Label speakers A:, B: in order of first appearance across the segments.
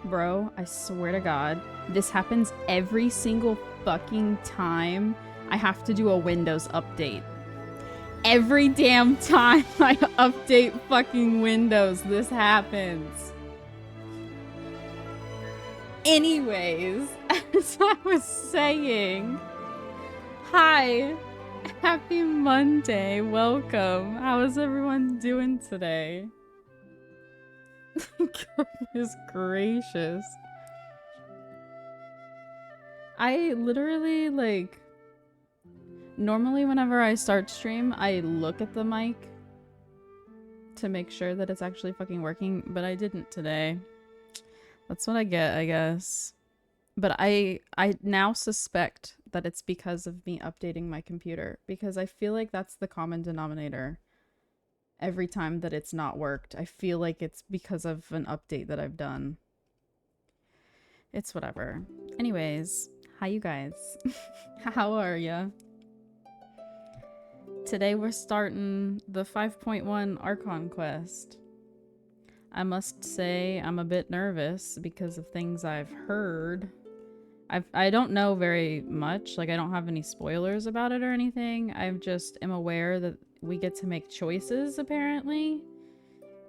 A: Bro, I swear to God, this happens every single fucking time I have to do a Windows update. Every damn time I update fucking Windows, this happens. Anyways, as I was saying, hi, happy Monday, welcome. How is everyone doing today? Goodness gracious. I literally, like, normally whenever I start stream, I look at the mic to make sure that it's actually fucking working, but I didn't today. That's what I get, I guess. But I now suspect that it's because of me updating my computer, because I feel like that's the common denominator. Every time that it's not worked, I feel like it's because of an update that I've done. It's whatever. Anyways, hi you guys. How are ya? Today we're starting the 5.1 Archon Quest. I must say I'm a bit nervous because of things I've heard. I don't know very much, like I don't have any spoilers about it or anything. I just am aware that we get to make choices apparently,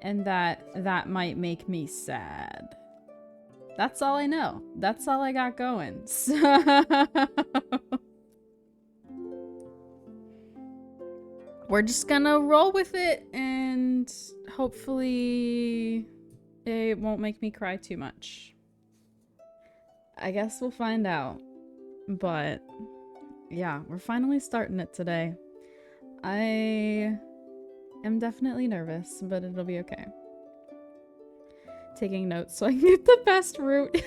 A: and that might make me sad. That's all I know. That's all I got going. So we're just gonna roll with it, and hopefully it won't make me cry too much. I guess we'll find out. But yeah, we're finally starting it today. I am definitely nervous, but it'll be okay. Taking notes so I can get the best route.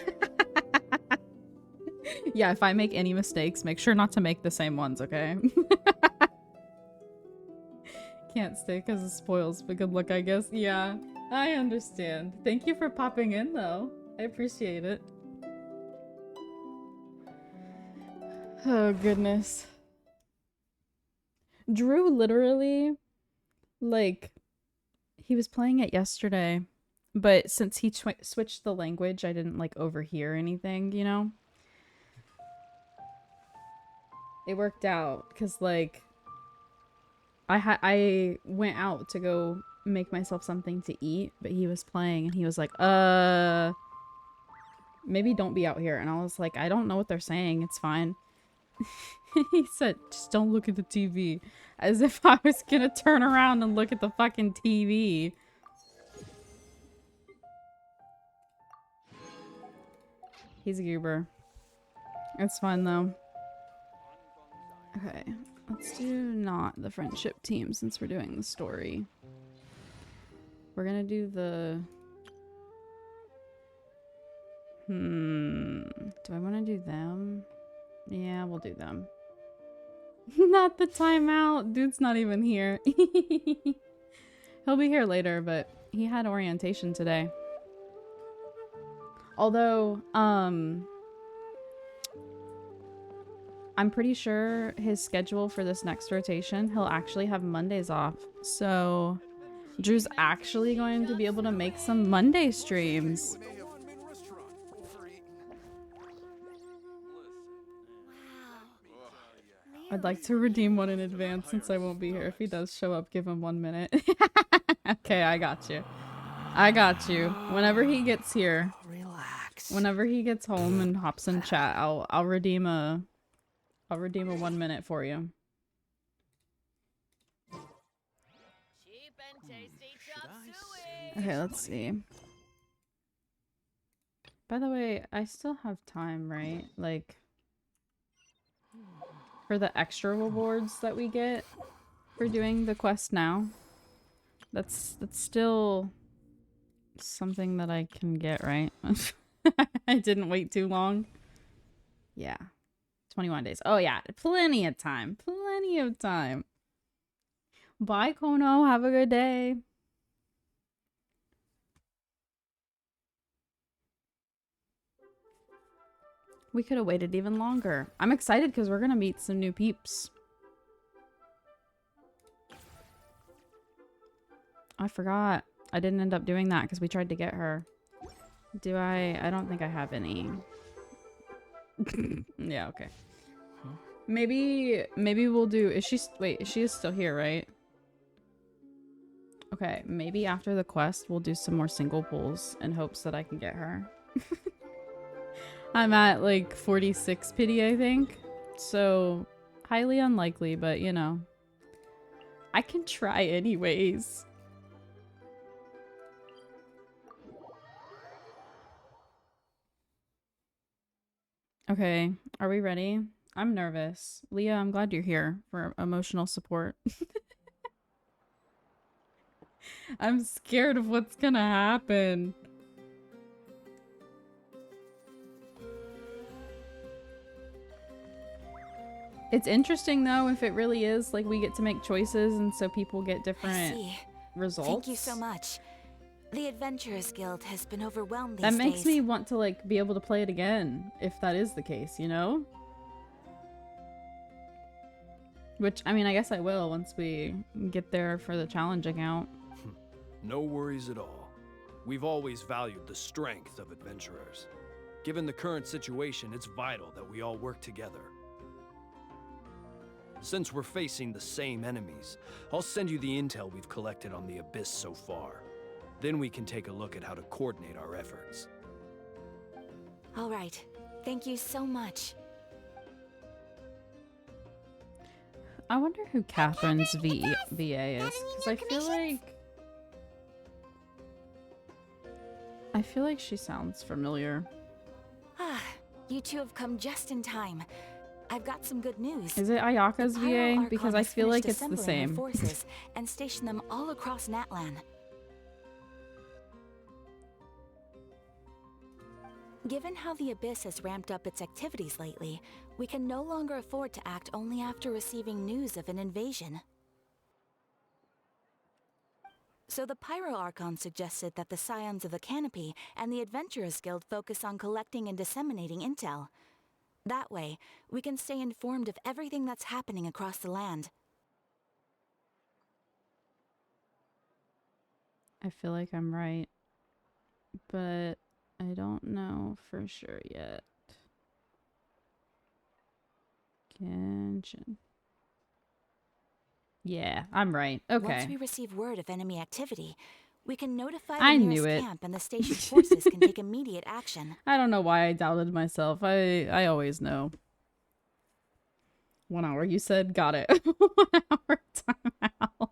A: Yeah, if I make any mistakes, make sure not to make the same ones, okay? Can't stay because it spoils the good luck, I guess. Yeah, I understand. Thank you for popping in, though. I appreciate it. Oh, goodness. Drew literally, like, he was playing it yesterday, but since he switched the language, I didn't, like, overhear anything, you know? It worked out, because, like, I went out to go make myself something to eat, but he was playing, and he was like, maybe don't be out here. And I was like, I don't know what they're saying, it's fine. He said, just don't look at the TV. As if I was gonna turn around and look at the fucking TV. He's a goober. It's fine though. Okay, let's do not the friendship team since we're doing the story. We're gonna do the... do I want to do them? Yeah, we'll do them. Not the timeout. Dude's not even here. He'll be here later, but he had orientation today. Although, I'm pretty sure his schedule for this next rotation, he'll actually have Mondays off. So, Drew's actually going to be able to make some Monday streams. I'd like to redeem one in advance since I won't be here. If he does show up, give him 1 minute. Okay, I got you. I got you. Whenever he gets here, whenever he gets home and hops in chat, I'll redeem a 1 minute for you. Okay, let's see. By the way, I still have time, right? Like, for the extra rewards that we get for doing the quest now. That's still something that I can get, right? I didn't wait too long. Yeah. 21 days. Oh yeah, plenty of time. Plenty of time. Bye, Kono. Have a good day. We could have waited even longer. I'm excited because we're going to meet some new peeps. I forgot. I didn't end up doing that because we tried to get her. Do I don't think I have any. Yeah, okay. Maybe we'll do, is she, wait, she is still here, right? Okay, maybe after the quest, we'll do some more single pulls in hopes that I can get her. I'm at like 46 pity, I think. So, highly unlikely, but you know. I can try anyways. Okay, are we ready? I'm nervous. Leah, I'm glad you're here for emotional support. I'm scared of what's gonna happen. It's interesting though if it really is like we get to make choices and so people get different results.
B: Thank you so much. The Adventurers Guild has been overwhelmed these
A: days. That makes me want to like be able to play it again if that is the case, you know? Which, I mean, I guess I will once we get there for the challenge account.
C: No worries at all. We've always valued the strength of adventurers. Given the current situation, it's vital that we all work together. Since we're facing the same enemies, I'll send you the intel we've collected on the Abyss so far. Then we can take a look at how to coordinate our efforts.
B: All right. Thank you so much.
A: I wonder who Catherine's VA is, because I feel like she sounds familiar.
B: Ah, you two have come just in time. I've got some good news.
A: Is it Ayaka's VA? Because I feel like it's the same.
B: Forces and station them all across Natlan. Given how the Abyss has ramped up its activities lately, we can no longer afford to act only after receiving news of an invasion. So the Pyro Archon suggested that the Scions of the Canopy and the Adventurers Guild focus on collecting and disseminating intel. That way, we can stay informed of everything that's happening across the land.
A: I feel like I'm right, but I don't know for sure yet. Genshin. Yeah, I'm right. Okay.
B: Once we receive word of enemy activity, we can notify
A: I
B: the
A: knew
B: nearest
A: it.
B: camp and the station's forces can take immediate action.
A: I don't know why I doubted myself. I always know. 1 hour, you said? Got it. 1 hour timeout.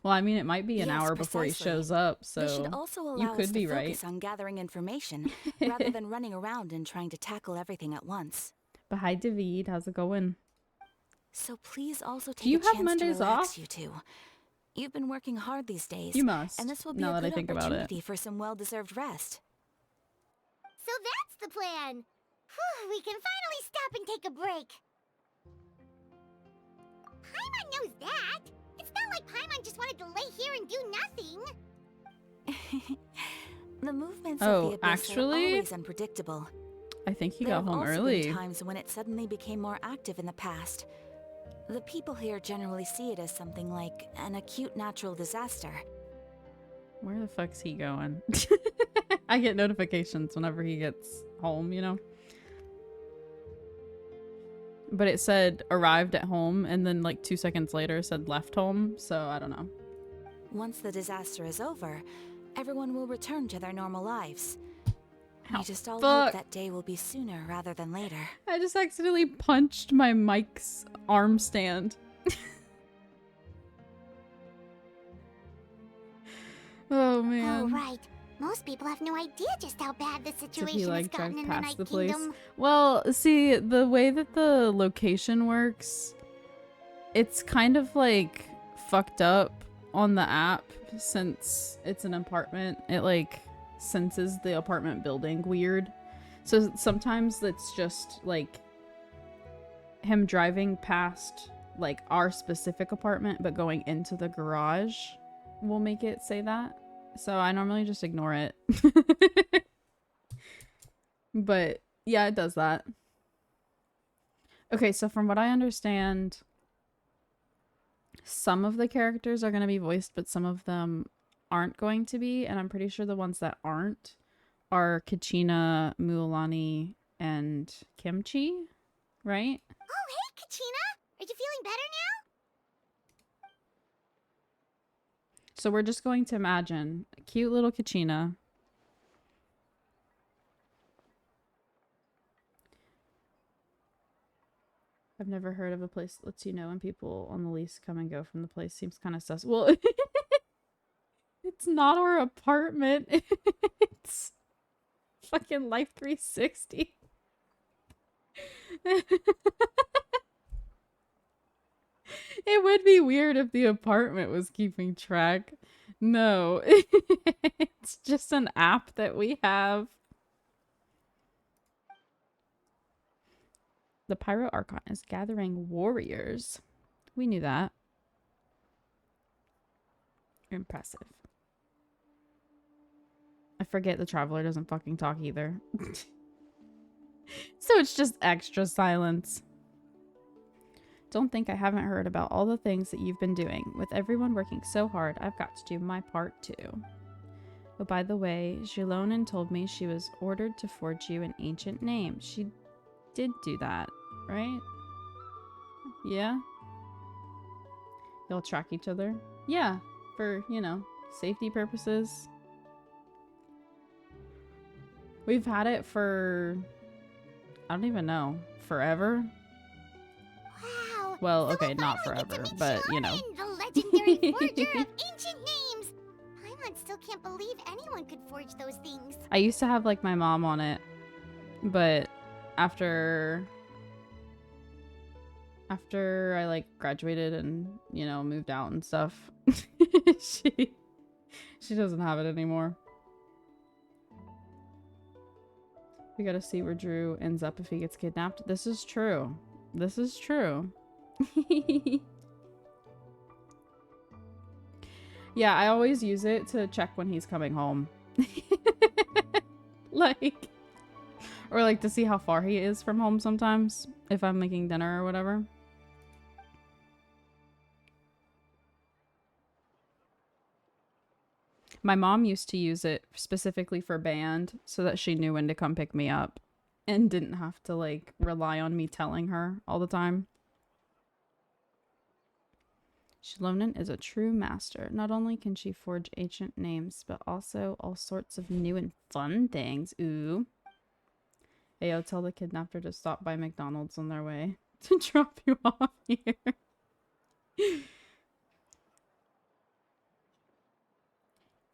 A: Well, I mean, it might be an hour before he shows up, so
B: this should also allow
A: you could
B: us
A: be
B: to
A: right.
B: focus on gathering information rather than running around and trying to tackle everything at once.
A: But hi, David. How's it going?
B: So please also take
A: Do you
B: a
A: have
B: chance
A: Mondays
B: to relax,
A: off?
B: you two. You've been working hard these days.
A: You must.
B: And this will be
A: now
B: a
A: that I
B: good
A: think about it.
B: opportunity for some well-deserved rest.
D: So that's the plan. Whew, we can finally stop and take a break. Paimon knows that. It's not like Paimon just wanted to lay here and do nothing.
B: The movements of the Abyss are
A: actually?
B: always unpredictable.
A: I think he
B: There
A: got
B: have
A: home
B: also
A: early.
B: been times when it suddenly became more active in the past. The people here generally see it as something like an acute natural disaster.
A: Where the fuck's he going? I get notifications whenever he gets home, you know? But it said arrived at home and then like 2 seconds later said left home, so I don't know.
B: Once the disaster is over, everyone will return to their normal lives. We just all hope that day will be sooner rather than later.
A: I just accidentally punched my mic's arm stand. Oh man.
D: Oh, right. Most people have no idea just how bad the situation
A: he, like,
D: has gotten
A: drive
D: in the
A: past
D: Night
A: the place?
D: Kingdom.
A: Well, see, the way that the location works, it's kind of like fucked up on the app since it's an apartment. It like senses the apartment building weird. So sometimes it's just like him driving past like our specific apartment but going into the garage will make it say that. So I normally just ignore it. But yeah, it does that. Okay, so from what I understand, some of the characters are going to be voiced, but some of them aren't going to be. And I'm pretty sure the ones that aren't are Kachina, Mualani, and Kimchi, right?
D: Oh, hey, Kachina! Are you feeling better now?
A: So we're just going to imagine a cute little Kachina. I've never heard of a place that lets you know when people on the lease come and go from the place. Seems kind of sus. Well, it's not our apartment. It's fucking Life 360. It would be weird if the apartment was keeping track. No, it's just an app that we have. The Pyro Archon is gathering warriors. We knew that. Impressive. I forget the Traveler doesn't fucking talk either. So it's just extra silence. Don't think I haven't heard about all the things that you've been doing. With everyone working so hard, I've got to do my part too. Oh, by the way, Jilonin told me she was ordered to forge you an ancient name. She did do that, right? Yeah? You'll track each other? Yeah, for, you know, safety purposes. We've had it for, I don't even know, forever?
D: Wow.
A: Well,
D: So
A: okay,
D: we'll
A: not
D: finally get to
A: forever,
D: meet
A: but, you know.
D: Jilonin, the legendary forger of ancient names. Paimon still can't believe anyone could forge those things.
A: I used to have, like, my mom on it, but after I, like, graduated and, you know, moved out and stuff, she doesn't have it anymore. We gotta see where Drew ends up if he gets kidnapped. This is true. This is true. Yeah, I always use it to check when he's coming home. Like, or like to see how far he is from home sometimes, if I'm making dinner or whatever. My mom used to use it specifically for band so that she knew when to come pick me up and didn't have to like rely on me telling her all the time. Shilonin is a true master. Not only can she forge ancient names, but also all sorts of new and fun things. Ooh. Ayo, tell the kidnapper to stop by McDonald's on their way to drop you off here.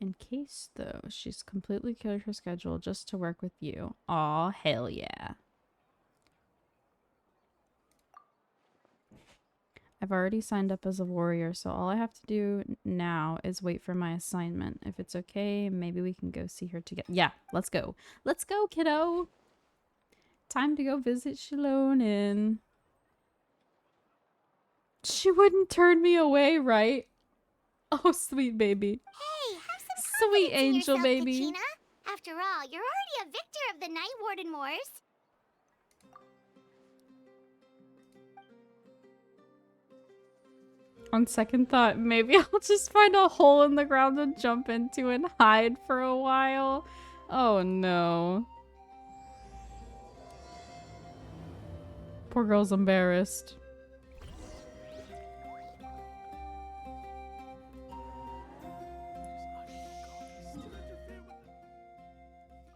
A: In case, though, she's completely cleared her schedule just to work with you. Aw, hell yeah. I've already signed up as a warrior, so all I have to do now is wait for my assignment. If it's okay, maybe we can go see her together. Yeah, let's go. Let's go, kiddo. Time to go visit Shilonin. She wouldn't turn me away, right? Oh, sweet baby.
D: Hey, have some
A: Sweet
D: confidence in
A: angel
D: yourself,
A: baby.
D: Kachina. After all, you're already a victor of the Night Warden Wars.
A: On second thought, maybe I'll just find a hole in the ground to jump into and hide for a while. Oh no. Poor girl's embarrassed.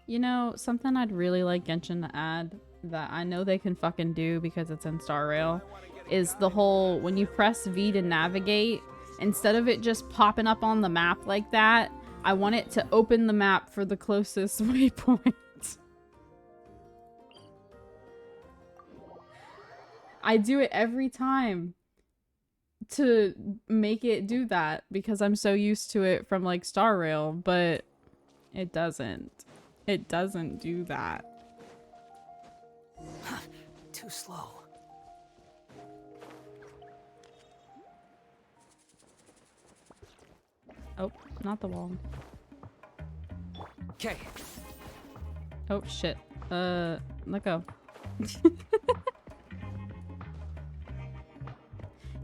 A: You know, something I'd really like Genshin to add that I know they can fucking do because it's in Star Rail is the whole, when you press V to navigate, instead of it just popping up on the map like that, I want it to open the map for the closest waypoint. I do it every time to make it do that because I'm so used to it from like Star Rail, but it doesn't. It doesn't do that.
E: Too slow.
A: Oh, not the wall.
E: Okay.
A: Oh shit. Let go.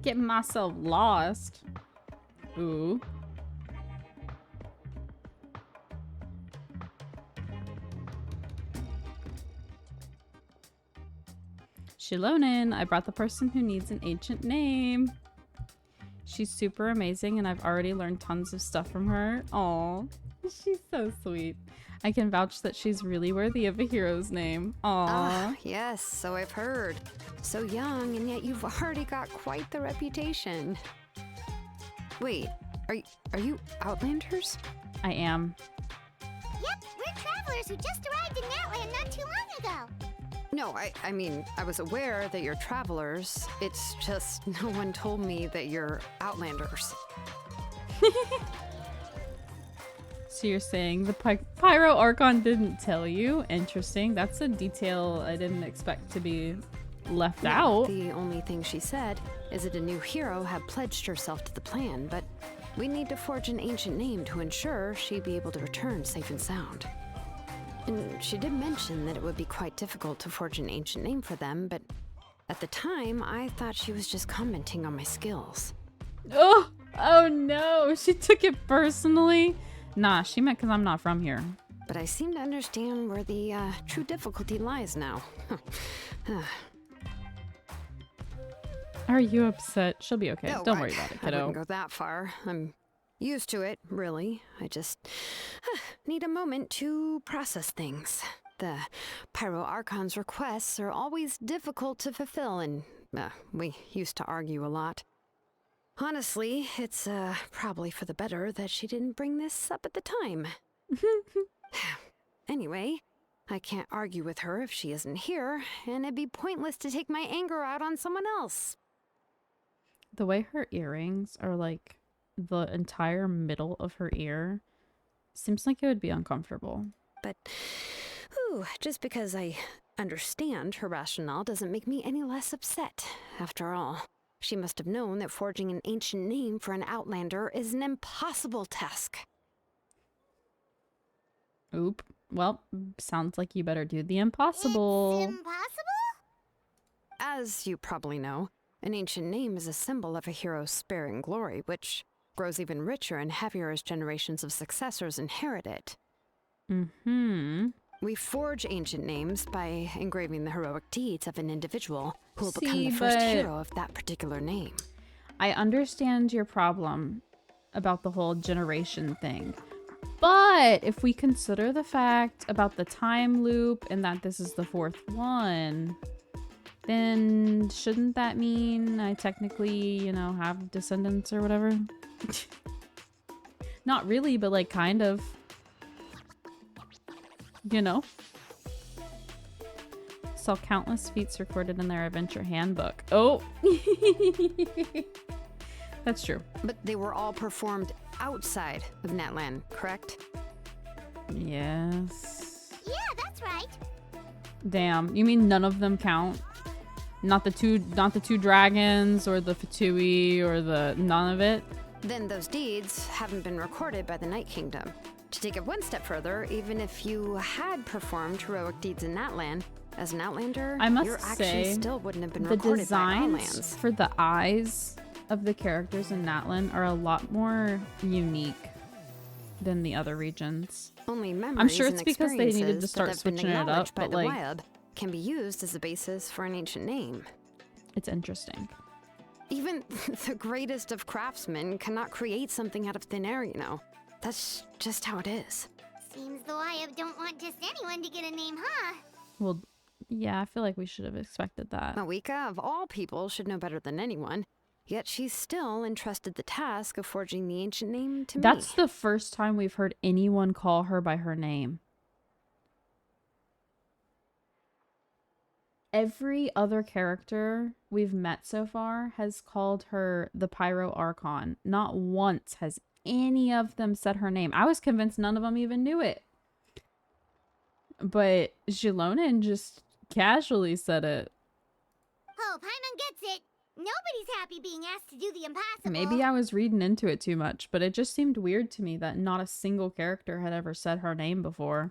A: Getting myself lost. Ooh. Shilonin, I brought the person who needs an ancient name. She's super amazing and I've already learned tons of stuff from her. Aw, she's so sweet. I can vouch that she's really worthy of a hero's name. Aw.
E: Ah, yes, so I've heard. So young, and yet you've already got quite the reputation. Wait, are you Outlanders?
A: I am.
D: Yep, we're travelers who just arrived in Natlan not too long ago.
E: No, I mean, I was aware that you're travelers. It's just no one told me that you're Outlanders.
A: So you're saying the Pyro Archon didn't tell you? Interesting. That's a detail I didn't expect to be left out.
E: The only thing she said is that a new hero had pledged herself to the plan, but we need to forge an ancient name to ensure she'd be able to return safe and sound. And she did mention that it would be quite difficult to forge an ancient name for them, but at the time, I thought she was just commenting on my skills.
A: Oh no, she took it personally. Nah, she meant because I'm not from here.
E: But I seem to understand where the true difficulty lies now.
A: Are you upset? She'll be okay.
E: No,
A: Don't worry about it,
E: I
A: kiddo.
E: wouldn't go that far. I'm used to it, really. I just need a moment to process things. The Pyro Archon's requests are always difficult to fulfill, and we used to argue a lot. Honestly, it's probably for the better that she didn't bring this up at the time. Anyway, I can't argue with her if she isn't here, and it'd be pointless to take my anger out on someone else.
A: The way her earrings are like the entire middle of her ear seems like it would be uncomfortable.
E: But, just because I understand her rationale doesn't make me any less upset. After all, she must have known that forging an ancient name for an Outlander is an impossible task.
A: Oop. Well, sounds like you better do the impossible.
D: It's impossible?
E: As you probably know, an ancient name is a symbol of a hero's sparing glory, which grows even richer and heavier as generations of successors inherit it.
A: Mm-hmm.
E: We forge ancient names by engraving the heroic deeds of an individual who will become
A: See,
E: the first
A: but
E: hero of that particular name.
A: I understand your problem about the whole generation thing. But if we consider the fact about the time loop and that this is the fourth one, then shouldn't that mean I technically, have descendants or whatever? Not really, but like kind of. Saw countless feats recorded in their adventure handbook. Oh! That's true.
E: But they were all performed outside of Natlan, correct?
A: Yes.
D: Yeah, that's right.
A: Damn. You mean none of them count? Not the two dragons or the Fatui or none of it?
E: Then those deeds haven't been recorded by the Night Kingdom. To take it one step further, even if you had performed heroic deeds in Natlan, as an Outlander,
A: I must
E: your actions
A: say,
E: still wouldn't have been
A: the
E: recorded by our
A: designs
E: lands.
A: for the eyes of the characters in Natlan are a lot more unique than the other regions.
E: Only memories
A: I'm sure
E: and
A: it's because they needed to
E: experiences
A: start
E: that have been
A: switching it up,
E: acknowledged by
A: but
E: the
A: like,
E: web can be used as a basis for an ancient name.
A: it's interesting.
E: Even the greatest of craftsmen cannot create something out of thin air, That's just how it is.
D: Seems the Wyab don't want just anyone to get a name, huh?
A: Well, yeah, I feel like we should have expected that.
E: Mawika, of all people, should know better than anyone. Yet she's still entrusted the task of forging the ancient name to me.
A: That's the first time we've heard anyone call her by her name. Every other character we've met so far has called her the Pyro Archon. Not once has any of them said her name. I was convinced none of them even knew it. But Jilonin just casually said it.
D: Oh, Paimon gets it. Nobody's happy being asked to do the impossible.
A: Maybe I was reading into it too much, but it just seemed weird to me that not a single character had ever said her name before.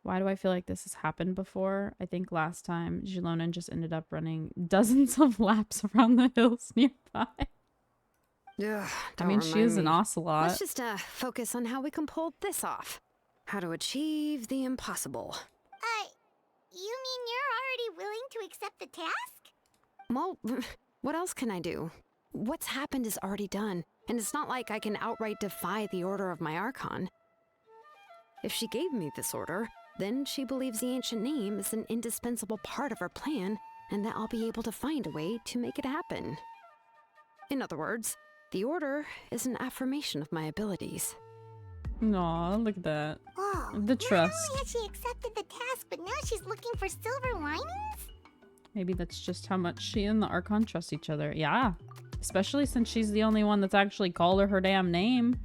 A: Why do I feel like this has happened before? I think last time Jilonin just ended up running dozens of laps around the hills nearby.
E: Ugh,
A: I mean, she is an ocelot.
E: Let's just focus on how we can pull this off. How to achieve the impossible.
D: You mean you're already to accept the task?
E: Well, what else can I do? What's happened is already done, and it's not like I can outright defy the order of my Archon. If she gave me this order, then she believes the ancient name is an indispensable part of her plan, and that I'll be able to find a way to make it happen. In other words, the order is an affirmation of my abilities.
A: Aw, look at that.
D: Oh,
A: The trust.
D: Not only has she accepted the task, but now she's looking for silver linings?
A: Maybe that's just how much she and the Archon trust each other. Yeah. Especially since she's the only one that's actually called her damn name.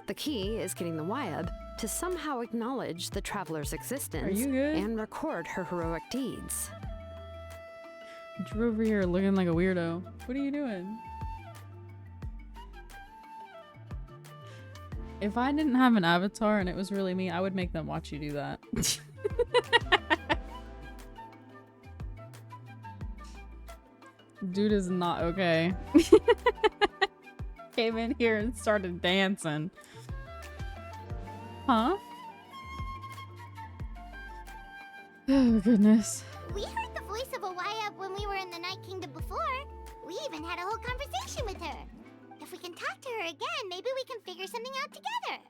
E: The key is getting the Wyab to somehow acknowledge the traveler's existence
A: you good?
E: and record her heroic deeds.
A: You're over here looking like a weirdo. What are you doing? If I didn't have an avatar and it was really me, I would make them watch you do that. Dude is not okay. Came in here and started dancing. Huh? Oh, goodness.
D: We heard the voice of a Wyab when we were in the Night Kingdom before. We even had a whole conversation with her. If we can talk to her again, maybe we can figure something out together.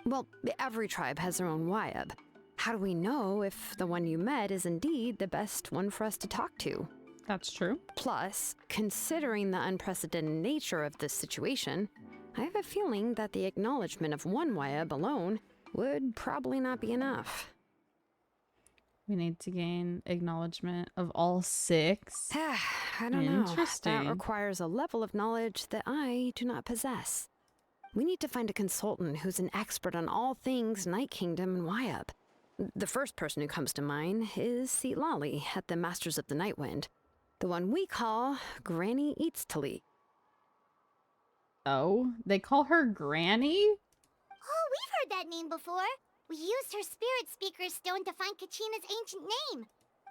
E: Well, every tribe has their own Wyab. How do we know if the one you met is indeed the best one for us to talk to?
A: That's true.
E: Plus, considering the unprecedented nature of this situation, I have a feeling that the acknowledgement of one Wyab alone would probably not be enough.
A: We need to gain acknowledgement of all 6.
E: I don't know.
A: Interesting.
E: That requires a level of knowledge that I do not possess. We need to find a consultant who's an expert on all things Night Kingdom and Wyab. The first person who comes to mind is Lali at the Masters of the Nightwind, the one we call Granny Eatstali.
A: Oh, they call her Granny?
D: Oh, we've heard that name before. We used her spirit speaker stone to find Kachina's ancient name.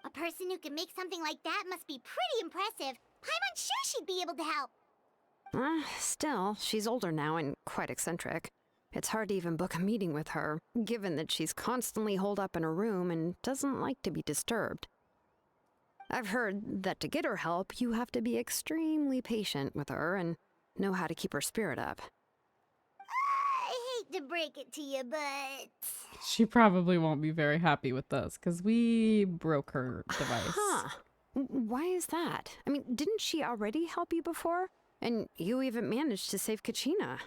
D: A person who can make something like that must be pretty impressive. I'm unsure she'd be able to help.
E: Still, she's older now and quite eccentric. It's hard to even book a meeting with her, given that she's constantly holed up in her room and doesn't like to be disturbed. I've heard that to get her help, you have to be extremely patient with her and know how to keep her spirit up.
D: I hate to break it to you, but...
A: She probably won't be very happy with us because we broke her device.
E: Huh. Why is that? I mean, didn't she already help you before? And you even managed to save Kachina.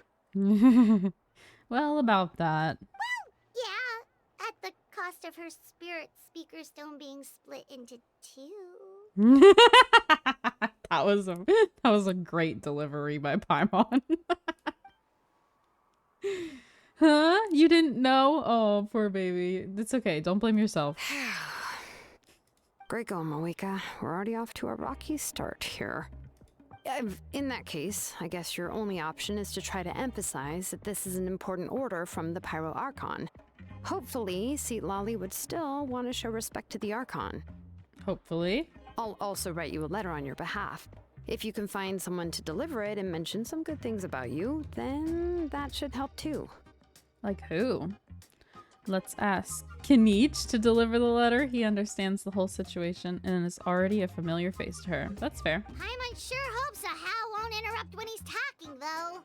A: Well, about that.
D: Yeah, at the cost of her spirit speaker stone being split into 2.
A: That was a great delivery by Paimon. Huh? You didn't know? Oh, poor baby. It's okay. Don't blame yourself.
E: Great going, Moeka. We're already off to a rocky start here. In that case, I guess your only option is to try to emphasize that this is an important order from the Pyro Archon. Hopefully, Lali would still want to show respect to the Archon.
A: Hopefully.
E: I'll also write you a letter on your behalf. If you can find someone to deliver it and mention some good things about you, then that should help too.
A: Like who? Let's ask Kinich to deliver the letter. He understands the whole situation and is already a familiar face to her. That's fair.
D: Paimon sure hopes a Hal won't interrupt when he's talking, though.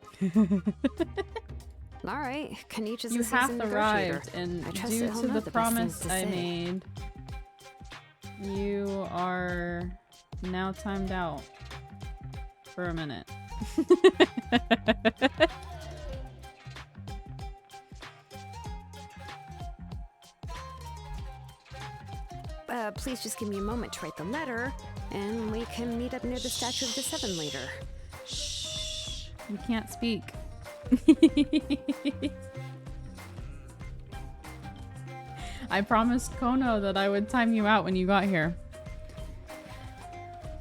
E: All right, Kinich is
A: You
E: a seasoned
A: half
E: negotiator.
A: arrived, and
E: I trust
A: due
E: that he'll
A: to
E: know
A: the
E: the best
A: promise
E: things to
A: I
E: say.
A: made, you are now timed out for a minute.
E: Please just give me a moment to write the letter, and we can meet up near the Statue of the Seven later.
A: Shh. You can't speak. I promised Kono that I would time you out when you got here.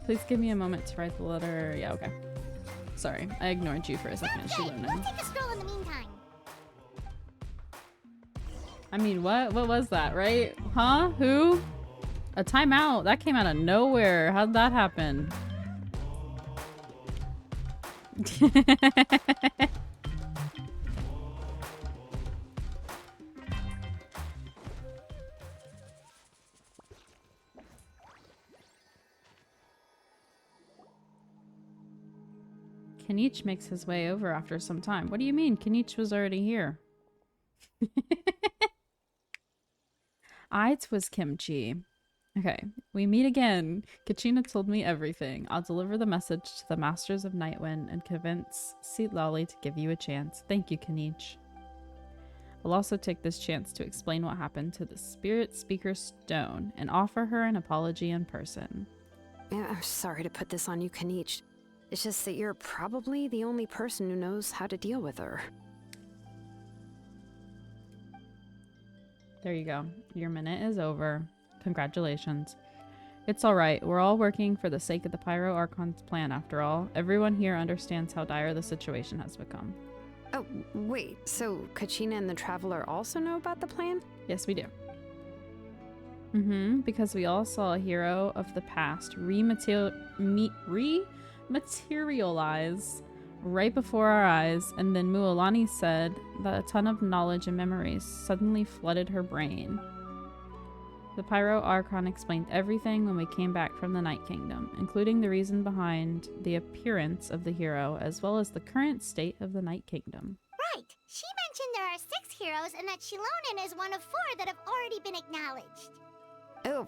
A: Please give me a moment to write the letter. Yeah, okay. Sorry, I ignored you for a second. She
D: Okay,
A: wouldn't
D: we'll
A: know.
D: take a stroll in the meantime.
A: I mean, what? What was that, right? Huh? Who? A timeout? That came out of nowhere. How'd that happen? Kanich makes his way over after some time. What do you mean? Kanich was already here. It was Kimchi. Okay, we meet again. Kachina told me everything. I'll deliver the message to the Masters of Nightwind and convince Seatlolly to give you a chance. Thank you, Kanich. I'll also take this chance to explain what happened to the Spirit Speaker Stone and offer her an apology in person.
E: Yeah, I'm sorry to put this on you, Kanich. It's just that you're probably the only person who knows how to deal with her.
A: There you go. Your minute is over. Congratulations. It's alright. We're all working for the sake of the Pyro Archon's plan after all. Everyone here understands how dire the situation has become.
E: Oh, wait, so Kachina and the Traveler also know about the plan?
A: Yes, we do. Because we all saw a hero of the past rematerialize right before our eyes, and then Mualani said that a ton of knowledge and memories suddenly flooded her brain. The Pyro Archon explained everything when we came back from the Night Kingdom, including the reason behind the appearance of the hero, as well as the current state of the Night Kingdom.
D: Right. She mentioned there are 6 heroes and that Shilonen is one of 4 that have already been acknowledged.
E: Oh,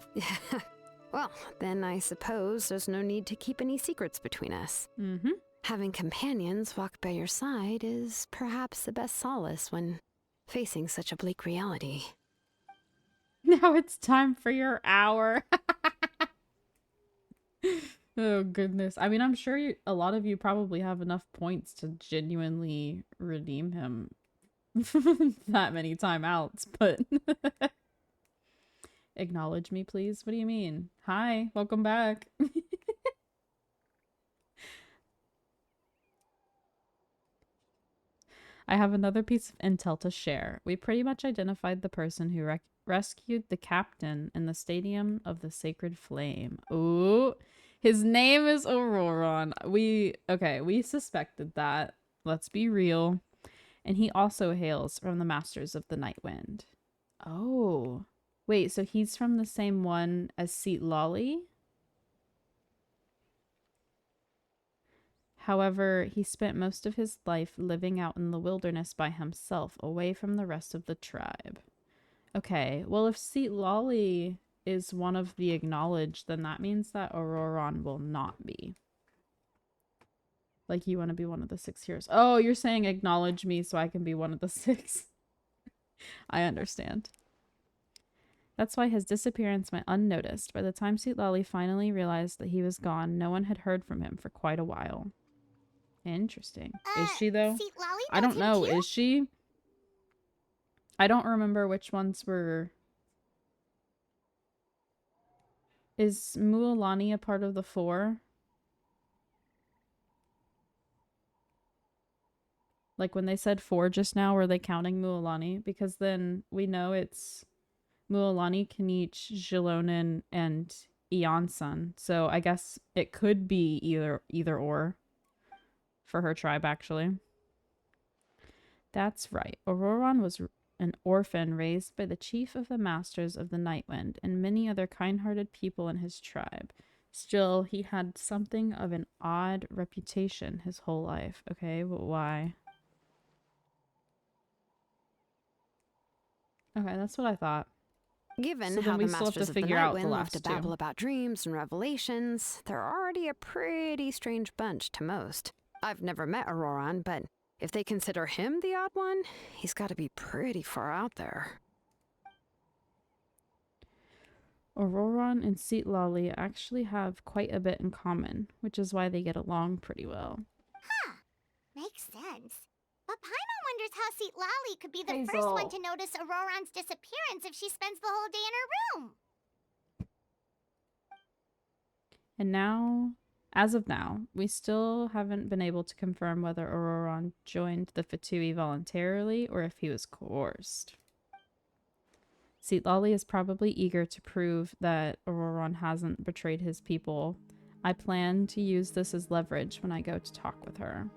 E: well, then I suppose there's no need to keep any secrets between us. Having companions walk by your side is perhaps the best solace when facing such a bleak reality.
A: Now it's time for your hour. Oh, goodness. I mean, I'm sure a lot of you probably have enough points to genuinely redeem him that many timeouts, but... Acknowledge me, please. What do you mean? Hi, welcome back. I have another piece of intel to share. We pretty much identified the person who rescued the captain in the Stadium of the Sacred Flame. Ooh, his name is Auroron. We suspected that. Let's be real. And he also hails from the Masters of the Nightwind. Oh. Wait, so he's from the same one as Seatlolly? However, he spent most of his life living out in the wilderness by himself, away from the rest of the tribe. Okay, well if Seatlolly is one of the acknowledged, then that means that Auroron will not be. Like, you want to be one of the 6 heroes. Oh, you're saying acknowledge me so I can be one of the 6. I understand. That's why his disappearance went unnoticed. By the time Seatlolly finally realized that he was gone, no one had heard from him for quite a while. Interesting. Is she, though? I don't know. Is she? I don't remember which ones were... Is Mualani a part of the 4? Like, when they said 4 just now, were they counting Mualani? Because then we know it's Mualani, Kanich, Jilonen, and Eonsun. So I guess it could be either or for her tribe, actually. That's right. Auroron was an orphan raised by the chief of the Masters of the Nightwind and many other kind-hearted people in his tribe. Still, he had something of an odd reputation his whole life. Okay, but why? Okay, that's what I thought.
E: Given
A: So
E: how the
A: we still have
E: Masters
A: to
E: of the
A: figure out the
E: Nightwind love
A: last
E: to
A: 2.
E: babble about dreams and revelations, they're already a pretty strange bunch to most. I've never met Auroron, but if they consider him the odd one, he's got to be pretty far out there.
A: Auroron and Seatlolly actually have quite a bit in common, which is why they get along pretty well.
D: Huh. Makes sense. But Paimon wonders how Seatlolly could be the first one to notice Auroron's disappearance if she spends the whole day in her room.
A: And now, as of now, we still haven't been able to confirm whether Auroron joined the Fatui voluntarily or if he was coerced. Seatlolly is probably eager to prove that Auroron hasn't betrayed his people. I plan to use this as leverage when I go to talk with her.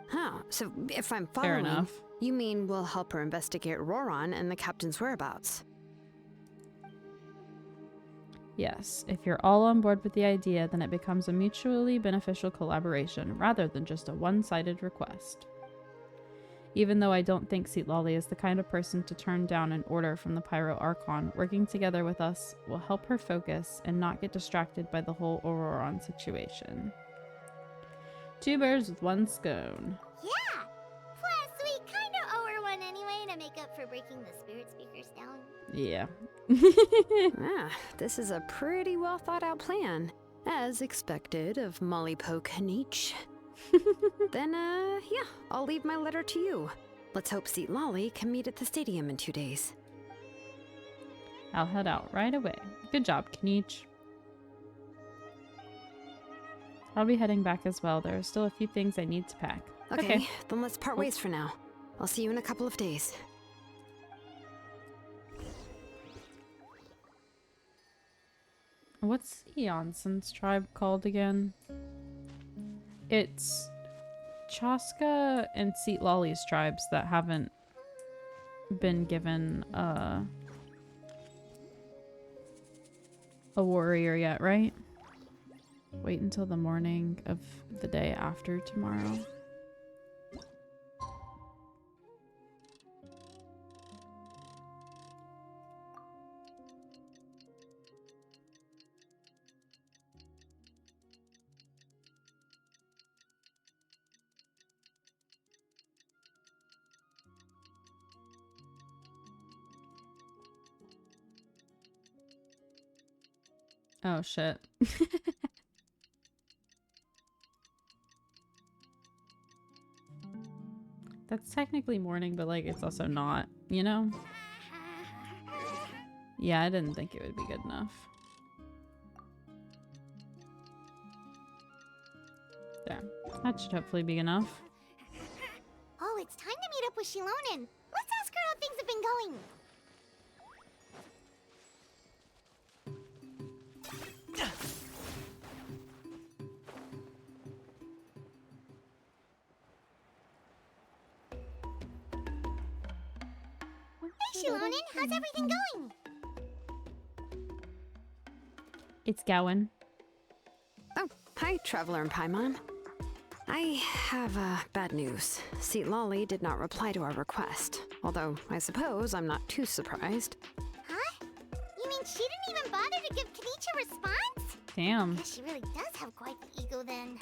E: Huh, so if I'm
A: Fair
E: following,
A: enough.
E: you mean we'll help her investigate Roron and the captain's whereabouts?
A: Yes, if you're all on board with the idea, then it becomes a mutually beneficial collaboration rather than just a one-sided request. Even though I don't think Seatlolly is the kind of person to turn down an order from the Pyro Archon, working together with us will help her focus and not get distracted by the whole Auroron situation. Two birds with one stone.
D: Yeah! Plus, we kinda owe her one anyway to make up for breaking the spirit speakers down.
A: Yeah.
E: Ah, this is a pretty well thought out plan. As expected of Molly Poke Nietzsche. Then, yeah, I'll leave my letter to you. Let's hope Seatlolly can meet at the stadium in 2 days.
A: I'll head out right away. Good job, Kniech. I'll be heading back as well. There are still a few things I need to pack.
E: Okay, then let's part ways for now. I'll see you in a couple of days.
A: What's Eonson's tribe called again? It's Chaska and Seatlolly's tribes that haven't been given a warrior yet, right? Wait until the morning of the day after tomorrow. Oh shit. That's technically morning, but like it's also not, you know? Yeah, I didn't think it would be good enough. There. That should hopefully be enough.
D: Oh, it's time to meet up with Shilonen. Let's ask her how things have been going. Hey, Shilonen, how's everything going?
A: It's Gowan.
E: Oh, hi, Traveler and Paimon. I have, bad news. Seatlolly did not reply to our request. Although, I suppose I'm not too surprised.
D: Huh? You mean she didn't even bother to give Kniech a response?
A: Damn.
D: Guess she really does have quite the ego then.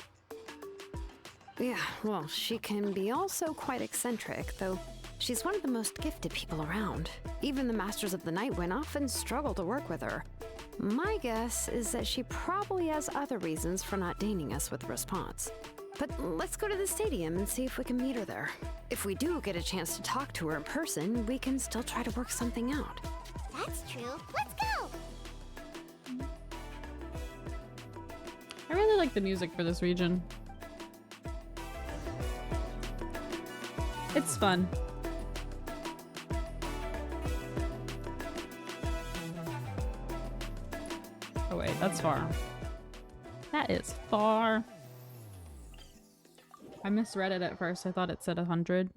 E: Yeah, well, she can be also quite eccentric, though she's one of the most gifted people around. Even the Masters of the Nightwind often struggle to work with her. My guess is that she probably has other reasons for not deigning us with a response. But let's go to the stadium and see if we can meet her there. If we do get a chance to talk to her in person, we can still try to work something out.
D: That's true. Let's go!
A: I really like the music for this region. It's fun. Oh wait, that's far. That is far. I misread it at first. I thought it said 100.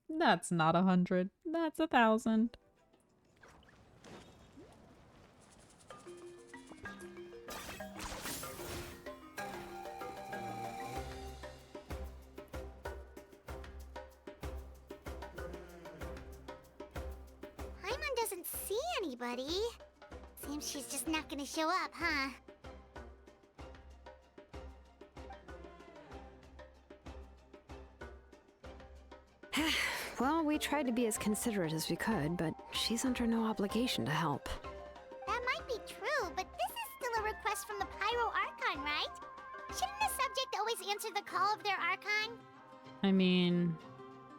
A: That's not 100. That's 1,000.
D: Paimon doesn't see anybody. Seems she's just not gonna show up, huh?
E: Well, we tried to be as considerate as we could, but she's under no obligation to help.
D: That might be true, but this is still a request from the Pyro Archon, right? Shouldn't the subject always answer the call of their Archon?
A: I mean,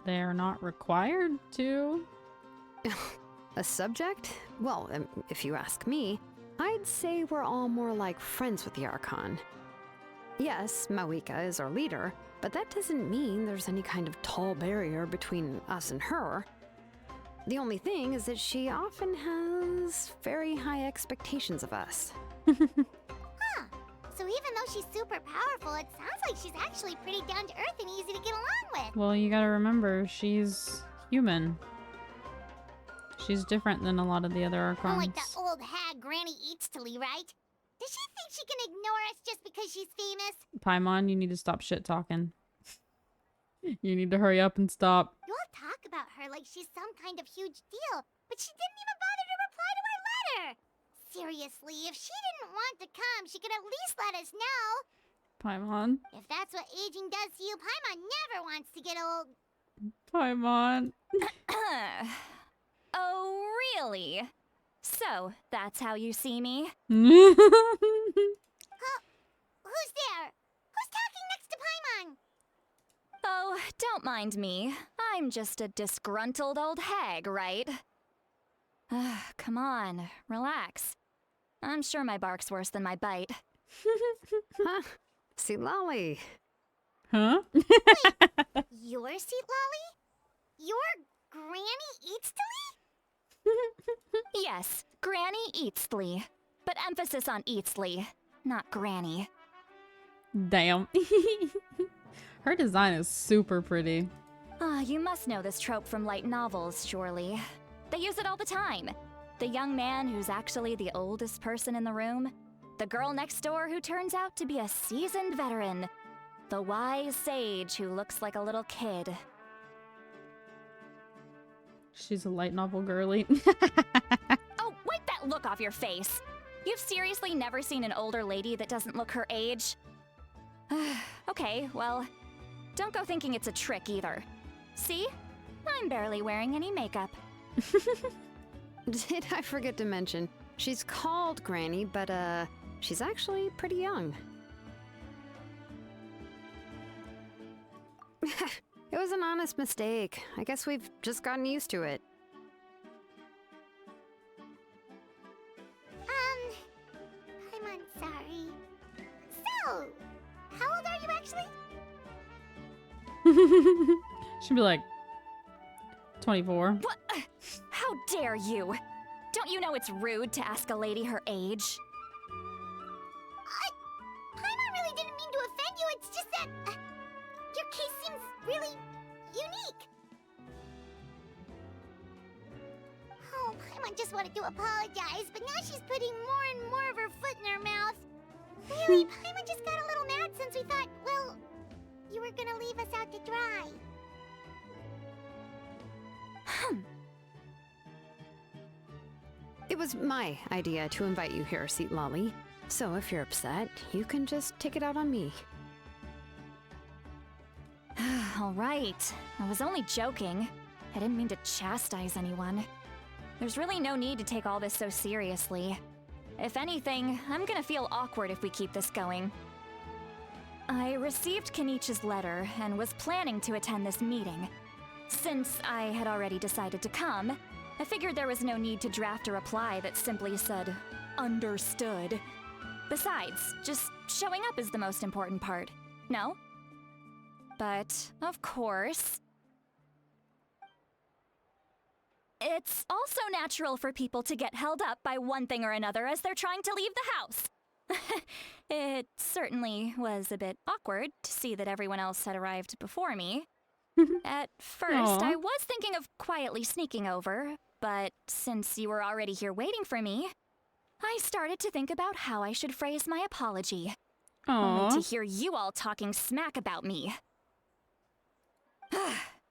A: they're not required to.
E: A subject? Well, if you ask me, I'd say we're all more like friends with the Archon. Yes, Mawika is our leader, but that doesn't mean there's any kind of tall barrier between us and her. The only thing is that she often has very high expectations of us.
D: Huh. So even though she's super powerful, it sounds like she's actually pretty down to earth and easy to get along with.
A: Well, you gotta remember, she's human. She's different than a lot of the other Archons.
D: Unlike that old hag Granny Eatstily, right? Does she think she can ignore us just because she's famous?
A: Paimon, you need to stop shit talking. You need to hurry up and stop.
D: You all talk about her like she's some kind of huge deal, but she didn't even bother to reply to our letter. Seriously, if she didn't want to come, she could at least let us know.
A: Paimon.
D: If that's what aging does to you, Paimon never wants to get old.
A: Paimon.
F: Oh, really? So, that's how you see me?
D: Who's there? Who's talking next to Paimon?
F: Oh, don't mind me. I'm just a disgruntled old hag, right? Come on, relax. I'm sure my bark's worse than my bite.
E: Huh? See, Lolly.
A: Huh?
D: Your seat, Lolly? Your Granny Eatstily?
F: Yes, Granny Eatsley. But emphasis on Eatsley, not Granny.
A: Damn. Her design is super pretty.
F: Ah, you must know this trope from light novels, surely. They use it all the time. The young man who's actually the oldest person in the room. The girl next door who turns out to be a seasoned veteran. The wise sage who looks like a little kid.
A: She's a light novel girly.
F: Oh, wipe that look off your face! You've seriously never seen an older lady that doesn't look her age? Okay, well, don't go thinking it's a trick either. See? I'm barely wearing any makeup.
E: Did I forget to mention? She's called Granny, but she's actually pretty young. It was an honest mistake. I guess we've just gotten used to it.
D: Paimon, sorry. So, how old are you actually?
A: She'd be like 24.
F: What? How dare you? Don't you know it's rude to ask a lady her age?
D: Paimon really didn't mean to offend you, it's just that your case seems really unique. Oh, Paimon just wanted to apologize, but now she's putting more and more of her foot in her mouth. Really, Paimon just got a little mad since we thought, well, you were gonna leave us out to dry.
E: It was my idea to invite you here, Seat Lolly. So if you're upset, you can just take it out on me.
F: All right. I was only joking. I didn't mean to chastise anyone. There's really no need to take all this so seriously. If anything, I'm gonna feel awkward if we keep this going. I received Kenichi's letter and was planning to attend this meeting. Since I had already decided to come, I figured there was no need to draft a reply that simply said, "Understood." Besides, just showing up is the most important part, no? But, of course, it's also natural for people to get held up by one thing or another as they're trying to leave the house. It certainly was a bit awkward to see that everyone else had arrived before me. At first, I was thinking of quietly sneaking over, but since you were already here waiting for me, I started to think about how I should phrase my apology. Only to hear you all talking smack about me.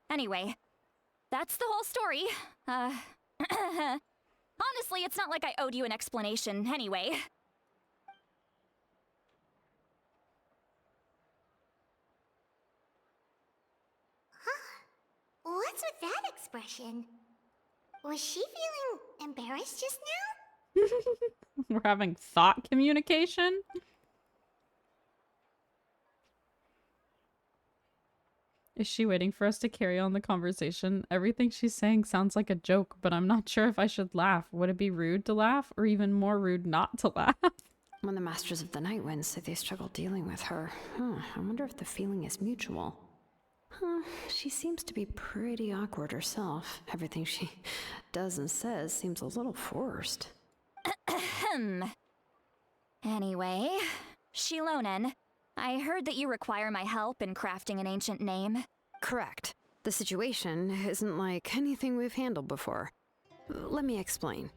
F: Anyway, that's the whole story. Honestly, it's not like I owed you an explanation anyway.
D: What's with that expression? Was she feeling embarrassed just now?
A: We're having thought communication? Is she waiting for us to carry on the conversation? Everything she's saying sounds like a joke, but I'm not sure if I should laugh. Would it be rude to laugh, or even more rude not to laugh?
E: When the Masters of the Night Wind say they struggle dealing with her, I wonder if the feeling is mutual. She seems to be pretty awkward herself. Everything she does and says seems a little forced.
F: Anyway, Shilonen, I heard that you require my help in crafting an ancient name.
E: Correct. The situation isn't like anything we've handled before. Let me explain.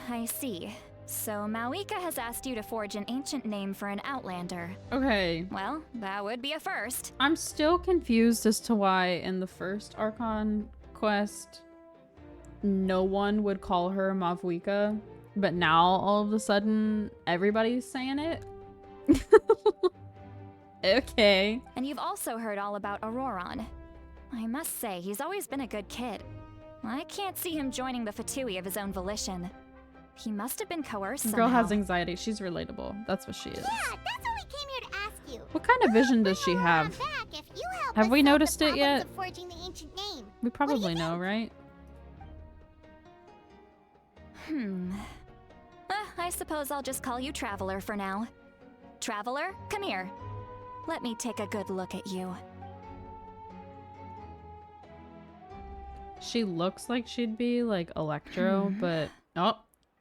F: I see. So Mawika has asked you to forge an ancient name for an Outlander.
A: Okay.
F: Well, that would be a first.
A: I'm still confused as to why in the first Archon Quest no one would call her Mavwika, but now all of a sudden everybody's saying it. Okay.
F: And you've also heard all about Auroron. I must say, he's always been a good kid. I can't see him joining the Fatui of his own volition. He must have been coerced somehow.
A: Girl has anxiety. She's relatable. That's what she is.
D: Yeah, that's what we came here to ask you.
A: What kind of vision does she have?
D: Back if you help
A: Have
D: us
A: we
D: solve the
A: noticed it
D: problems
A: yet?
D: of forging the ancient name.
A: We probably
D: you
A: know,
D: think?
A: right?
F: I suppose I'll just call you Traveler for now. Traveler, come here. Let me take a good look at you.
A: She looks like she'd be like Electro, but oh,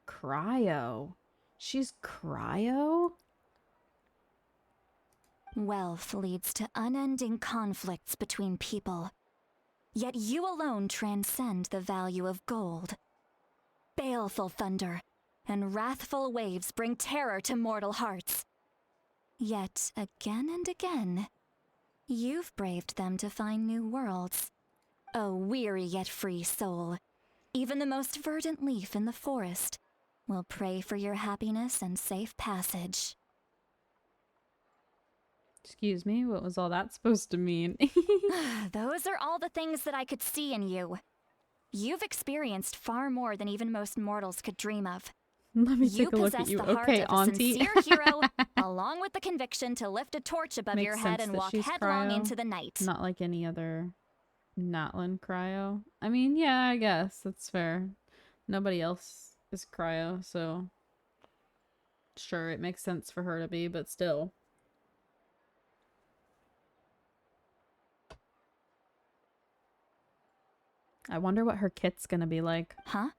A: Cryo. She's Cryo?
F: Wealth leads to unending conflicts between people. Yet you alone transcend the value of gold. Baleful thunder and wrathful waves bring terror to mortal hearts. Yet again and again, you've braved them to find new worlds. O weary yet free soul, even the most verdant leaf in the forest will pray for your happiness and safe passage.
A: Excuse me, what was all that supposed to mean?
F: Those are all the things that I could see in you. You've experienced far more than even most mortals could dream of.
A: Let me
F: You
A: take a look
F: possess
A: at you.
F: the heart
A: Okay,
F: of a
A: Auntie.
F: sincere hero, along with the conviction to lift a torch above
A: Makes
F: your head
A: sense
F: and
A: that
F: walk
A: she's
F: headlong
A: cryo.
F: into the night.
A: Not like any other Natlan cryo. I mean, yeah, I guess that's fair. Nobody else is cryo, so sure, it makes sense for her to be, but still. I wonder what her kit's gonna be like.
F: Huh?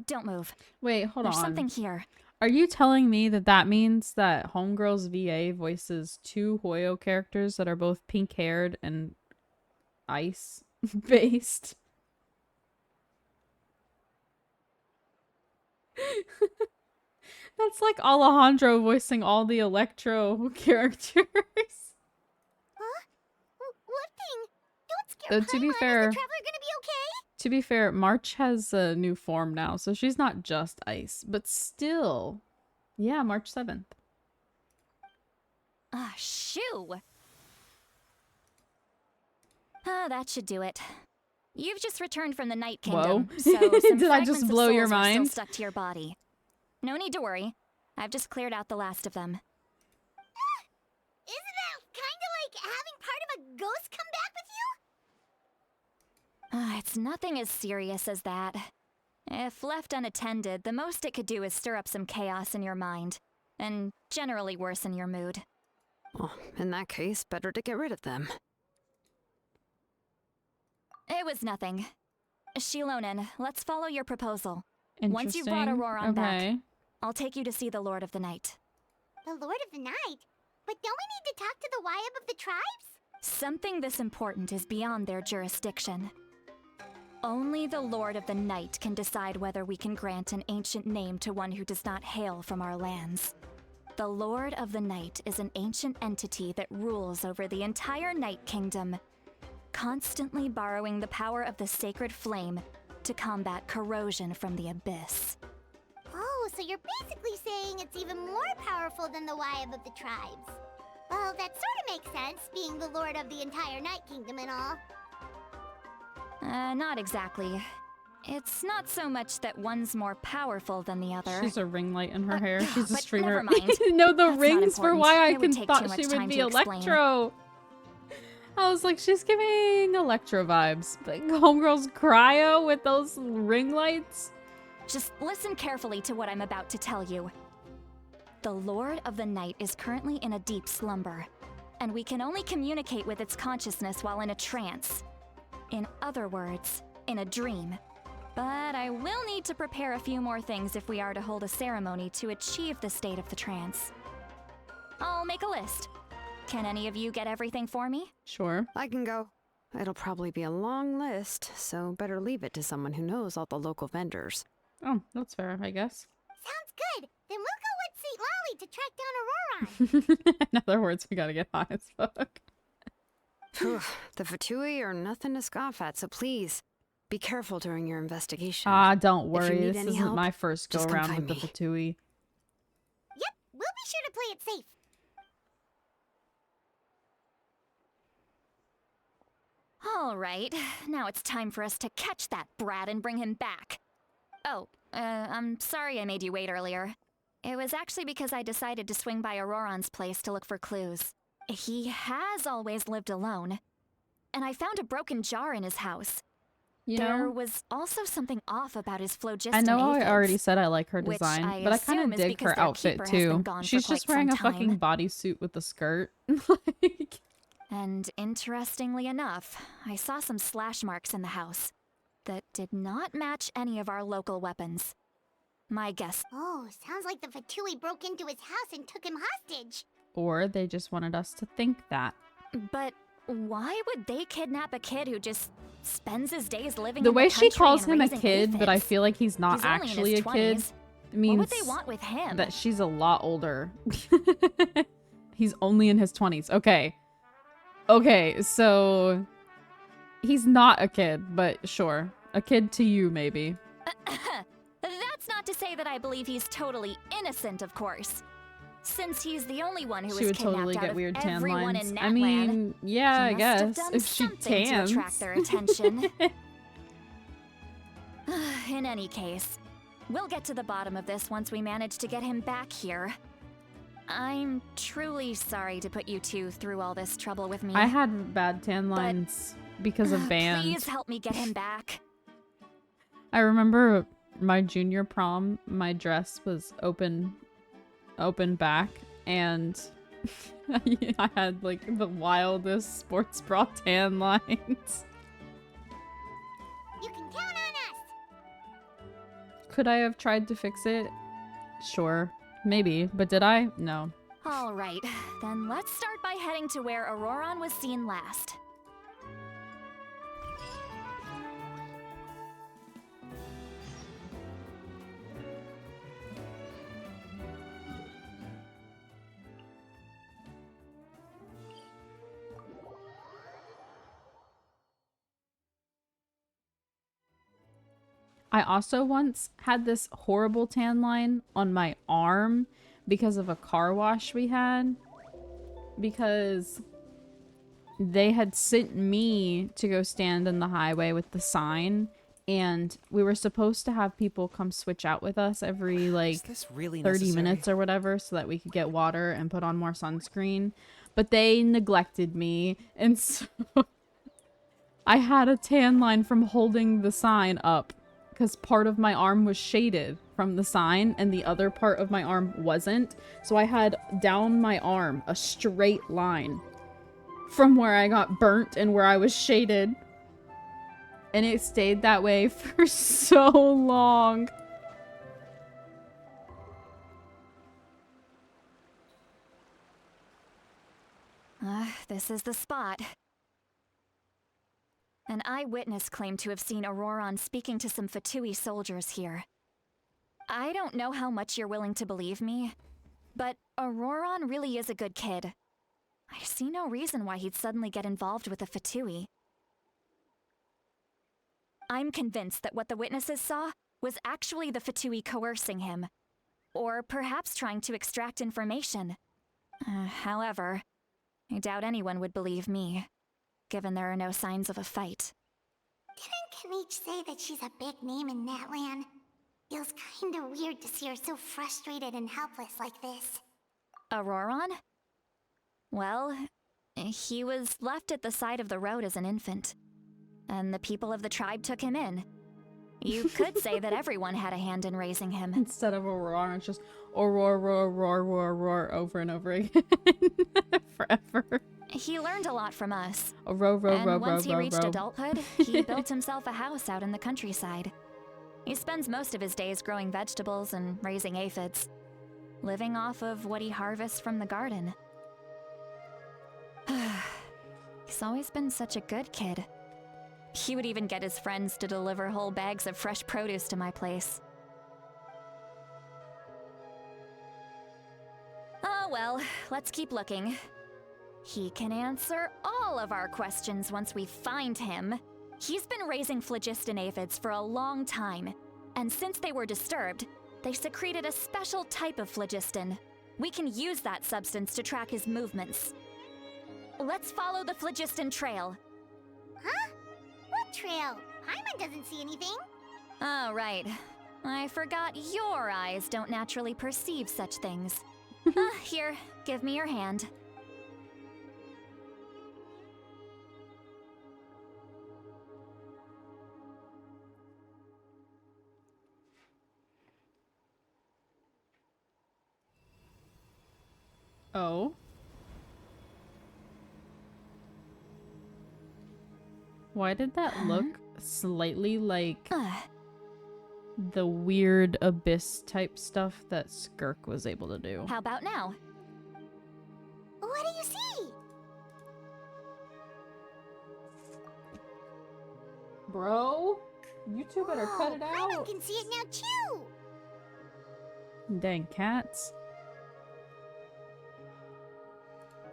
F: Don't move.
A: Wait, hold
F: There's
A: on.
F: something here.
A: Are you telling me that that means that Homegirl's VA voices two Hoyo characters that are both pink-haired and ice-based? That's like Alejandro voicing all the Electro characters.
D: Huh? What thing? Don't scare
A: Though,
D: Paimon.
A: to be
D: Is
A: fair-
D: the traveler gonna be okay?
A: To be fair, March has a new form now, so she's not just ice, but still. Yeah, March 7th.
F: Ah, shoo! That should do it. You've just returned from the Night Kingdom,
A: Whoa.
F: so some
A: Did I just
F: fragments of
A: blow your
F: souls are still
A: mind?
F: stuck to your body. No need to worry. I've just cleared out the last of them.
D: Isn't that kinda like having part of a ghost come back with you?
F: It's nothing as serious as that. If left unattended, the most it could do is stir up some chaos in your mind, and generally worsen your mood.
E: Well, in that case, better to get rid of them.
F: It was nothing. Shilonen, let's follow your proposal. Once you've brought
A: Interesting.
F: Auroron back,
A: Okay.
F: I'll take you to see the Lord of the Night.
D: The Lord of the Night? But don't we need to talk to the Wyab of the tribes?
F: Something this important is beyond their jurisdiction. Only the Lord of the Night can decide whether we can grant an ancient name to one who does not hail from our lands. The Lord of the Night is an ancient entity that rules over the entire Night Kingdom, constantly borrowing the power of the sacred flame to combat corrosion from the abyss.
D: Oh, so you're basically saying it's even more powerful than the Wyab of the tribes. Well, that sort of makes sense, being the lord of the entire Night Kingdom and all.
F: Not exactly. It's not so much that one's more powerful than the other.
A: She's a ring light in her hair. She's a
F: but
A: streamer.
F: never mind.
A: No, the
F: That's not
A: rings for
F: important.
A: why I
F: It would
A: can
F: take
A: thought
F: too much
A: she would
F: time
A: be
F: to explain.
A: Electro. I was like, she's giving Electro vibes. But Homegirl's cryo with those ring lights.
F: Just listen carefully to what I'm about to tell you. The Lord of the Night is currently in a deep slumber, and we can only communicate with its consciousness while in a trance. In other words, in a dream. But I will need to prepare a few more things if we are to hold a ceremony to achieve the state of the trance. I'll make a list. Can any of you get everything for me?
A: Sure.
E: I can go. It'll probably be a long list, so better leave it to someone who knows all the local vendors.
A: Oh, that's fair, I guess.
D: Sounds good. Then we'll go with St. Lolly to track down Auroron.
A: In other words, we gotta get high as fuck.
E: Phew, the Fatui are nothing to scoff at, so please, be careful during your investigation.
A: Ah, don't
E: If you
A: worry.
E: need
A: This
E: any
A: isn't
E: help,
A: my first go
E: just come
A: around
E: find
A: with the
E: me.
A: Fatui.
D: Yep, we'll be sure to play it safe.
F: All right, now it's time for us to catch that brat and bring him back. Oh, I'm sorry I made you wait earlier. It was actually because I decided to swing by Auroron's place to look for clues. He has always lived alone, and I found a broken jar in his house.
A: You
F: There
A: know,
F: was also something off about his phlogiston
A: I know I
F: aphids,
A: already said I like her
F: which
A: design,
F: I
A: but I kind
F: assume
A: of
F: is
A: dig
F: because
A: her
F: their
A: outfit
F: keeper has been
A: too.
F: gone for
A: She's
F: quite
A: just wearing
F: some
A: a fucking
F: time.
A: bodysuit with a skirt. Like,
F: And interestingly enough, I saw some slash marks in the house that did not match any of our local weapons. My guess.
D: Oh, sounds like the Fatui broke into his house and took him hostage.
A: or they just wanted us to think that.
F: But why would they kidnap a kid who just spends his days living
A: The
F: in
A: way
F: the
A: she
F: country
A: calls
F: and
A: him a
F: raising
A: kid, but I
F: aphids?
A: feel like he's not
F: He's only in
A: actually
F: his
A: a kid,
F: 20s.
A: means
F: What would they want with him?
A: that she's a lot older. He's only in his 20s. Okay. Okay, so he's not a kid, but sure. A kid to you, maybe.
F: That's not to say that I believe he's totally innocent, of course. Since he's the only one who
A: She
F: was
A: would
F: kidnapped
A: totally
F: out
A: get
F: of
A: weird tan
F: everyone
A: lines.
F: in
A: I
F: Natlan.
A: mean, yeah, I
F: He must have
A: guess.
F: done
A: If she
F: something to
A: tans.
F: attract their attention. In any case, we'll get to the bottom of this once we manage to get him back here. I'm truly sorry to put you two through all this trouble with me.
A: I had bad tan lines because of band.
F: Please help me get him back.
A: I remember my junior prom, my dress was open back, and I had like the wildest sports bra tan lines.
D: You can count on us.
A: Could I have tried to fix it? Sure. Maybe. But did I? No.
F: All right, then let's start by heading to where Auroron was seen last.
A: I also once had this horrible tan line on my arm because of a car wash we had. Because they had sent me to go stand in the highway with the sign, and we were supposed to have people come switch out with us every like
G: Is this really
A: 30
G: necessary?
A: minutes or whatever so that we could get water and put on more sunscreen. But they neglected me, and so I had a tan line from holding the sign up because part of my arm was shaded from the sign and the other part of my arm wasn't. So I had down my arm a straight line from where I got burnt and where I was shaded. And it stayed that way for so long.
F: This is the spot. An eyewitness claimed to have seen Auroron speaking to some Fatui soldiers here. I don't know how much you're willing to believe me, but Auroron really is a good kid. I see no reason why he'd suddenly get involved with the Fatui. I'm convinced that what the witnesses saw was actually the Fatui coercing him, or perhaps trying to extract information. However, I doubt anyone would believe me, given there are no signs of a fight.
D: Didn't Kanich say that she's a big name in Natlan? Feels kinda weird to see her so frustrated and helpless like this.
F: Auroron? Well, he was left at the side of the road as an infant, and the people of the tribe took him in. You could say that everyone had a hand in raising him.
A: Instead of a roar, it's just roar, roar, roar, roar, roar over and over again. Forever.
F: He learned a lot from us.
A: A row, row,
F: And
A: row,
F: once
A: row,
F: he
A: row,
F: reached
A: row.
F: adulthood, he built himself a house out in the countryside. He spends most of his days growing vegetables and raising aphids, living off of what he harvests from the garden. He's always been such a good kid. He would even get his friends to deliver whole bags of fresh produce to my place. Oh well, let's keep looking. He can answer all of our questions once we find him. He's been raising phlogiston aphids for a long time, and since they were disturbed, they secreted a special type of phlogiston. We can use that substance to track his movements. Let's follow the phlogiston trail.
D: Huh? What trail? Paimon doesn't see anything.
F: Oh, right. I forgot your eyes don't naturally perceive such things. Here, give me your hand.
A: Oh. Why did that look slightly like the weird abyss type stuff that Skirk was able to do?
F: How about now?
D: What do you see?
A: Bro, you two better cut it
D: Paimon
A: out.
D: can see it now too.
A: Dang cats.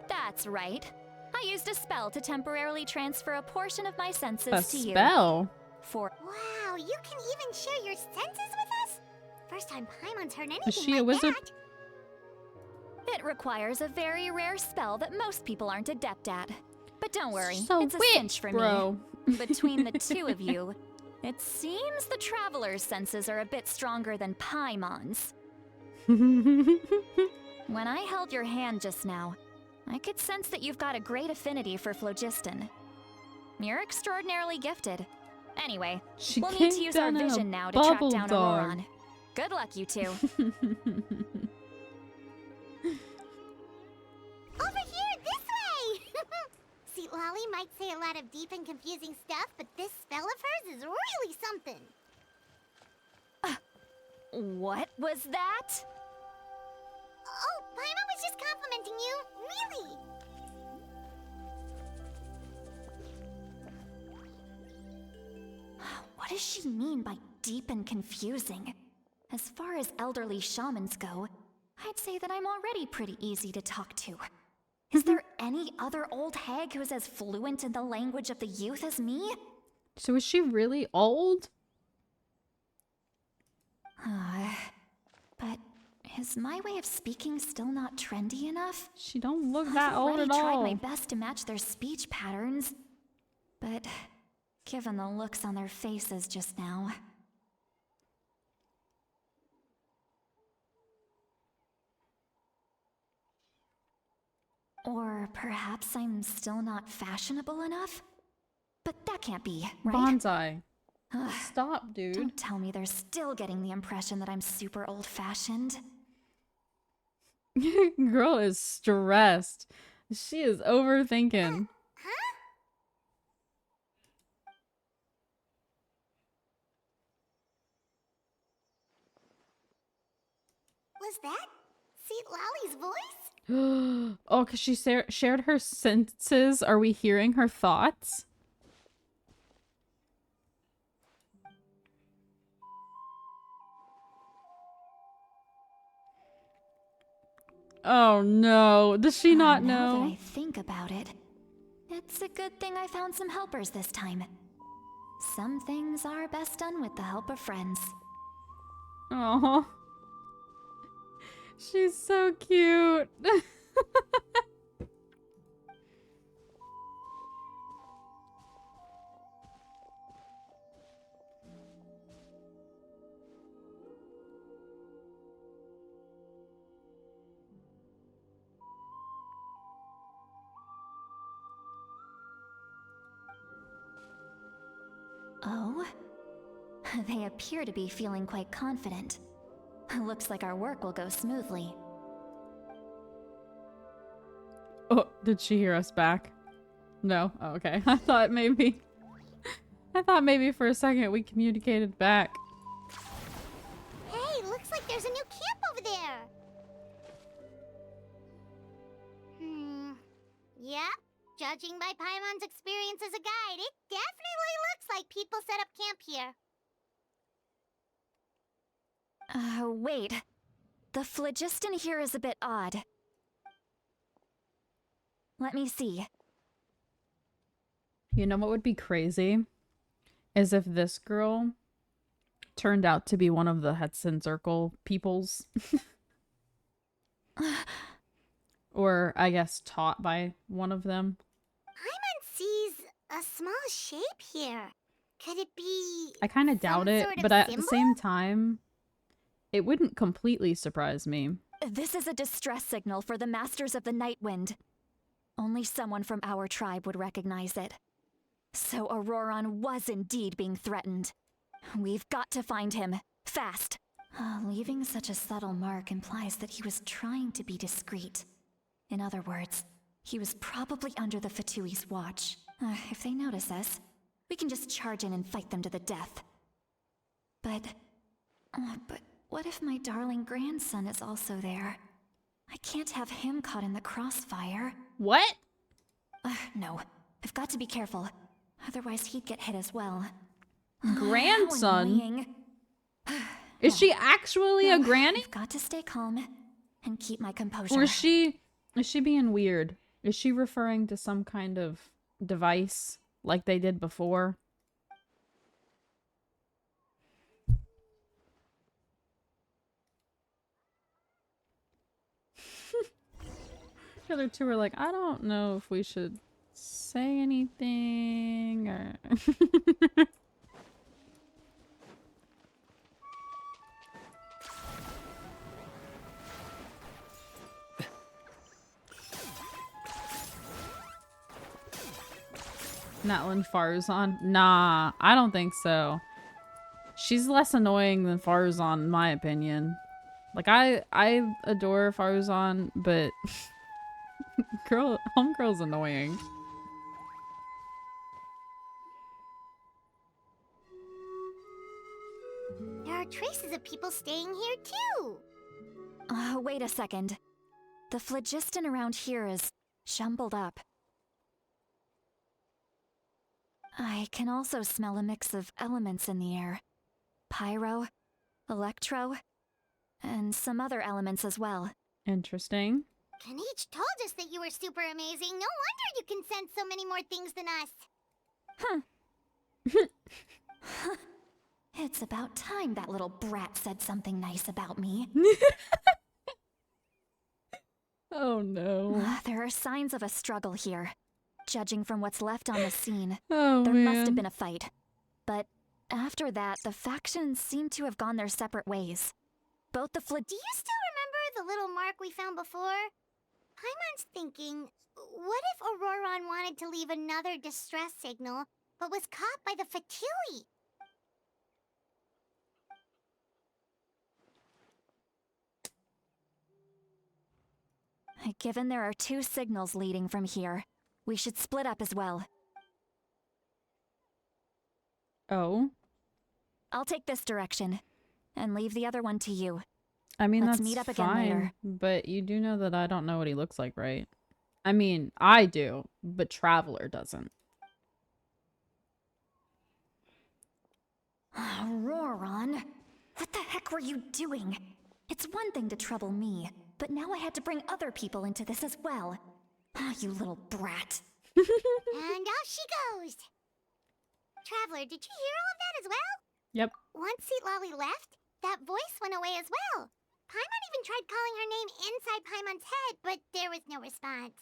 F: That's right. I used a spell to temporarily transfer a portion of my senses
A: A
F: to you.
A: spell?
F: For
D: Wow, you can even share your senses with us? First time Paimon's heard anything
A: she
D: like
A: a wizard?
D: that.
F: it requires a very rare spell that most people aren't adept at. But don't worry,
A: So
F: it's a
A: witch,
F: cinch for
A: bro.
F: me. Between the two of you, it seems the traveler's senses are a bit stronger than Paimon's. When I held your hand just now, I could sense that you've got a great affinity for phlogiston. You're extraordinarily gifted. Anyway,
A: She
F: we'll need to
A: came
F: use our
A: down in a
F: vision now to track
A: bubble
F: down
A: dog.
F: Auroron. Good luck, you two.
D: Over here, this way! See, Lolly might say a lot of deep and confusing stuff, but this spell of hers is really something.
F: What was that?
D: Oh, Paimon was just complimenting you. Really?
F: What does she mean by deep and confusing? As far as elderly shamans go, I'd say that I'm already pretty easy to talk to. Is there any other old hag who's as fluent in the language of the youth as me?
A: So is she really old?
F: But is my way of speaking still not trendy enough?
A: She don't look that
F: I've
A: old
F: already
A: at
F: tried
A: all.
F: my best to match their speech patterns, but given the looks on their faces just now... Or perhaps I'm still not fashionable enough? But that can't be, right?
A: Bonsai. Stop, dude.
F: Don't tell me they're still getting the impression that I'm super old-fashioned.
A: Girl is stressed. She is overthinking.
D: Huh? Was that Seat Lolly's voice?
A: Oh, because she shared her senses. Are we hearing her thoughts? Oh no. Does she not
F: Now that
A: know?
F: I think about it, it's a good thing I found some helpers this time. Some things are best done with the help of friends.
A: Oh. She's so cute.
F: Oh? They appear to be feeling quite confident. Looks like our work will go smoothly.
A: Oh, did she hear us back? No? Oh, okay. I thought maybe for a second we communicated back.
D: there's a new camp over there. Yep. Judging by Paimon's experience as a guide, it definitely looks like people set up camp here.
F: Wait. The phlogiston here is a bit odd. Let me see.
A: You know what would be crazy? Is if this girl turned out to be one of the Hetson Circle peoples. Or, I guess, taught by one of them.
D: Paimon sees a small shape here. Could it be...
A: I kind of doubt it,
D: sort of
A: but at the
D: symbol?
A: same time, it wouldn't completely surprise me.
F: This is a distress signal for the Masters of the Night Wind. Only someone from our tribe would recognize it. So Auroron was indeed being threatened. We've got to find him. Fast. Leaving such a subtle mark implies that he was trying to be discreet. In other words, he was probably under the Fatui's watch. If they notice us, we can just charge in and fight them to the death. But what if my darling grandson is also there? I can't have him caught in the crossfire.
A: What?
F: No, I've got to be careful. Otherwise he'd get hit as well.
A: Grandson?
F: How annoying.
A: Is she actually a granny?
F: I've got to stay calm and keep my composure.
A: Or is she being weird? Is she referring to some kind of device like they did before? The other two were like, I don't know if we should say anything or... Natlan Farzan? Nah, I don't think so. She's less annoying than Farzan, in my opinion. Like, I adore Farzan, but... Homegirl's annoying.
D: There are traces of people staying here, too.
F: Wait a second. The phlogiston around here is jumbled up. I can also smell a mix of elements in the air. Pyro, electro, and some other elements as well.
A: Interesting.
D: Kanich told us that you were super amazing. No wonder you can sense so many more things than us.
F: It's about time that little brat said something nice about me.
A: Oh no.
F: There are signs of a struggle here. Judging from what's left on the scene,
A: Oh
F: there
A: man.
F: must have been a fight. But after that, the factions seem to have gone their separate ways. Both the
D: Do you still remember the little mark we found before? Paimon's thinking, what if Auroron wanted to leave another distress signal, but was caught by the Fatui?
F: Given there are two signals leading from here, we should split up as well.
A: Oh?
F: I'll take this direction, and leave the other one to you.
A: I mean,
F: Let's
A: that's
F: meet up again
A: fine,
F: later.
A: but you do know that I don't know what he looks like, right? I mean, I do, but Traveler doesn't.
F: Auroron, what the heck were you doing? It's one thing to trouble me, but now I had to bring other people into this as well. You little brat.
D: And off she goes. Traveler, did you hear all of that as well?
A: Yep.
D: Once Lolly left, that voice went away as well. Paimon even tried calling her name inside Paimon's head, but there was no response.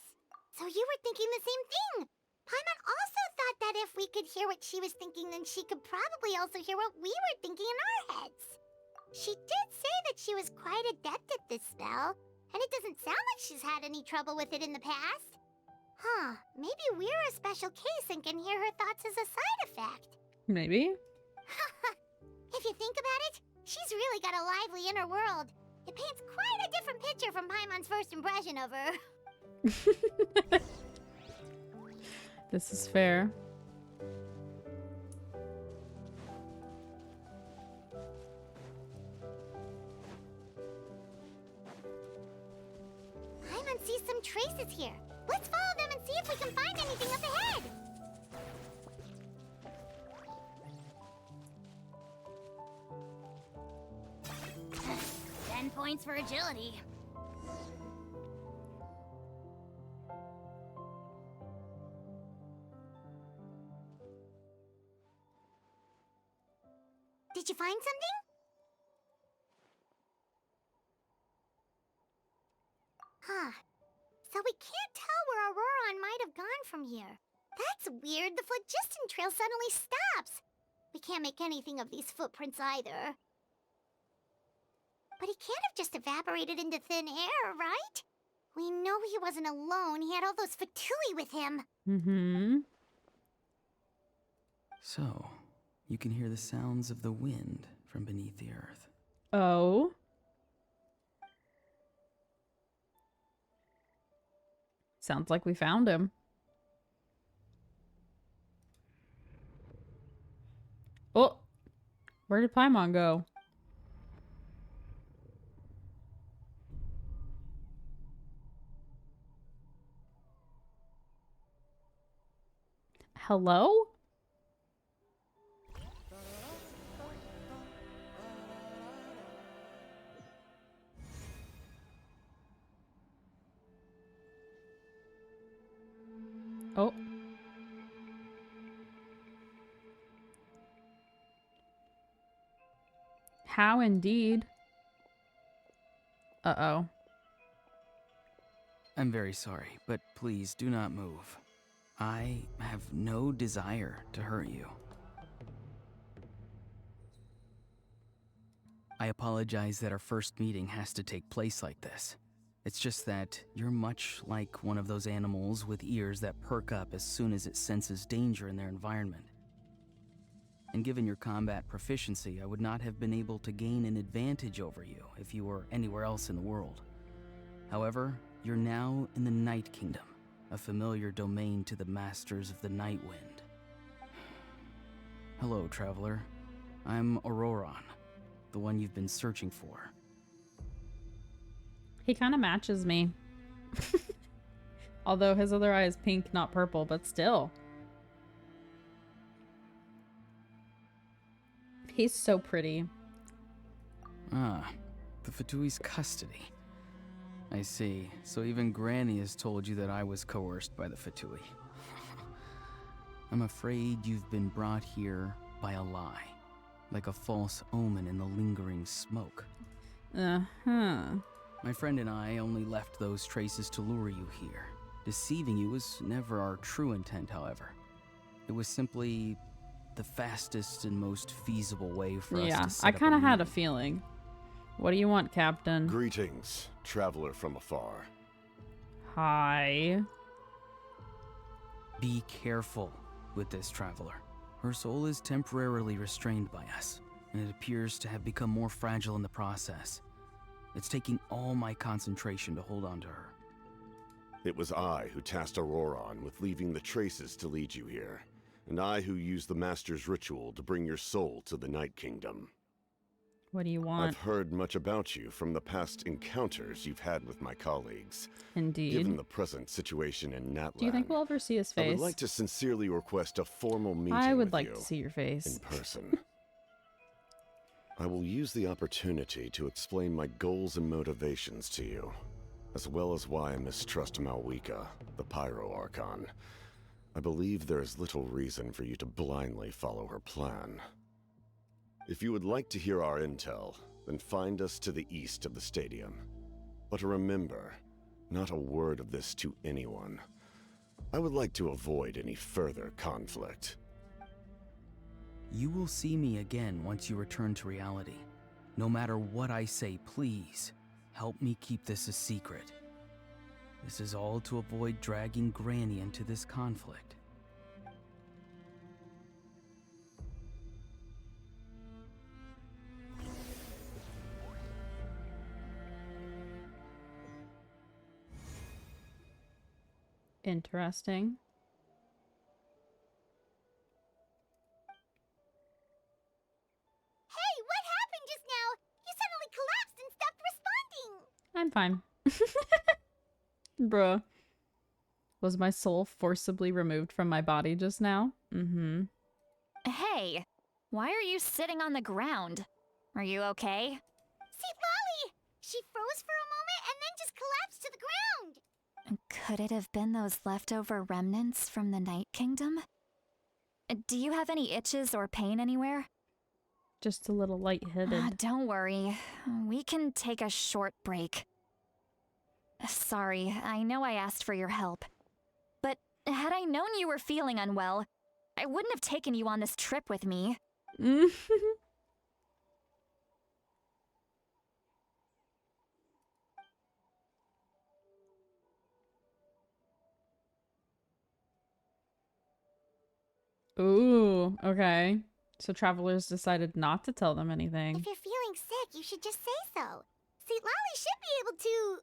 D: So you were thinking the same thing. Paimon also thought that if we could hear what she was thinking, then she could probably also hear what we were thinking in our heads. She did say that she was quite adept at this spell, and it doesn't sound like she's had any trouble with it in the past. Huh, maybe we're a special case and can hear her thoughts as a side effect.
A: Maybe.
D: If you think about it, she's really got a lively inner world. It paints quite a different picture from Paimon's first impression of her.
A: This is fair.
D: Paimon sees some traces here. Let's follow them and see if we can find anything up ahead. 10 points for agility. Did you find something? Huh. So we can't tell where Auroron might have gone from here. That's weird. The phlogiston trail suddenly stops. We can't make anything of these footprints either. But he can't have just evaporated into thin air, right? We know he wasn't alone. He had all those Fatui with him.
A: Mm-hmm.
G: So, you can hear the sounds of the wind from beneath the earth.
A: Oh. Sounds like we found him. Oh. Where did Paimon go? Hello? Oh. How indeed? Uh-oh.
G: I'm very sorry, but please do not move. I have no desire to hurt you. I apologize that our first meeting has to take place like this. It's just that you're much like one of those animals with ears that perk up as soon as it senses danger in their environment. And given your combat proficiency, I would not have been able to gain an advantage over you if you were anywhere else in the world. However, you're now in the Night Kingdom, a familiar domain to the Masters of the Night Wind. Hello, traveler. I'm Auroron, the one you've been searching for.
A: He kind of matches me. Although his other eye is pink, not purple, but still. He's so pretty.
G: Ah, the Fatui's custody. I see. So even Granny has told you that I was coerced by the Fatui. I'm afraid you've been brought here by a lie, like a false omen in the lingering smoke.
A: Uh-huh.
G: My friend and I only left those traces to lure you here. Deceiving you was never our true intent, however. It was simply the fastest and most feasible way for us
A: Yeah,
G: to set
A: I
G: up
A: kind of had a
G: meeting.
A: feeling. What do you want, Captain?
H: Greetings, traveler from afar.
A: Hi.
G: Be careful with this traveler. Her soul is temporarily restrained by us, and it appears to have become more fragile in the process. It's taking all my concentration to hold on to her.
H: It was I who tasked Auroron with leaving the traces to lead you here, and I who used the Master's ritual to bring your soul to the Night Kingdom.
A: What do you want?
H: I've heard much about you from the past encounters you've had with my colleagues.
A: Indeed.
H: Given the present situation in Natlan,
A: Do you think we'll ever see his
H: I
A: face?
H: would like to sincerely request a formal meeting
A: I would
H: with
A: like
H: you
A: to see your face.
H: in person. I will use the opportunity to explain my goals and motivations to you, as well as why I mistrust Malwika, the Pyro Archon. I believe there is little reason for you to blindly follow her plan. If you would like to hear our intel, then find us to the east of the stadium. But remember, not a word of this to anyone. I would like to avoid any further conflict.
G: You will see me again once you return to reality. No matter what I say, please, help me keep this a secret. This is all to avoid dragging Granny into this conflict.
A: Interesting.
D: Hey, what happened just now? You suddenly collapsed and stopped responding.
A: I'm fine. Bruh. Was my soul forcibly removed from my body just now? Mm-hmm.
F: Hey, why are you sitting on the ground? Are you okay?
D: See, Lolly! She froze for a moment and then just collapsed to the ground!
F: Could it have been those leftover remnants from the Night Kingdom? Do you have any itches or pain anywhere?
A: Just a little lightheaded.
F: Don't worry. We can take a short break. Sorry, I know I asked for your help. But had I known you were feeling unwell, I wouldn't have taken you on this trip with me.
A: Ooh, okay. So travelers decided not to tell them anything.
D: If you're feeling sick, you should just say so. See, Lolly should be able to,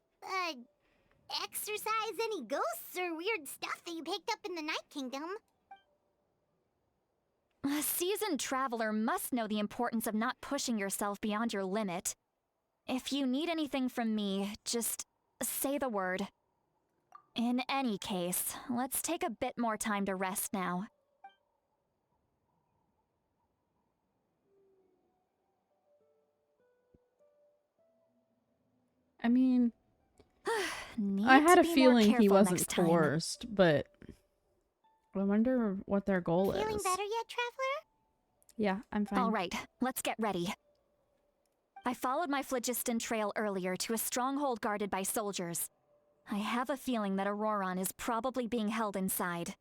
D: exorcise any ghosts or weird stuff that you picked up in the Night Kingdom.
F: A seasoned traveler must know the importance of not pushing yourself beyond your limit. If you need anything from me, just say the word. In any case, let's take a bit more time to rest now.
A: I mean,
F: Need
A: I had
F: to
A: a
F: be more
A: feeling he
F: careful
A: wasn't
F: next time.
A: coerced, but I wonder what their goal
D: Feeling
A: is.
D: better yet, Traveler?
A: Yeah, I'm fine.
F: All right, let's get ready. I followed my phlogiston trail earlier to a stronghold guarded by soldiers. I have a feeling that Auroron is probably being held inside.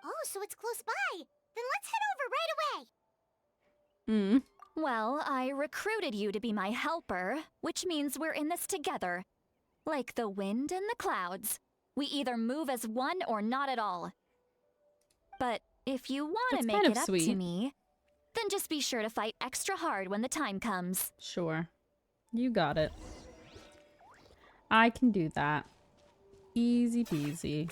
D: Oh, so it's close by. Then let's head over right away.
A: Mm.
F: Well, I recruited you to be my helper, which means we're in this together. Like the wind and the clouds. We either move as one or not at all. But if you want
A: That's
F: to
A: kind
F: make
A: of
F: it up to
A: sweet.
F: me, then just be sure to fight extra hard when the time comes.
A: Sure. You got it. I can do that. Easy peasy.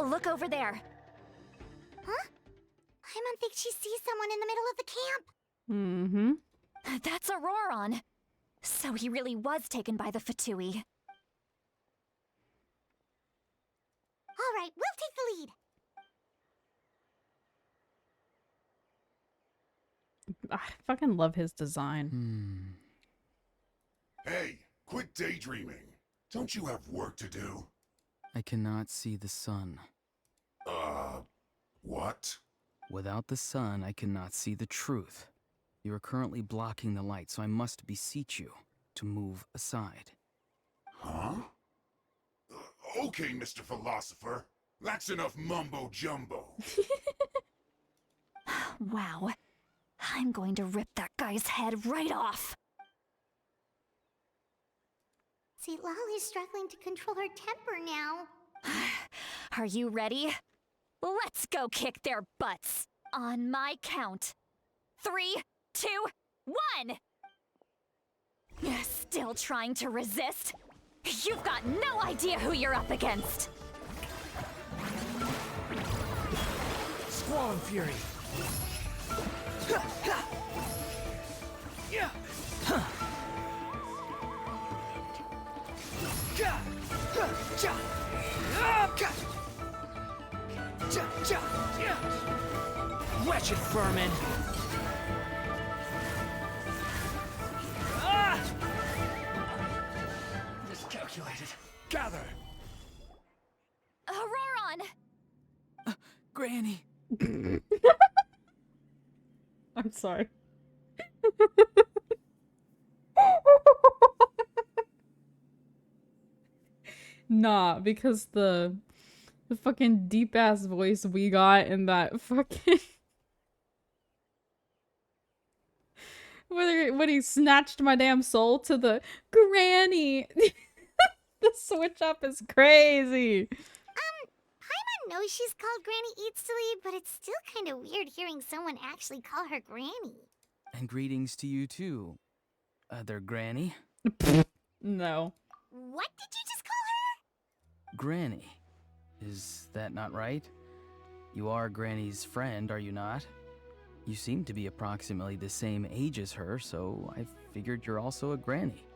F: Look over there.
D: Huh? Paimon thinks she sees someone in the middle of the camp.
A: Mm-hmm.
F: That's Auroron. So he really was taken by the Fatui.
D: All right, we'll take the lead.
A: I fucking love his design.
I: Hey, quit daydreaming. Don't you have work to do?
G: I cannot see the sun.
I: What?
G: Without the sun, I cannot see the truth. You are currently blocking the light, so I must beseech you to move aside.
I: Huh? Okay, Mr. Philosopher. That's enough mumbo-jumbo.
F: Wow. I'm going to rip that guy's head right off.
D: See, Lolly's struggling to control her temper now.
F: Are you ready? Let's go kick their butts. On my count. 3, 2, 1! Still trying to resist? You've got no idea who you're up against.
C: Squall and Fury. Wretched vermin! Miscalculated. Gather!
F: Auroron!
G: Granny!
A: I'm sorry. Nah, because the fucking deep ass voice we got in that fucking when he snatched my damn soul to the granny. The switch up is crazy.
D: Paimon knows she's called Granny Eats to Lead, but it's still kind of weird hearing someone actually call her Granny.
G: And greetings to you too, Their granny?
A: No.
D: What did you just call
G: Granny. Is that not right? You are Granny's friend, are you not? You seem to be approximately the same age as her, so I figured you're also a granny.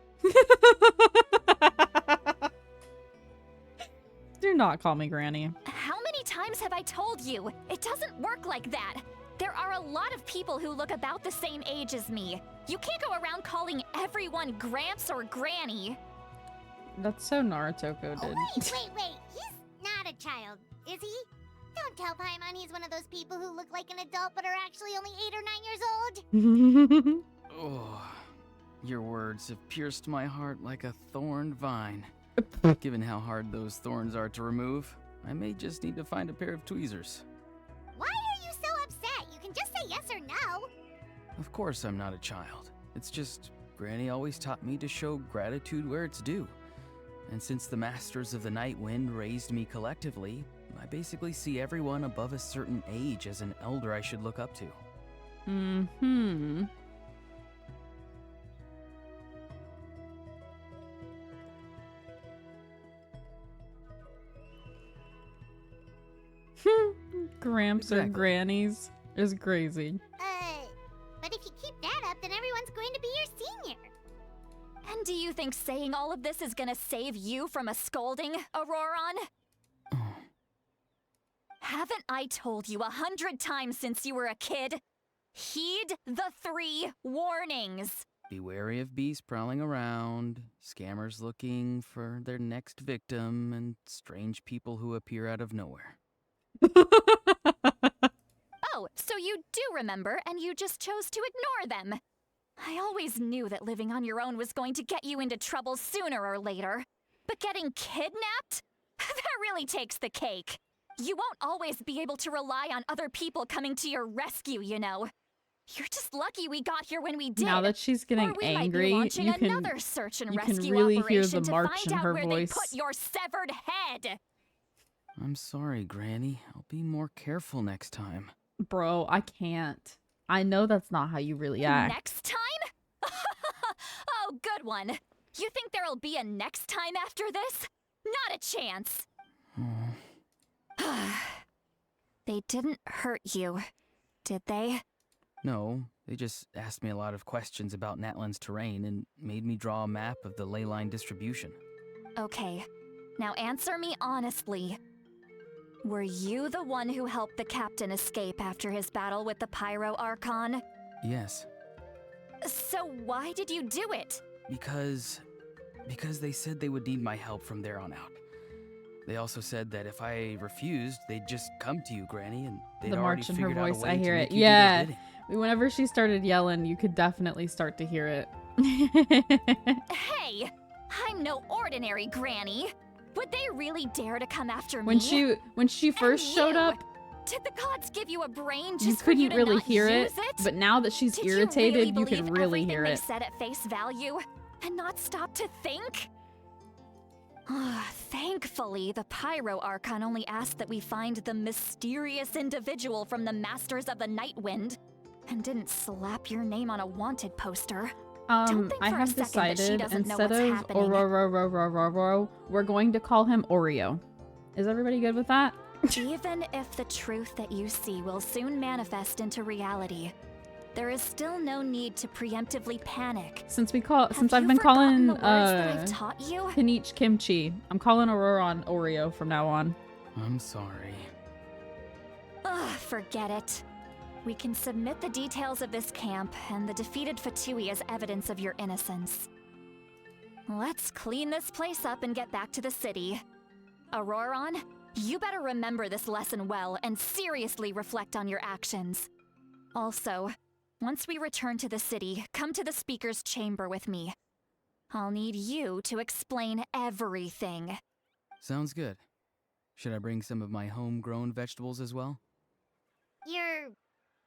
A: Do not call me Granny.
F: How many times have I told you? It doesn't work like that. There are a lot of people who look about the same age as me. You can't go around calling everyone Gramps or Granny.
A: That's so Naruto
D: her?
A: coded.
D: Oh, wait. He's not a child, is he? Don't tell Paimon he's one of those people who look like an adult but are actually only 8 or 9 years old.
G: Oh, your words have pierced my heart like a thorned vine. Given how hard those thorns are to remove, I may just need to find a pair of tweezers.
D: Why are you so upset? You can just say yes or no.
G: Of course I'm not a child. It's just, Granny always taught me to show gratitude where it's due. And since the Masters of the Night Wind raised me collectively, I basically see everyone above a certain age as an elder I should look up to.
A: Mm-hmm. Gramps or
G: Exactly.
A: grannies is crazy.
D: But if you keep that up, then everyone's going to be your senior.
F: And do you think saying all of this is gonna save you from a scolding, Auroron?
G: Oh,
F: Haven't I told you 100 times since you were a kid? Heed the 3 warnings.
G: be wary of beasts prowling around, scammers looking for their next victim, and strange people who appear out of nowhere.
F: Oh, so you do remember, and you just chose to ignore them. I always knew that living on your own was going to get you into trouble sooner or later. But getting kidnapped? That really takes the cake. You won't always be able to rely on other people coming to your rescue, you know. You're just lucky we got here when we did.
A: Now that she's getting
F: or we
A: angry,
F: might be launching
A: you can
F: another search and
A: you can
F: rescue
A: really hear
F: operation
A: the
F: to
A: march
F: find
A: in
F: out
A: her
F: where
A: voice.
F: they put your severed head.
G: I'm sorry, Granny. I'll be more careful next time.
A: Bro, I can't. I know that's not how you really act.
F: Next time? Oh, good one. You think there'll be a next time after this? Not a chance. They didn't hurt you, did they?
G: No, they just asked me a lot of questions about Natlan's terrain and made me draw a map of the ley line distribution.
F: Okay, now answer me honestly. Were you the one who helped the captain escape after his battle with the Pyro Archon?
G: Yes,
F: So why did you do it?
G: because they said they would need my help from there on out. They also said that if I refused, they'd just come to you, Granny, and they'd
A: The
G: already
A: march in her
G: figured out a
A: voice,
G: way
A: I
G: to
A: hear
G: make
A: it.
G: you do their
A: Yeah.
G: bidding.
A: Whenever she started yelling, you could definitely start to hear it.
F: Hey, I'm no ordinary Granny. Would they really dare to come after
A: when
F: me?
A: she first
F: And
A: showed
F: you?
A: up,
F: Did the gods give you a brain just
A: you
F: for you
A: couldn't
F: to
A: really
F: not
A: hear
F: use
A: it, but now that she's
F: Did
A: irritated,
F: you,
A: you
F: really
A: can
F: believe
A: really
F: everything
A: hear
F: they
A: it.
F: said at face value and not stop to think? Thankfully, the Pyro Archon only asked that we find the mysterious individual from the Masters of the Night Wind and didn't slap your name on a wanted poster. Don't think
A: I
F: for a
A: have
F: second that she
A: decided
F: doesn't know
A: instead
F: what's
A: of
F: happening.
A: Ororo, we're going to call him Oreo. Is everybody good with that?
F: Even if the truth that you see will soon manifest into reality, there is still no need to preemptively panic.
A: Since I've
F: Have
A: been
F: you forgotten
A: calling
F: the words that I've taught you?
A: Paniche Kimchi, I'm calling Aurora on Oreo from now on.
G: I'm sorry.
F: Ugh, forget it. We can submit the details of this camp and the defeated Fatui as evidence of your innocence. Let's clean this place up and get back to the city. Auroron, you better remember this lesson well and seriously reflect on your actions. Also, once we return to the city, come to the speaker's chamber with me. I'll need you to explain everything.
G: Sounds good. Should I bring some of my homegrown vegetables as well?
D: Your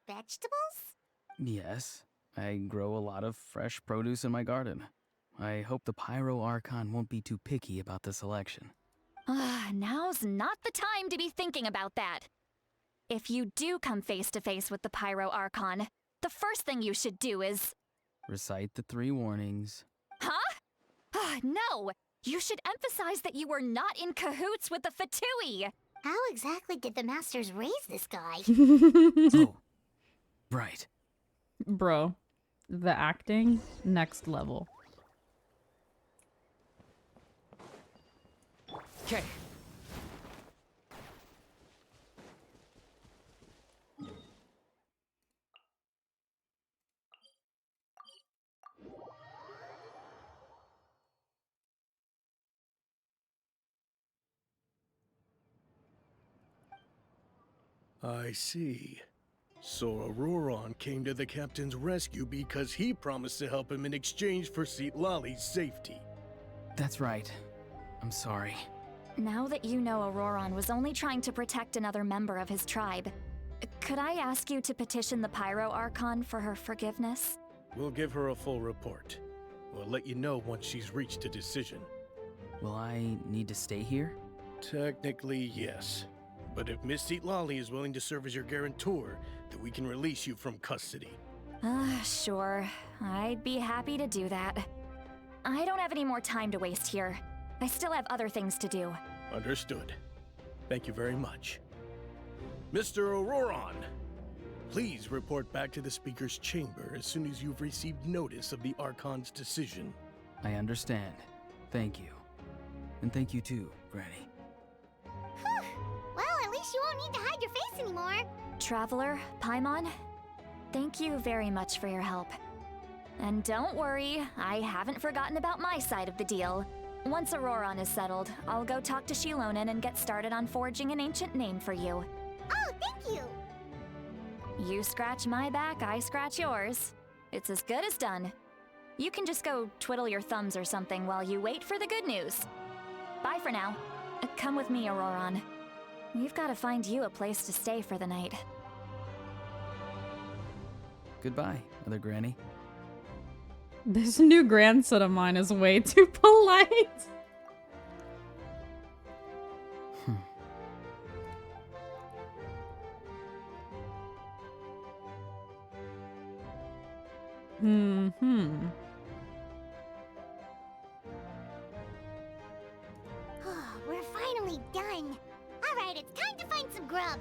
D: vegetables?
G: Yes. I grow a lot of fresh produce in my garden. I hope the Pyro Archon won't be too picky about the selection.
F: Now's not the time to be thinking about that. If you do come face to face with the Pyro Archon, the first thing you should do is
G: Recite the 3 warnings.
F: Huh? No! You should emphasize that you were not in cahoots with the Fatui!
D: How exactly did the masters raise this guy?
G: Oh, right.
A: Bro, the acting, next level.
J: Okay.
K: I see. So Auroron came to the captain's rescue because he promised to help him in exchange for Lali's safety.
G: That's right. I'm sorry.
F: Now that you know Auroron was only trying to protect another member of his tribe, could I ask you to petition the Pyro Archon for her forgiveness?
K: We'll give her a full report. We'll let you know once she's reached a decision.
G: Will I need to stay here?
K: Technically, yes. But if Miss Lali is willing to serve as your guarantor, then we can release you from custody.
F: Sure. I'd be happy to do that. I don't have any more time to waste here. I still have other things to do.
K: Understood. Thank you very much. Mr. Auroron, please report back to the Speaker's chamber as soon as you've received notice of the Archon's decision.
G: I understand. Thank you. And thank you too, Granny.
D: Well, at least you won't need to hide your face anymore.
F: Traveler, Paimon, thank you very much for your help. And don't worry, I haven't forgotten about my side of the deal. Once Auroron is settled, I'll go talk to Shilonen and get started on forging an ancient name for you.
D: Oh, thank you.
F: You scratch my back, I scratch yours. It's as good as done. You can just go twiddle your thumbs or something while you wait for the good news. Bye for now. Come with me, Auroron. We've got to find you a place to stay for the night.
G: Goodbye, Other Granny.
A: This new grandson of mine is way too polite.
D: We're finally done. Alright, it's time to find some grub.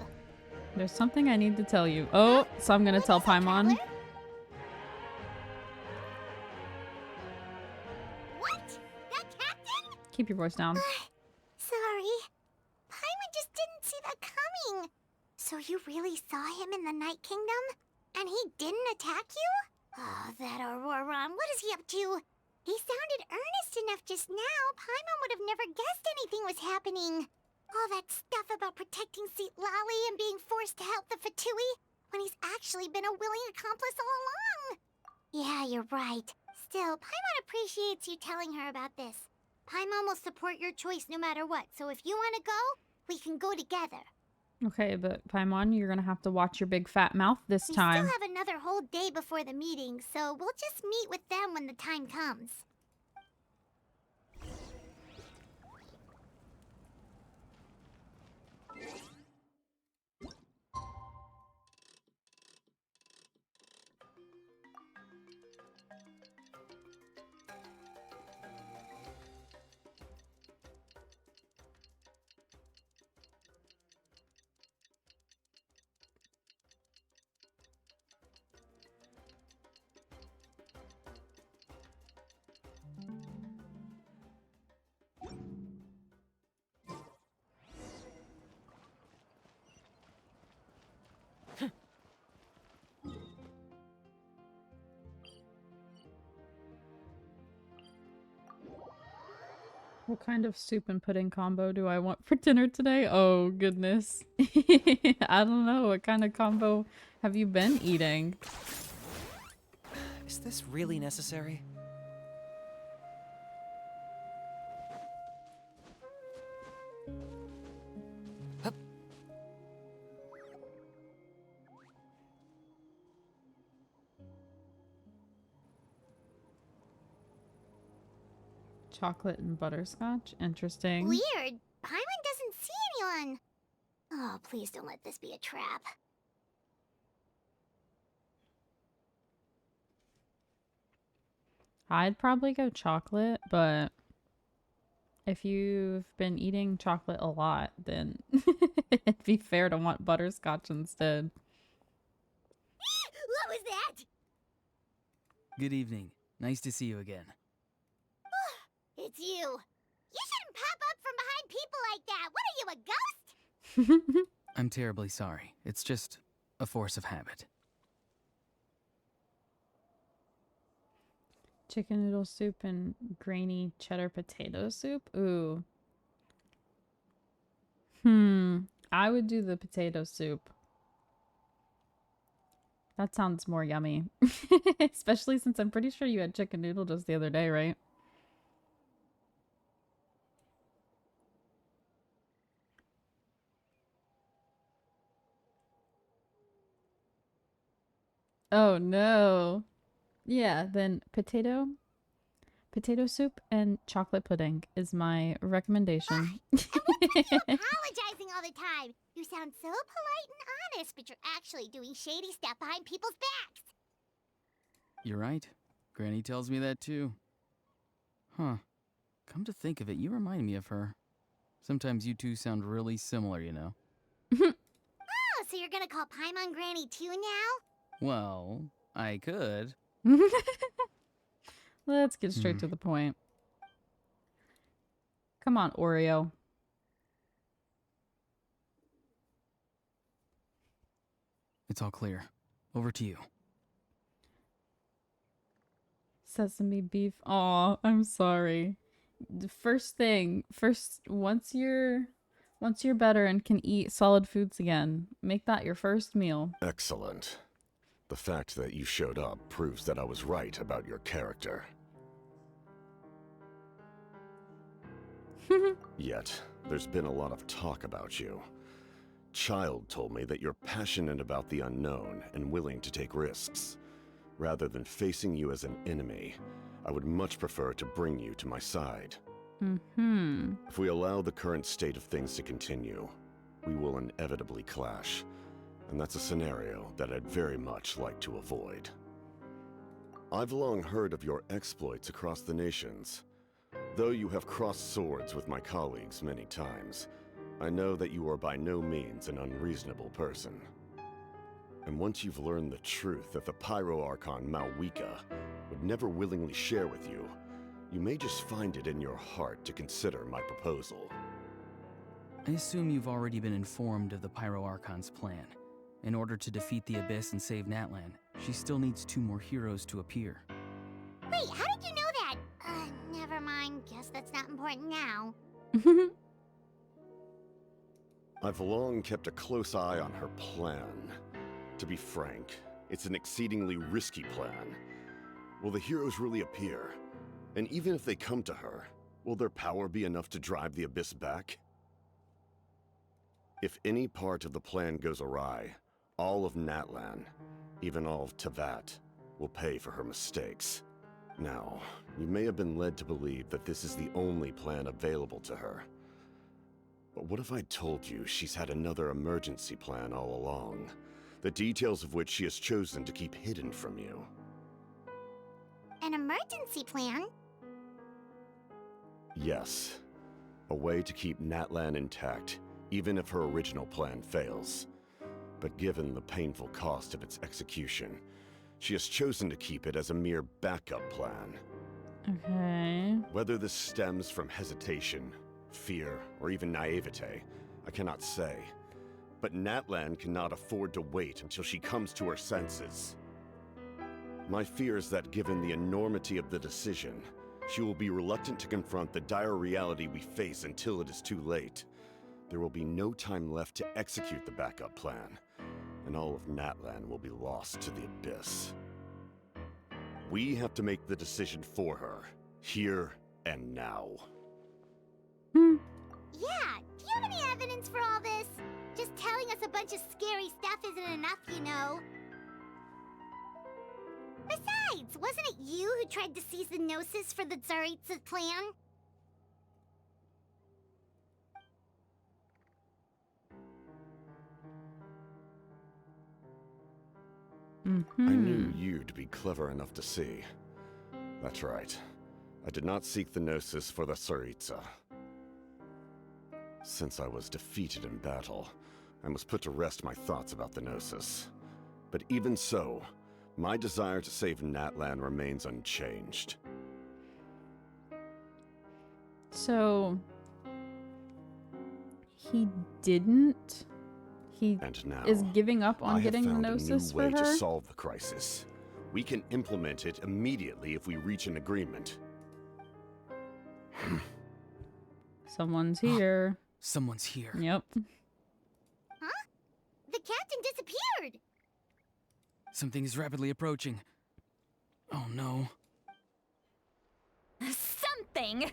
A: There's something I need to tell you. Oh, so I'm gonna tell Paimon.
D: What? That captain?
A: Keep your voice down.
D: Sorry. Paimon just didn't see that coming. So you really saw him in the Night Kingdom? And he didn't attack you? Oh, that Auroron. What is he up to? He sounded earnest enough just now. Paimon would have never guessed anything was happening. All that stuff about protecting Lali and being forced to help the Fatui when he's actually been a willing accomplice all along. Yeah, you're right. Still, Paimon appreciates you telling her about this. Paimon will support your choice no matter what, so if you want to go, we can go together.
A: Okay, but Paimon, you're gonna have to watch your big fat mouth this time.
D: We still have another whole day before the meeting, so we'll just meet with them when the time comes.
A: What kind of soup and pudding combo do I want for dinner today? Oh, goodness. I don't know. What kind of combo have you been eating?
J: Is this really necessary? Hup.
A: Chocolate and butterscotch? Interesting.
D: Weird. Paimon doesn't see anyone. Oh, please don't let this be a trap.
A: I'd probably go chocolate, but if you've been eating chocolate a lot, then it'd be fair to want butterscotch instead.
D: What was that?
G: Good evening. Nice to see you again.
D: It's you. You shouldn't pop up from behind people like that. What are you, a ghost?
G: I'm terribly sorry. It's just a force of habit.
A: Chicken noodle soup and grainy cheddar potato soup? Ooh. I would do the potato soup. That sounds more yummy. Especially since I'm pretty sure you had chicken noodle just the other day, right? Oh no. Yeah, then potato soup and chocolate pudding is my recommendation.
D: And what's with you apologizing all the time? You sound so polite and honest, but you're actually doing shady stuff behind people's backs.
G: You're right. Granny tells me that too. Huh. Come to think of it, you remind me of her. Sometimes you two sound really similar, you know.
D: Oh, so you're gonna call Paimon Granny too now?
G: Well, I could.
A: Let's get straight to the point. Come on, Oreo.
G: It's all clear. Over to you.
A: Sesame beef. Aw, I'm sorry. The first, once you're better and can eat solid foods again, make that your first meal.
H: Excellent. The fact that you showed up proves that I was right about your character. Yet, there's been a lot of talk about you. Child told me that you're passionate about the unknown and willing to take risks. Rather than facing you as an enemy, I would much prefer to bring you to my side. If we allow the current state of things to continue, we will inevitably clash, and that's a scenario that I'd very much like to avoid. I've long heard of your exploits across the nations. Though you have crossed swords with my colleagues many times, I know that you are by no means an unreasonable person. And once you've learned the truth that the Pyro Archon Malwika would never willingly share with you, you may just find it in your heart to consider my proposal.
G: I assume you've already been informed of the Pyro Archon's plan. In order to defeat the Abyss and save Natlan, she still needs 2 more heroes to appear.
D: Wait, how did you know that? Never mind. Guess that's not important now.
H: I've long kept a close eye on her plan. To be frank, it's an exceedingly risky plan. Will the heroes really appear? And even if they come to her, will their power be enough to drive the Abyss back? If any part of the plan goes awry, all of Natlan, even all of Tevat, will pay for her mistakes. Now, you may have been led to believe that this is the only plan available to her. But what if I told you she's had another emergency plan all along, the details of which she has chosen to keep hidden from you?
D: An emergency plan?
H: Yes. A way to keep Natlan intact, even if her original plan fails. But given the painful cost of its execution, she has chosen to keep it as a mere backup plan.
A: Okay.
H: Whether this stems from hesitation, fear, or even naivete, I cannot say. But Natlan cannot afford to wait until she comes to her senses. My fear is that given the enormity of the decision, she will be reluctant to confront the dire reality we face until it is too late. There will be no time left to execute the backup plan, and all of Natlan will be lost to the Abyss. We have to make the decision for her, here and now.
D: Yeah, do you have any evidence for all this? Just telling us a bunch of scary stuff isn't enough, you know. Besides, wasn't it you who tried to seize the Gnosis for the Tsaritsa plan?
H: I knew you'd be clever enough to see. That's right. I did not seek the Gnosis for the Tsaritsa. Since I was defeated in battle, I must put to rest my thoughts about the Gnosis. But even so, my desire to save Natlan remains unchanged.
A: So he didn't. He
H: And now,
A: is giving up on
H: I have
A: getting the
H: found
A: Gnosis
H: a new way
A: for her.
H: to solve the crisis. We can implement it immediately if we reach an agreement.
A: Someone's here.
G: Someone's here.
A: Yep.
D: Huh? The captain disappeared!
G: Something is rapidly approaching. Oh no.
F: Something?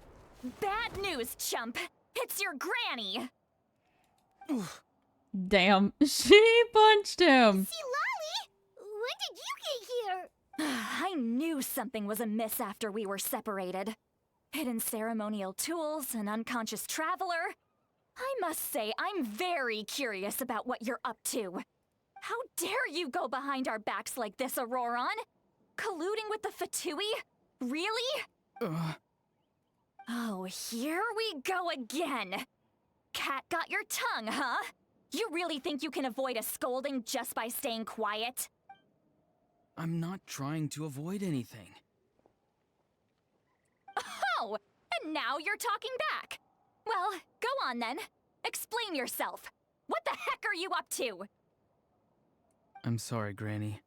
F: Bad news, chump. It's your granny.
A: Damn. She punched him.
D: See, Lolly! When did you get here?
F: I knew something was amiss after we were separated. Hidden ceremonial tools, an unconscious traveler. I must say, I'm very curious about what you're up to. How dare you go behind our backs like this, Auroron? Colluding with the Fatui? Really? Oh, here we go again. Cat got your tongue, huh? You really think you can avoid a scolding just by staying quiet?
G: I'm not trying to avoid anything.
F: Oh, and now you're talking back. Well, go on then. Explain yourself. What the heck are you up to?
G: I'm sorry, Granny.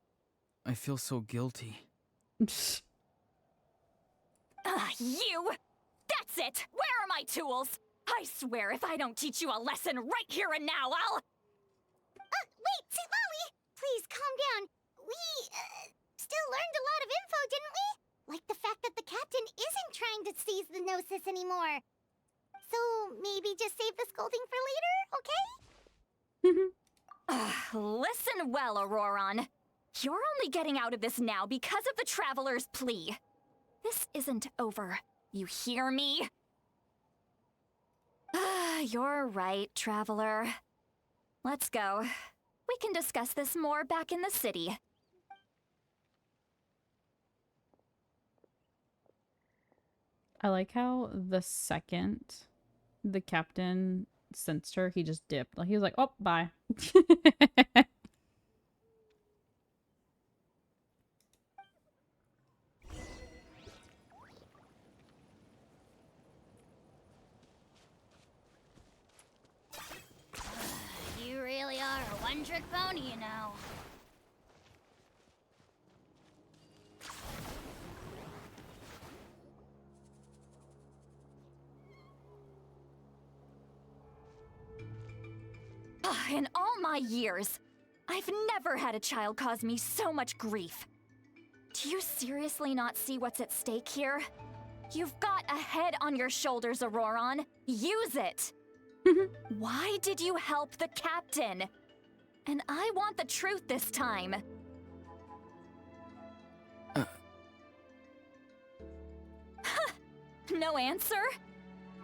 G: I feel so guilty.
F: You! That's it! Where are my tools? I swear if I don't teach you a lesson right here and now, I'll...
D: Wait, see, Lolly! Please, calm down. We, still learned a lot of info, didn't we? Like the fact that the captain isn't trying to seize the Gnosis anymore. So, maybe just save the scolding for later, okay?
F: Listen well, Auroron. You're only getting out of this now because of the Traveler's plea. This isn't over. You hear me? You're right, Traveler. Let's go. We can discuss this more back in the city.
A: I like how the second the captain sensed her, he just dipped. Like he was like, "Oh, bye."
D: You really are a one-trick pony, you know.
F: In all my years, I've never had a child cause me so much grief. Do you seriously not see what's at stake here? You've got a head on your shoulders, Auroron. Use it! Why did you help the captain? And I want the truth this time. No answer?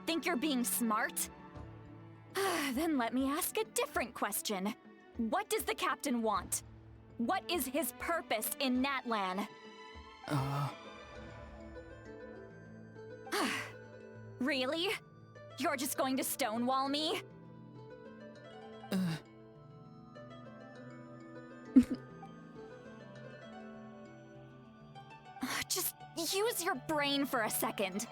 F: Think you're being smart? Then let me ask a different question. What does the captain want? What is his purpose in Natlan? Really? You're just going to stonewall me? Just use your brain for a second.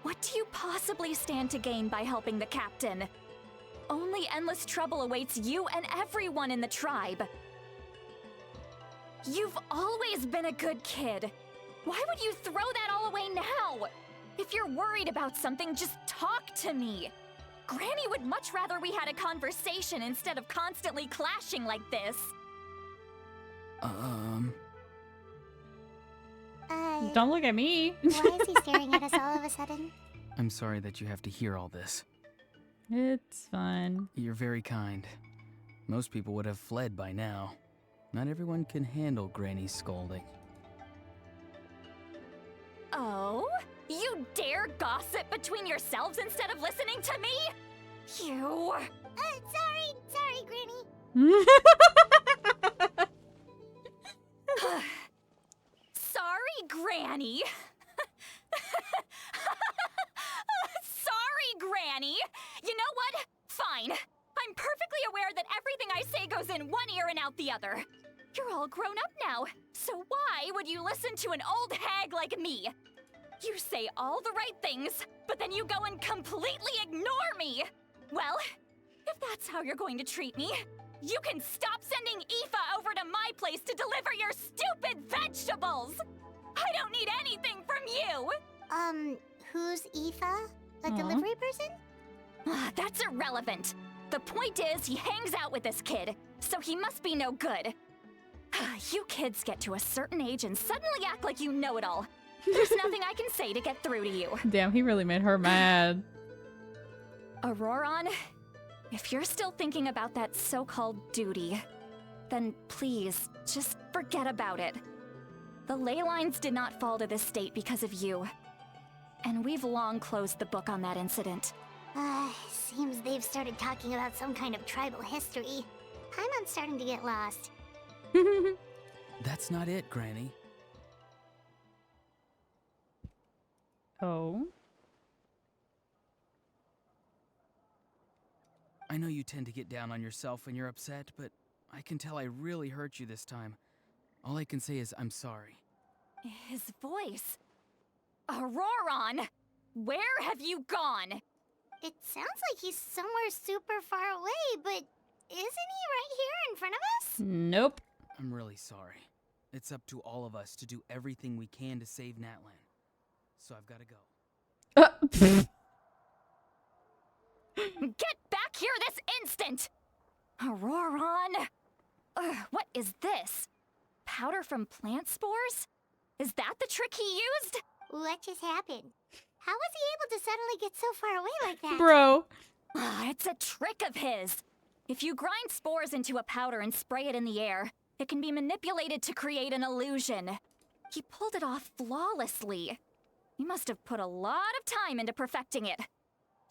F: What do you possibly stand to gain by helping the captain? Only endless trouble awaits you and everyone in the tribe. You've always been a good kid. Why would you throw that all away now? If you're worried about something, just talk to me. Granny would much rather we had a conversation instead of constantly clashing like this.
A: Don't look at me.
D: Why is he staring at us all of a sudden?
G: I'm sorry that you have to hear all this.
A: It's fine.
G: You're very kind. Most people would have fled by now. Not everyone can handle Granny's scolding.
F: Oh? You dare gossip between yourselves instead of listening to me? You...
D: Sorry, Granny.
F: Sorry? Granny! Sorry, Granny! You know what? Fine. I'm perfectly aware that everything I say goes in one ear and out the other. You're all grown up now, so why would you listen to an old hag like me? You say all the right things, but then you go and completely ignore me! Well, if that's how you're going to treat me, you can stop sending Aoife over to my place to deliver your stupid vegetables! I don't need anything from you!
D: Who's Aoife? A delivery person?
F: That's irrelevant. The point is, he hangs out with this kid, so he must be no good. You kids get to a certain age and suddenly act like you know it all. There's nothing I can say to get through to you.
A: Damn, he really made her mad.
F: Auroron, if you're still thinking about that so-called duty, then please, just forget about it. The ley lines did not fall to this state because of you. And we've long closed the book on that incident.
D: Seems they've started talking about some kind of tribal history. Paimon's starting to get lost.
G: That's not it, Granny.
A: Oh?
G: I know you tend to get down on yourself when you're upset, but I can tell I really hurt you this time. All I can say is I'm sorry.
F: His voice. Auroron! Where have you gone?
D: It sounds like he's somewhere super far away, but isn't he right here in front of us?
A: Nope.
G: I'm really sorry. It's up to all of us to do everything we can to save Natlan. So I've got to go.
F: Get back here this instant! Auroron! What is this? Powder from plant spores? Is that the trick he used?
D: What just happened? How was he able to suddenly get so far away like that?
A: Bro.
F: It's a trick of his. If you grind spores into a powder and spray it in the air, it can be manipulated to create an illusion. He pulled it off flawlessly. He must have put a lot of time into perfecting it.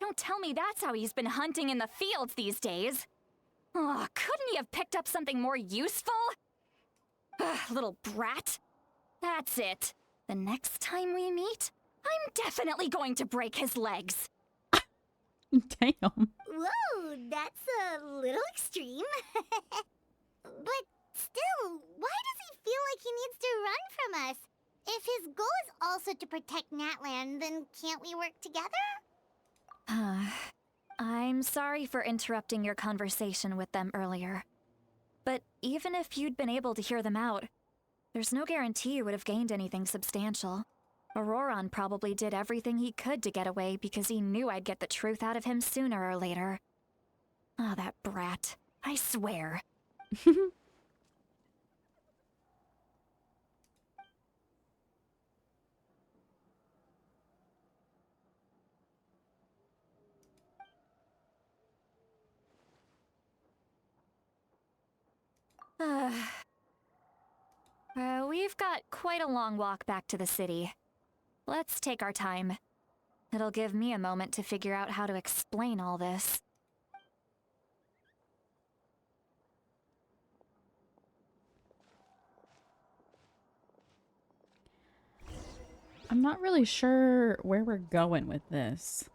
F: Don't tell me that's how he's been hunting in the fields these days. Oh, couldn't he have picked up something more useful? Little brat. That's it. The next time we meet, I'm definitely going to break his legs.
A: Damn.
D: Whoa, that's a little extreme. But still, why does he feel like he needs to run from us? If his goal is also to protect Natlan, then can't we work together?
F: I'm sorry for interrupting your conversation with them earlier. But even if you'd been able to hear them out, there's no guarantee you would have gained anything substantial. Auroron probably did everything he could to get away because he knew I'd get the truth out of him sooner or later. Ah, that brat. I swear. We've got quite a long walk back to the city. Let's take our time. It'll give me a moment to figure out how to explain all this.
A: I'm not really sure where we're going with this.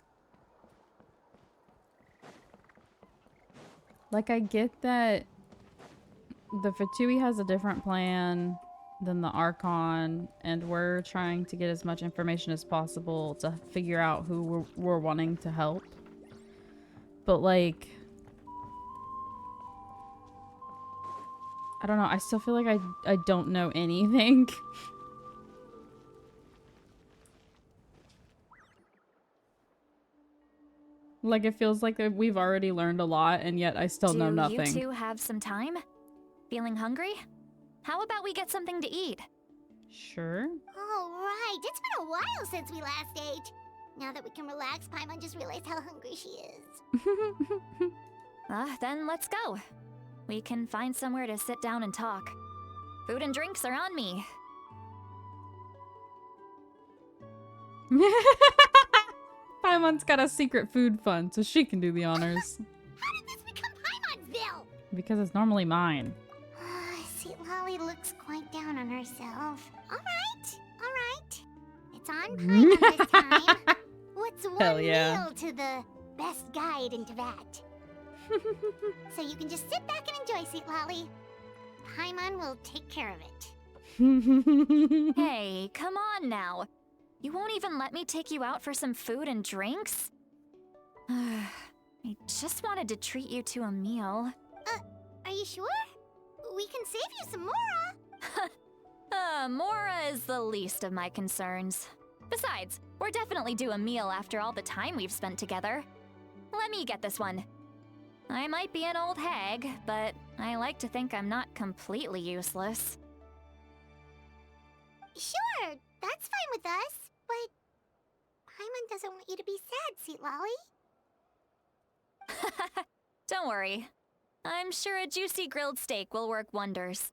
A: Like, I get that the Fatui has a different plan than the Archon, and we're trying to get as much information as possible to figure out who we're wanting to help. But, like, I don't know. I still feel like I don't know anything. Like, it feels like that we've already learned a lot, and yet I still know nothing.
F: Do you two have some time? Feeling hungry? How about we get something to eat?
A: Sure.
D: Oh, right. It's been a while since we last ate. Now that we can relax, Paimon just realized how hungry she is.
F: Then let's go. We can find somewhere to sit down and talk. Food and drinks are on me.
A: Paimon's got a secret food fund, so she can do the honors.
D: How did this become Paimon's bill?
A: Because it's normally mine.
D: See, Lolly looks quite down on herself. All right, on Paimon this time. What's
A: Hell
D: one
A: yeah.
D: meal to the best guide into that? So you can just sit back and enjoy, Sweet Lolly. Paimon will take care of it.
F: Hey, come on now. You won't even let me take you out for some food and drinks? I just wanted to treat you to a meal.
D: Are you sure? We can save you some Mora.
F: Mora is the least of my concerns. Besides, we're definitely due a meal after all the time we've spent together. Let me get this one. I might be an old hag, but I like to think I'm not completely useless.
D: Sure, that's fine with us, but Paimon doesn't want you to be sad, Sweet Lolly.
F: Don't worry. I'm sure a juicy grilled steak will work wonders.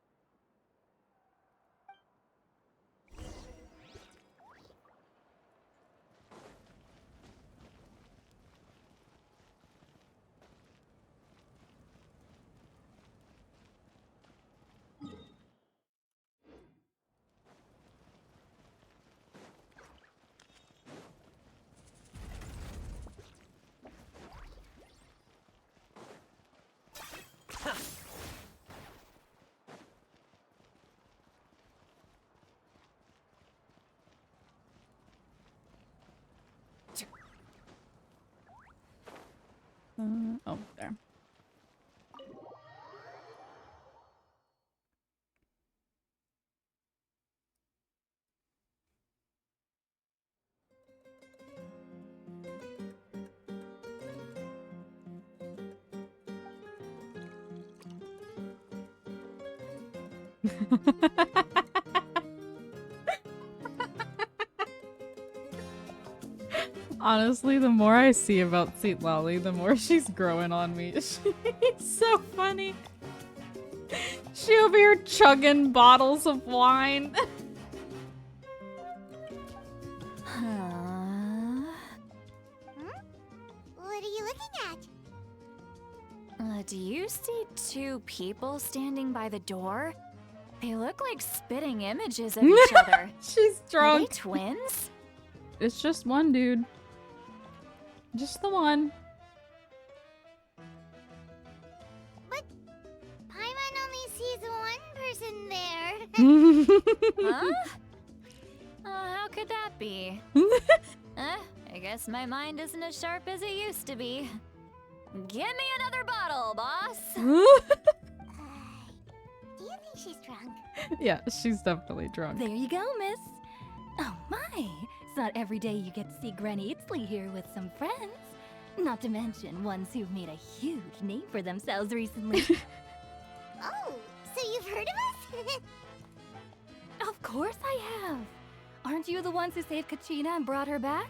A: Oh, there. Honestly, the more I see about Sweet Lolly, the more she's growing on me. She's so funny. She over here chugging bottles of wine.
D: What are you looking at?
F: Do you see two people standing by the door? They look like spitting images of each other.
A: She's
F: Are
A: drunk.
F: they twins?
A: It's just one dude. Just the one.
D: But Paimon only sees one person there.
F: Huh? How could that be? I guess my mind isn't as sharp as it used to be. Give me another bottle, boss!
D: Do you think she's drunk?
A: Yeah, she's definitely drunk.
L: There you go, miss. Oh my, it's not every day you get to see Granny Itzley here with some friends. Not to mention ones who've made a huge name for themselves recently.
D: Oh, so you've heard of us?
L: Of course I have. Aren't you the ones who saved Kachina and brought her back?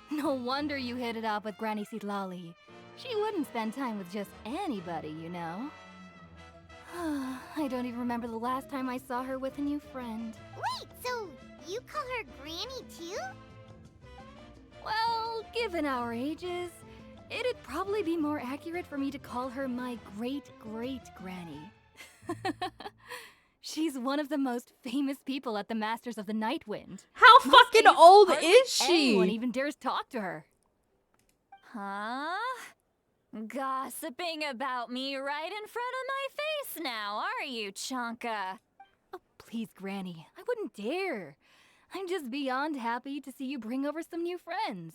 L: No wonder you hit it off with Granny Sitlali. She wouldn't spend time with just anybody, you know. I don't even remember the last time I saw her with a new friend.
D: Wait, so you call her Granny too?
L: Well, given our ages, it'd probably be more accurate for me to call her my great-great-granny. She's one of the most famous people at the Masters of the Nightwind.
A: How
L: Most
A: fucking
L: days,
A: old
L: hardly
A: is she?
L: anyone even dares talk to her.
F: Huh? Gossiping about me right in front of my face now, are you, Chonka?
L: Oh, please, Granny. I wouldn't dare. I'm just beyond happy to see you bring over some new friends.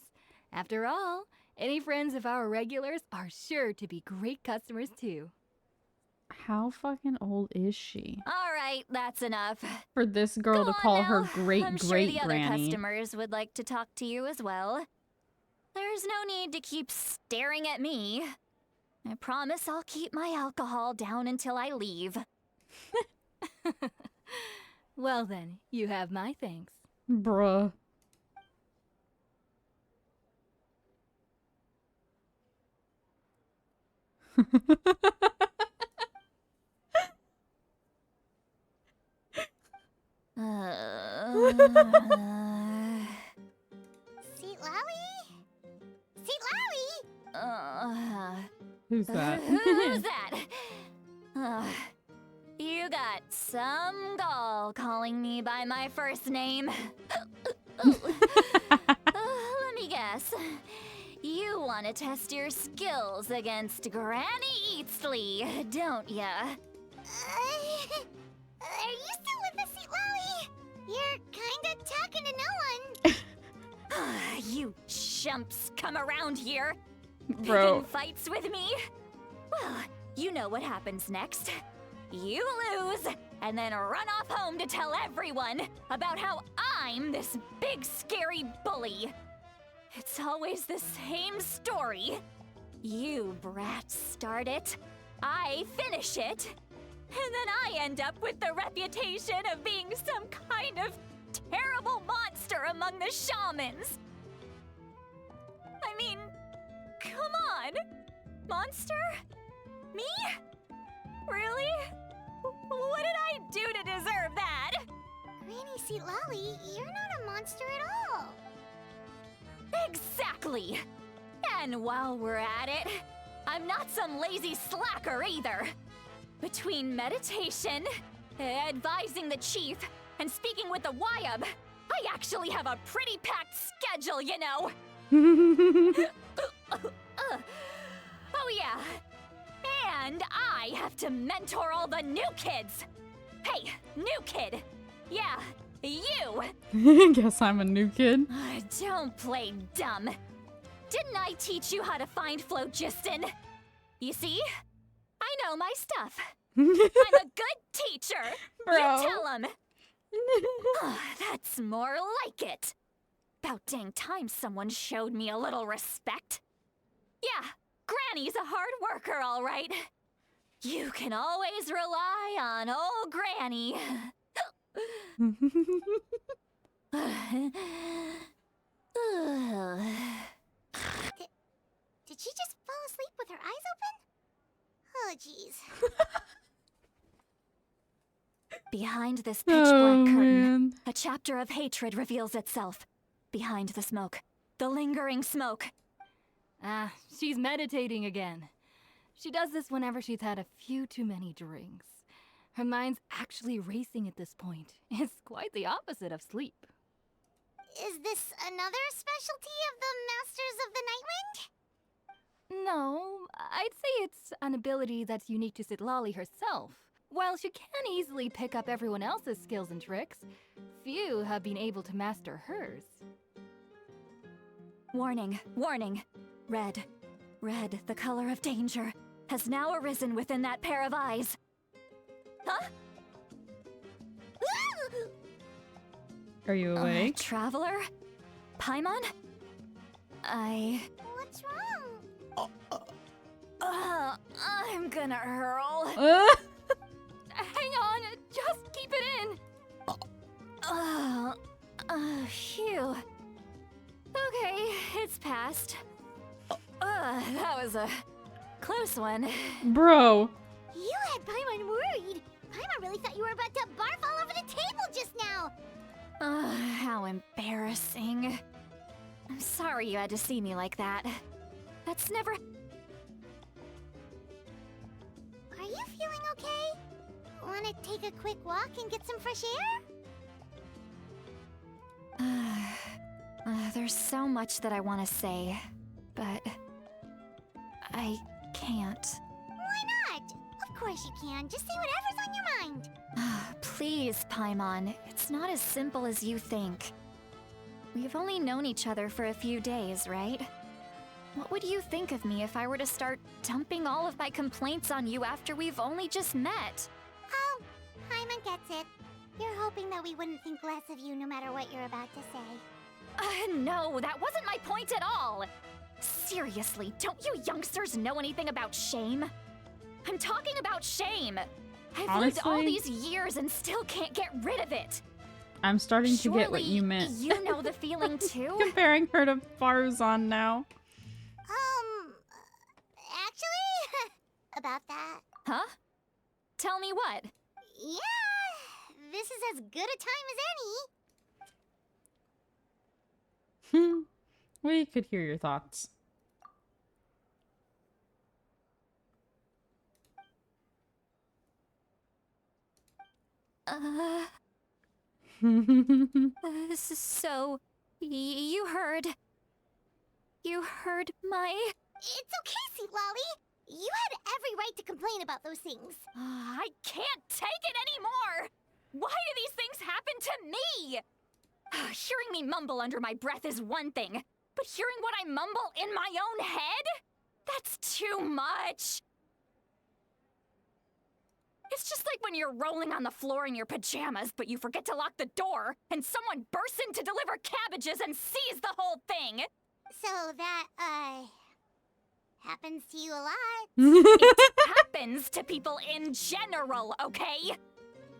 L: After all, any friends of our regulars are sure to be great customers too.
A: How fucking old is she?
F: All right, that's enough.
A: For this girl
F: Go
A: to
F: on
A: call her
F: now.
A: great
F: I'm sure
A: great
F: the other
A: granny.
F: customers would like to talk to you as well. There's no need to keep staring at me. I promise I'll keep my alcohol down until I leave.
L: Well then, you have my thanks.
A: Bruh.
D: Sweet Lolly? Sweet Lolly?
A: Who's that?
F: Who's that? You got some gall calling me by my first name. guess. You want to test your skills against Granny Eatsley, don't ya?
D: Are you still with us, Sweet Lolly? You're kinda talking to no one.
F: You chumps come around here.
A: Bro.
F: Picking fights with me? Well, you know what happens next. You lose, and then run off home to tell everyone about how I'm this big scary bully. It's always the same story. You brats start it, I finish it, and then I end up with the reputation of being some kind of terrible monster among the shamans. I mean, come on. Monster? Me? Really? What did I do to deserve that?
D: Granny Sweet Lolly, you're not a monster at all.
F: Exactly! And while we're at it, I'm not some lazy slacker either. Between meditation, advising the chief, and speaking with the Wyab, I actually have a pretty packed schedule, you know! Oh yeah, and I have to mentor all the new kids! Hey, new kid! Yeah, you!
A: Guess I'm a new kid.
F: Don't play dumb. Didn't I teach you how to find phlogiston? You see? I know my stuff. I'm a good teacher.
A: Bro.
F: You tell him. That's more like it. About dang time someone showed me a little respect. Yeah, Granny's a hard worker, all right. You can always rely on old Granny.
D: Did she just fall asleep with her eyes open? Oh, jeez.
F: Behind this pitch black curtain, a chapter of hatred reveals itself. Behind the smoke. The lingering smoke.
L: Ah, she's meditating again. She does this whenever she's had a few too many drinks. Her mind's actually racing at this point. It's quite the opposite of sleep.
D: Is this another specialty of the Masters of the Nightwind?
L: No, I'd say it's an ability that's unique to Citlali herself. While she can easily pick up everyone else's skills and tricks, few have been able to master hers.
F: Warning, warning. Red. Red, the color of danger, has now arisen within that pair of eyes. Huh?
A: Are you awake?
F: Traveler? Paimon?
D: What's wrong?
F: I'm gonna hurl.
L: Hang on, just keep it in.
F: Phew. Okay, it's passed. That was a close one.
A: Bro.
D: You had Paimon worried. Paimon really thought you were about to barf all over the table just now.
F: How embarrassing. I'm sorry you had to see me like that. That's never...
D: Are you feeling okay? Wanna take a quick walk and get some fresh air?
F: There's so much that I want to say, but... I can't.
D: Why not? Of course you can. Just say whatever's on your mind.
F: Please, Paimon. It's not as simple as you think. We've only known each other for a few days, right? What would you think of me if I were to start dumping all of my complaints on you after we've only just met?
D: Oh, Paimon gets it. You're hoping that we wouldn't think less of you no matter what you're about to say.
F: No, that wasn't my point at all! Seriously, don't you youngsters know anything about shame? I'm talking about shame! I've lived all these years and still can't get rid of it!
A: I'm starting to get what you meant.
F: You know the feeling too?
A: Comparing her to Farzan now.
D: Actually, about that.
F: Huh? Tell me what?
D: Yeah, this is as good a time as any.
A: We could hear your thoughts.
F: So, you heard... You heard my...
D: It's okay, Sweet Lolly. You had every right to complain about those things.
F: I can't take it anymore! Why do these things happen to me? Hearing me mumble under my breath is one thing, but hearing what I mumble in my own head? That's too much! It's just like when you're rolling on the floor in your pajamas, but you forget to lock the door, and someone bursts in to deliver cabbages and sees the whole thing!
D: So that, happens to you a lot.
F: It happens to people in general, okay?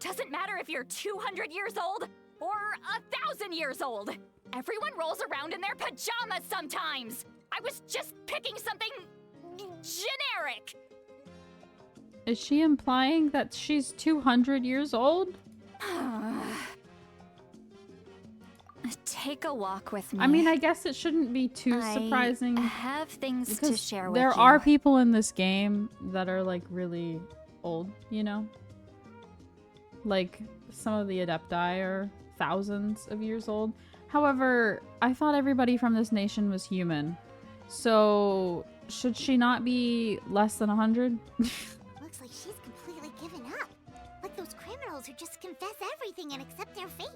F: Doesn't matter if you're 200 years old or 1,000 years old. Everyone rolls around in their pajamas sometimes. I was just picking something generic.
A: Is she implying that she's 200 years old?
F: Take a walk with me.
A: I mean, I guess it shouldn't be too surprising.
F: I have things to share with you.
A: There are people in this game that are like really old, you know? Like some of the Adepti are thousands of years old. However, I thought everybody from this nation was human. So, should she not be less than 100?
D: Looks like she's completely given up. Like those criminals who just confess everything and accept their fate.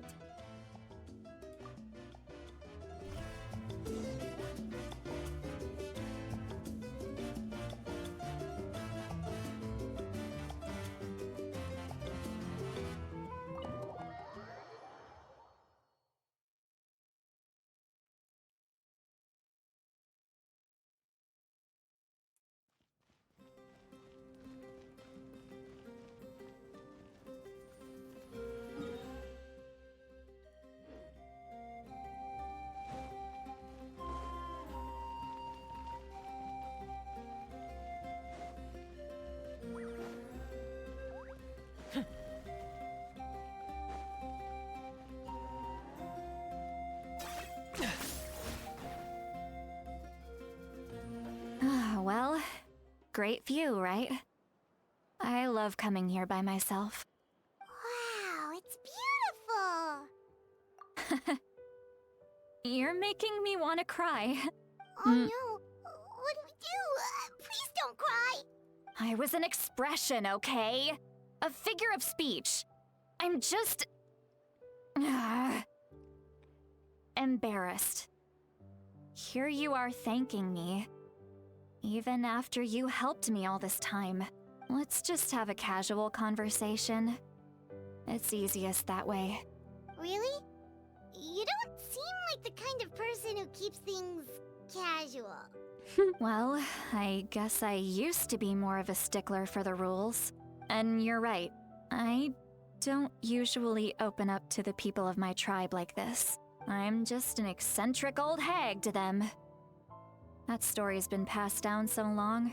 F: Well, great view, right? I love coming here by myself.
D: Wow, it's beautiful!
F: You're making me want to cry.
D: Oh no, what do we do? Please don't cry!
F: I was an expression, okay? A figure of speech. I'm just... embarrassed. Here you are thanking me. Even after you helped me all this time. Let's just have a casual conversation. It's easiest that way.
D: Really? You don't seem like the kind of person who keeps things casual.
F: Well, I guess I used to be more of a stickler for the rules. And you're right. I don't usually open up to the people of my tribe like this. I'm just an eccentric old hag to them. That story's been passed down so long.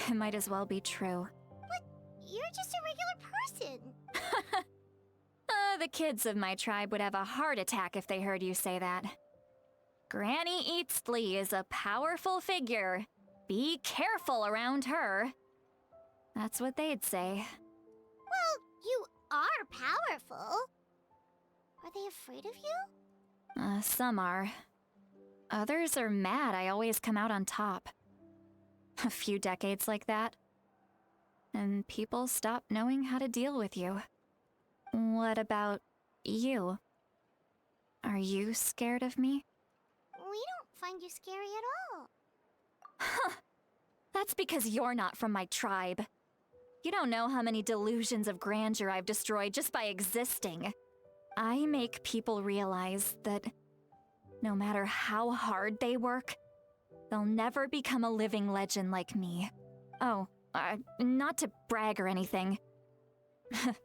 F: It might as well be true.
D: But you're just a regular person.
F: The kids of my tribe would have a heart attack if they heard you say that. Granny Eatsley is a powerful figure. Be careful around her. That's what they'd say.
D: Well, you are powerful. Are they afraid of you?
F: Some are. Others are mad I always come out on top. A few decades like that, and people stop knowing how to deal with you. What about you? Are you scared of me?
D: We don't find you scary at all.
F: Huh. That's because you're not from my tribe. You don't know how many delusions of grandeur I've destroyed just by existing. I make people realize that no matter how hard they work, they'll never become a living legend like me. Oh, not to brag or anything.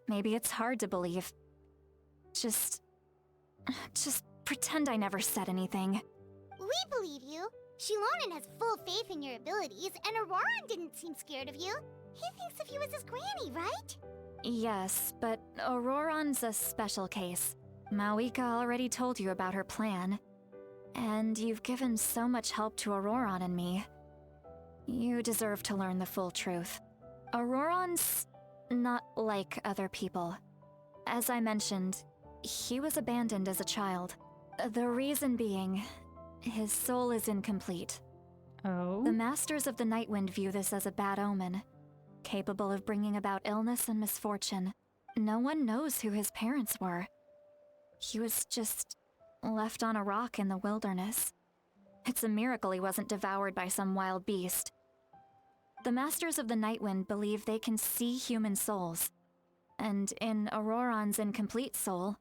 F: Maybe it's hard to believe. Just pretend I never said anything.
D: We believe you. Shilonen has full faith in your abilities, and Auroran didn't seem scared of you. He thinks of you as his granny, right?
F: Yes, but Auroran's a special case. Mawika already told you about her plan. And you've given so much help to Auroran and me. You deserve to learn the full truth. Auroran's not like other people. As I mentioned, he was abandoned as a child. The reason being, His soul is incomplete.
A: Oh.
F: The Masters of the Nightwind view this as a bad omen, capable of bringing about illness and misfortune. No one knows who his parents were. He was just left on a rock in the wilderness. It's a miracle he wasn't devoured by some wild beast. The Masters of the Nightwind believe they can see human souls, and in Auroron's incomplete soul,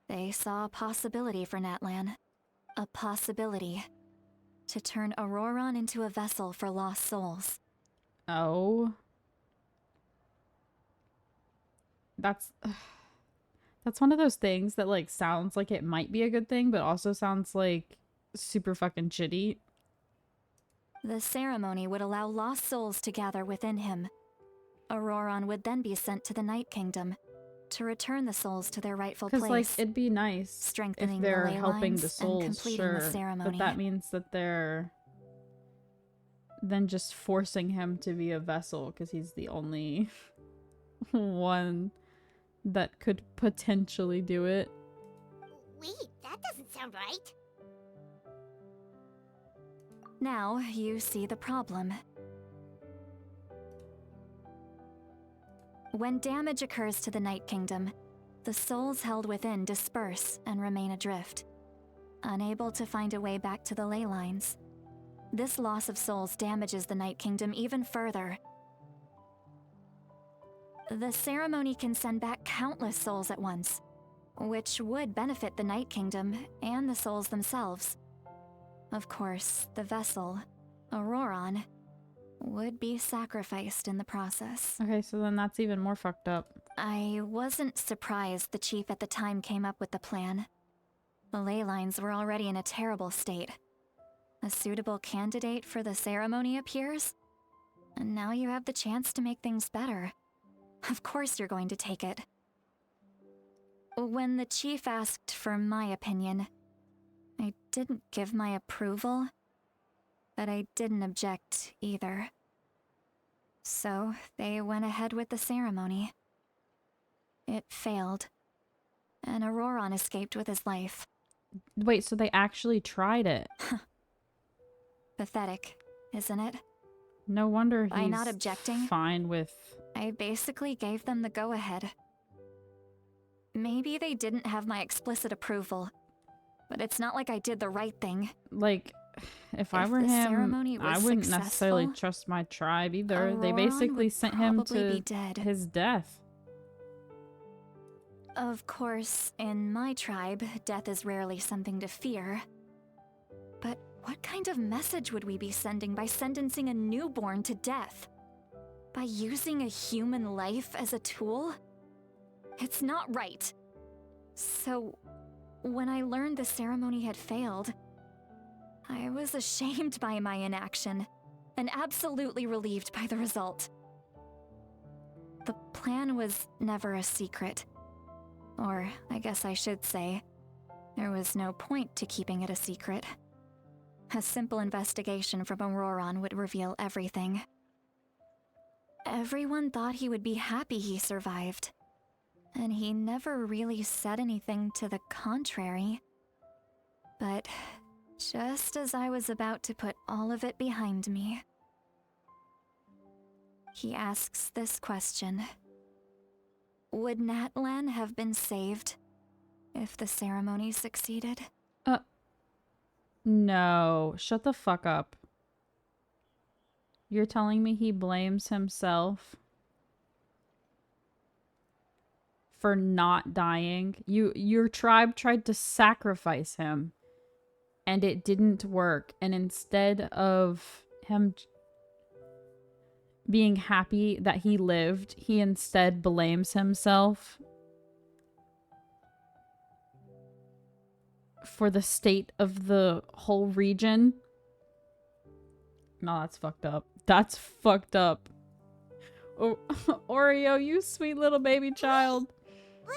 F: they saw a possibility for Natlan. A possibility to turn Auroron into a vessel for lost souls.
A: Oh. That's one of those things that like sounds like it might be a good thing, but also sounds like super fucking shitty.
F: The ceremony would allow lost souls to gather within him. Auroron would then be sent to the Night Kingdom to return the souls to their rightful place.
A: Because like it'd be nice
F: strengthening
A: if they're
F: the ley
A: helping
F: lines
A: the souls,
F: and completing
A: sure,
F: the ceremony.
A: but that means that they're then just forcing him to be a vessel because he's the only one that could potentially do it.
D: Wait, that doesn't sound right.
F: Now you see the problem. When damage occurs to the Night Kingdom, the souls held within disperse and remain adrift, unable to find a way back to the ley lines. This loss of souls damages the Night Kingdom even further. The ceremony can send back countless souls at once, which would benefit the Night Kingdom and the souls themselves. Of course, the vessel, Auroron, would be sacrificed in the process.
A: Okay, so then that's even more fucked up.
F: I wasn't surprised the chief at the time came up with the plan. The ley lines were already in a terrible state. A suitable candidate for the ceremony appears, and now you have the chance to make things better. Of course you're going to take it. When the chief asked for my opinion, I didn't give my approval, but I didn't object either. So they went ahead with the ceremony. It failed, and Auroron escaped with his life.
A: Wait, so they actually tried it?
F: Pathetic, isn't it?
A: No wonder
F: By
A: he's
F: not objecting,
A: fine with...
F: I basically gave them the go-ahead. Maybe they didn't have my explicit approval, but it's not like I did the right thing.
A: Like, if I were
F: the
A: him,
F: ceremony was
A: I wouldn't necessarily
F: successful,
A: trust my tribe either. They
F: Auroron
A: basically
F: would
A: sent him
F: probably
A: to
F: be dead.
A: his death.
F: Of course, in my tribe, death is rarely something to fear. But what kind of message would we be sending by sentencing a newborn to death? By using a human life as a tool? It's not right. So, when I learned the ceremony had failed, I was ashamed by my inaction, and absolutely relieved by the result. The plan was never a secret. Or, I guess I should say, there was no point to keeping it a secret. A simple investigation from Auroron would reveal everything. Everyone thought he would be happy he survived, and he never really said anything to the contrary. But just as I was about to put all of it behind me, he asks this question. Would Natlan have been saved if the ceremony succeeded?
A: No. Shut the fuck up. You're telling me he blames himself for not dying? Your tribe tried to sacrifice him, and it didn't work. And instead of him being happy that he lived, he instead blames himself for the state of the whole region. No, that's fucked up. That's fucked up. Oh, Oreo, you sweet little baby child.
D: But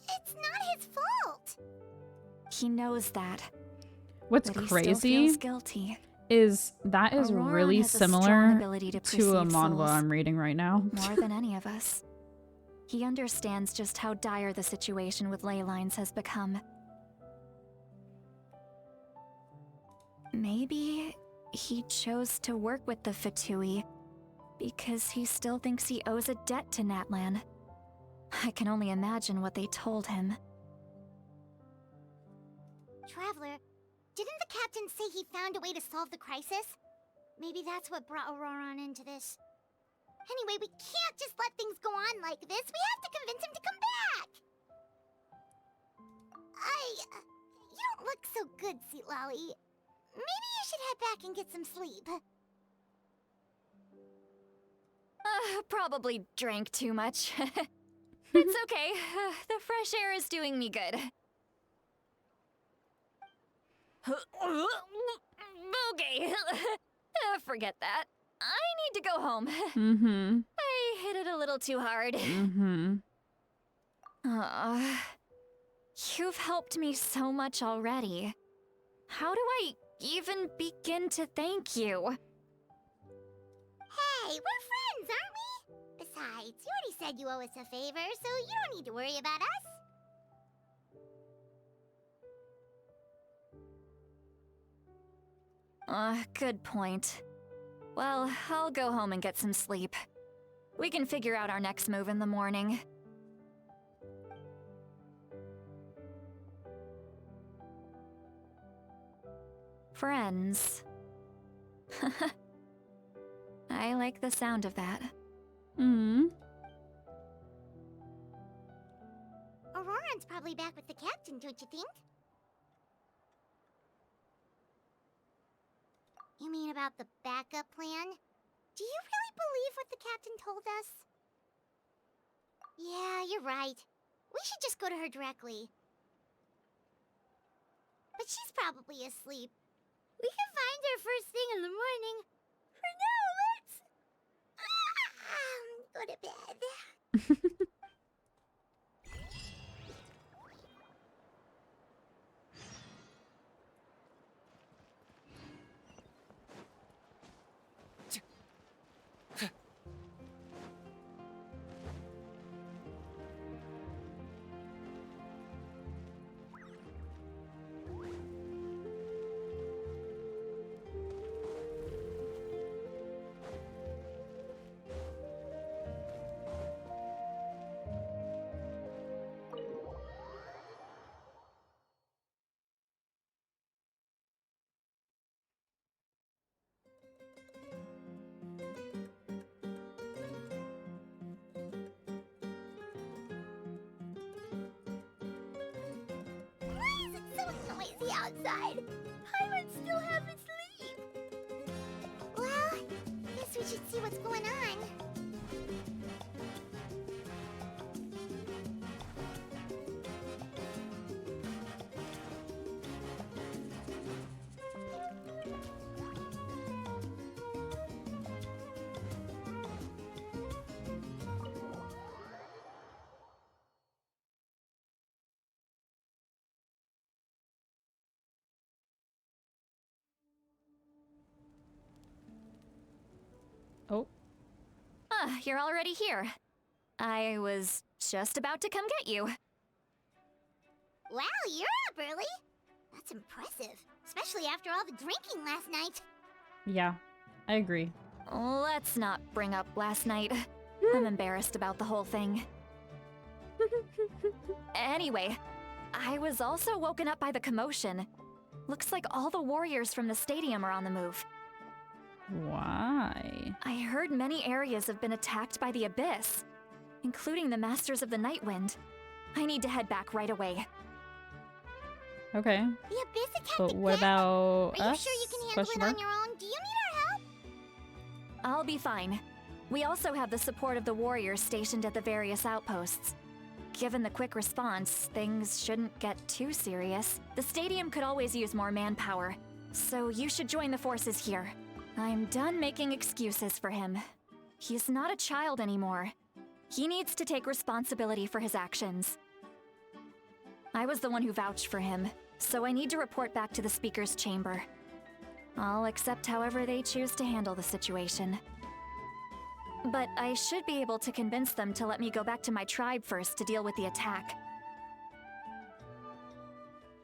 D: it's not his fault.
F: He knows that.
A: What's
F: but
A: crazy
F: he still feels guilty.
A: is that is
F: Auroron
A: really
F: has a strong
A: similar
F: ability to
A: to a
F: perceive
A: manhwa
F: souls.
A: I'm reading right now.
F: More than any of us. He understands just how dire the situation with ley lines has become. Maybe he chose to work with the Fatui because he still thinks he owes a debt to Natlan. I can only imagine what they told him.
D: Traveler, didn't the captain say he found a way to solve the crisis? Maybe that's what brought Auroran into this. Anyway, we can't just let things go on like this. We have to convince him to come back! You don't look so good, Seatlolly. Maybe you should head back and get some sleep.
F: Probably drank too much. It's okay. The fresh air is doing me good. Okay. Forget that. I need to go home.
A: Mm-hmm.
F: I hit it a little too hard.
A: Mm-hmm.
F: You've helped me so much already. How do I even begin to thank you?
D: Hey, we're friends, aren't we? Besides, you already said you owe us a favor, so you don't need to worry about us.
F: Good point. Well, I'll go home and get some sleep. We can figure out our next move in the morning. Friends. I like the sound of that.
A: Mm-hmm.
D: Auroran's probably back with the captain, don't you think? You mean about the backup plan? Do you really believe what the captain told us? Yeah, you're right. We should just go to her directly. But she's probably asleep. We can find her first thing in the morning. For now, let's... go to bed. The outside. Pirates still haven't sleep. Well, guess we should see what's going on.
A: Oh.
F: You're already here. I was just about to come get you.
D: Wow, you're up early. That's impressive, especially after all the drinking last night.
A: Yeah, I agree.
F: Let's not bring up last night. I'm embarrassed about the whole thing. Anyway, I was also woken up by the commotion. Looks like all the warriors from the stadium are on the move.
A: Why?
F: I heard many areas have been attacked by the Abyss, including the Masters of the Nightwind. I need to head back right away.
A: Okay.
D: The Abyss attacked
A: But what about us?
D: Are you sure you can handle it on your own? Do you need our help?
F: I'll be fine. We also have the support of the warriors stationed at the various outposts. Given the quick response, things shouldn't get too serious. The stadium could always use more manpower, so you should join the forces here. I'm done making excuses for him. He's not a child anymore. He needs to take responsibility for his actions. I was the one who vouched for him, so I need to report back to the Speaker's chamber. I'll accept however they choose to handle the situation. But I should be able to convince them to let me go back to my tribe first to deal with the attack.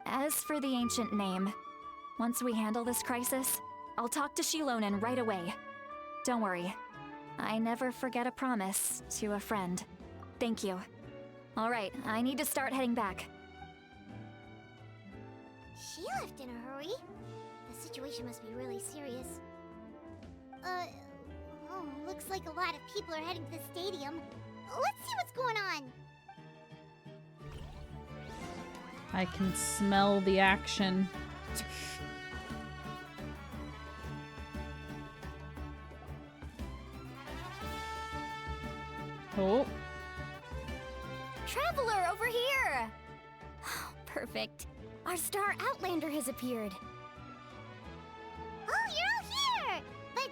F: As for the ancient name, Once we handle this crisis, I'll talk to Shilonen right away. Don't worry. I never forget a promise to a friend. Thank you. Alright, I need to start heading back.
D: She left in a hurry. The situation must be really serious. Oh, looks like a lot of people are heading to the stadium. Let's see what's going on.
A: I can smell the action. Oh.
L: Traveler, over here! Perfect. Our star Outlander has appeared.
D: Oh, you're all here! But,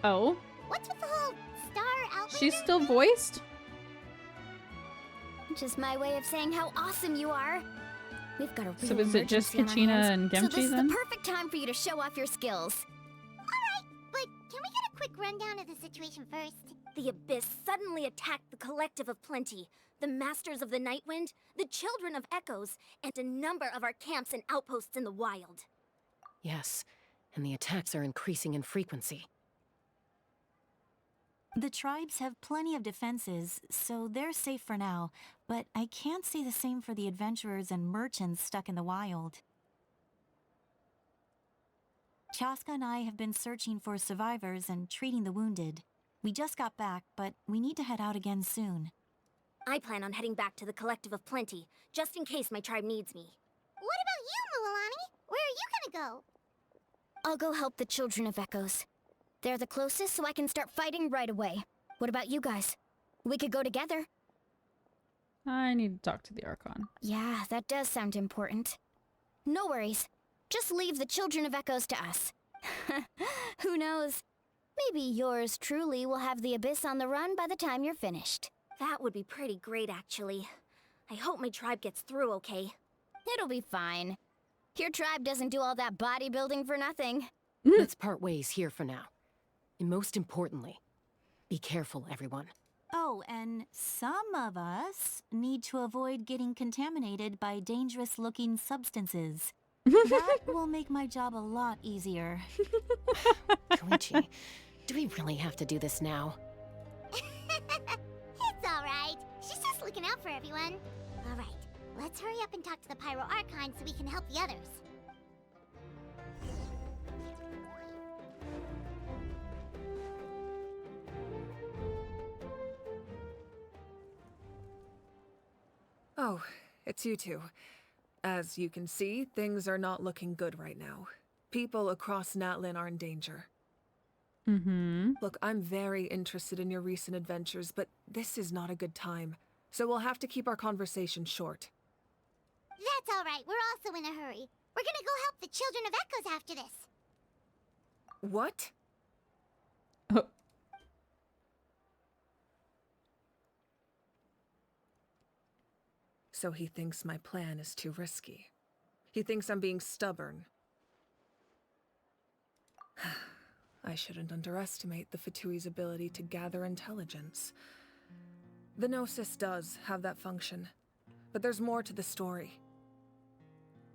A: Oh.
D: what's with the whole star Outlander?
A: She's still voiced?
L: Just my way of saying how awesome you are. We've got a real
A: So is it just
L: emergency on our
A: Kachina
L: hands,
A: and Gemchi
L: so this
A: then?
L: is the perfect time for you to show off your skills.
D: Alright, but can we get a quick rundown of the situation first?
M: The Abyss suddenly attacked the Collective of Plenty, the Masters of the Nightwind, the Children of Echoes, and a number of our camps and outposts in the wild.
J: Yes, and the attacks are increasing in frequency.
B: The tribes have plenty of defenses, so they're safe for now, but I can't say the same for the adventurers and merchants stuck in the wild. Chaska and I have been searching for survivors and treating the wounded. We just got back, but we need to head out again soon.
M: I plan on heading back to the Collective of Plenty, just in case my tribe needs me.
D: What about you, Mualani? Where are you gonna go?
L: I'll go help the Children of Echoes. They're the closest, so I can start fighting right away. What about you guys? We could go together.
A: I need to talk to the Archon.
L: Yeah, that does sound important. No worries. Just leave the Children of Echoes to us. Who knows? Maybe yours truly will have the Abyss on the run by the time you're finished.
M: That would be pretty great, actually. I hope my tribe gets through okay.
L: It'll be fine. Your tribe doesn't do all that bodybuilding for nothing.
J: Let's part ways here for now. And most importantly, be careful, everyone.
B: Oh, and some of us need to avoid getting contaminated by dangerous-looking substances. That will make my job a lot easier.
J: Koichi, do we really have to do this now?
D: It's alright. She's just looking out for everyone. Alright, let's hurry up and talk to the Pyro Archon so we can help the others.
N: Oh, it's you two. As you can see, things are not looking good right now. People across Natlan are in danger.
A: Mm-hmm.
N: Look, I'm very interested in your recent adventures, but this is not a good time. So we'll have to keep our conversation short.
D: That's alright, we're also in a hurry. We're gonna go help the Children of Echoes after this.
N: What?
A: Oh.
N: So he thinks my plan is too risky. He thinks I'm being stubborn. I shouldn't underestimate the Fatui's ability to gather intelligence. The Gnosis does have that function, but there's more to the story.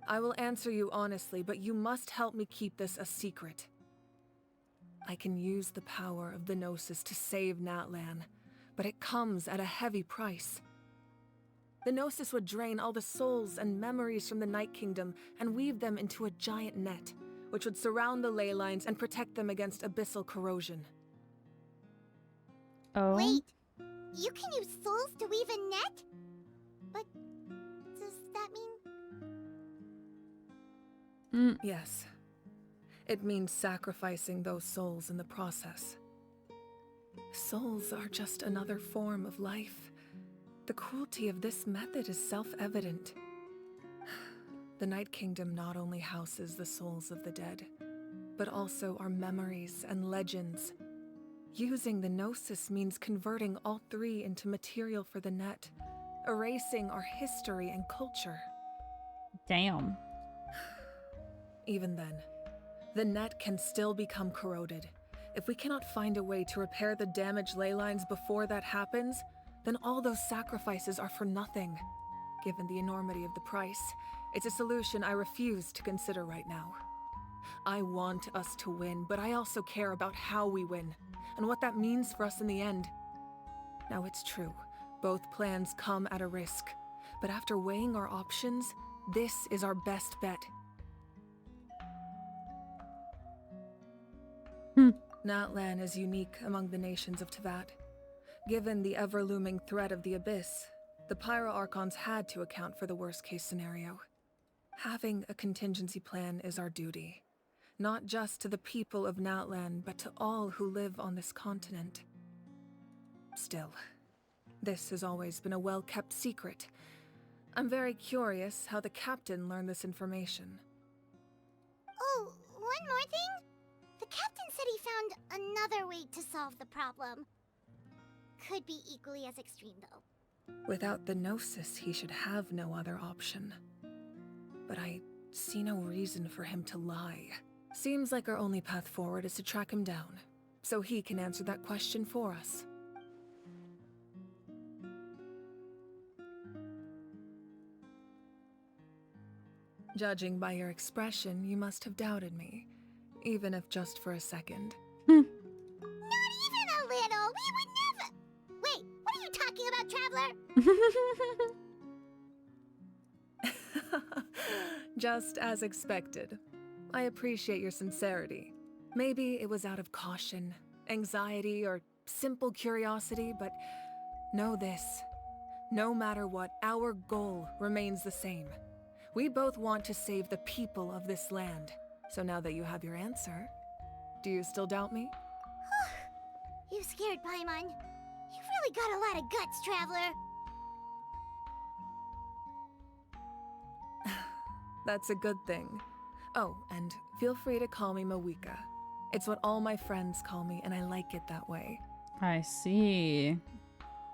N: I will answer you honestly, but you must help me keep this a secret. I can use the power of the Gnosis to save Natlan, but it comes at a heavy price. The Gnosis would drain all the souls and memories from the Night Kingdom and weave them into a giant net, which would surround the ley lines and protect them against abyssal corrosion.
A: Oh.
D: Wait, you can use souls to weave a net? But does that mean...
N: Yes. It means sacrificing those souls in the process. Souls are just another form of life. The cruelty of this method is self-evident. The Night Kingdom not only houses the souls of the dead, but also our memories and legends. Using the Gnosis means converting all three into material for the net, erasing our history and culture.
A: Damn.
N: Even then, the net can still become corroded. If we cannot find a way to repair the damaged ley lines before that happens, then all those sacrifices are for nothing. Given the enormity of the price, It's a solution I refuse to consider right now. I want us to win, but I also care about how we win, and what that means for us in the end. Now it's true, both plans come at a risk, but after weighing our options, this is our best bet. Natlan is unique among the nations of Teyvat. Given the ever-looming threat of the Abyss, the Pyro Archons had to account for the worst-case scenario. Having a contingency plan is our duty, not just to the people of Natlan, but to all who live on this continent. Still, this has always been a well-kept secret. I'm very curious how the captain learned this information.
D: Oh, one more thing? The captain said he found another way to solve the problem. Could be equally as extreme, though.
N: Without the Gnosis, he should have no other option. But I see no reason for him to lie. Seems like our only path forward is to track him down, so he can answer that question for us. Judging by your expression, you must have doubted me, even if just for a second.
D: Not even a little! We would never— Wait, what are you talking about, Traveler?
N: Just as expected. I appreciate your sincerity. Maybe it was out of caution, anxiety, or simple curiosity, but know this. No matter what, our goal remains the same. We both want to save the people of this land. So now that you have your answer, do you still doubt me?
D: You scared Paimon. You've really got a lot of guts, Traveler.
N: That's a good thing. Oh, and feel free to call me Mawika. It's what all my friends call me, and I like it that way.
A: I see.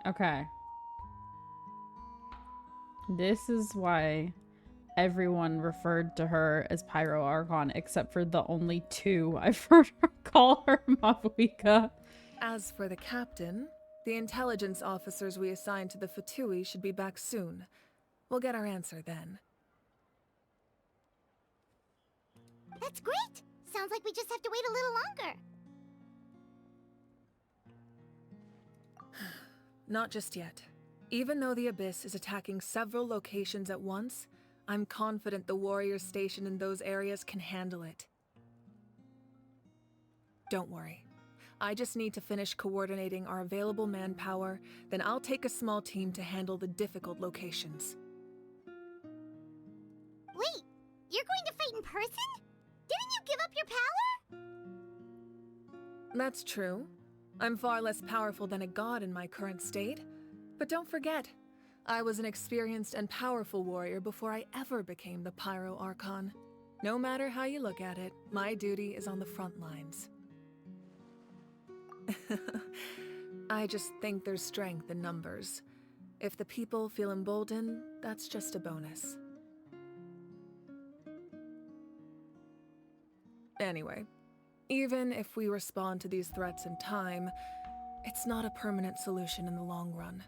A: Okay. This is why everyone referred to her as Pyro Archon, except for the only two I've heard her call her Mawika.
N: As for the captain, the intelligence officers we assigned to the Fatui should be back soon. We'll get our answer then.
D: That's great! Sounds like we just have to wait a little longer.
N: Not just yet. Even though the Abyss is attacking several locations at once, I'm confident the warriors stationed in those areas can handle it. Don't worry. I just need to finish coordinating our available manpower, then I'll take a small team to handle the difficult locations.
D: Wait, you're going to fight in person? Didn't you give up your power?
N: That's true. I'm far less powerful than a god in my current state. But don't forget, I was an experienced and powerful warrior before I ever became the Pyro Archon. No matter how you look at it, my duty is on the front lines. I just think there's strength in numbers. If the people feel emboldened, that's just a bonus. Anyway, even if we respond to these threats in time, it's not a permanent solution in the long run.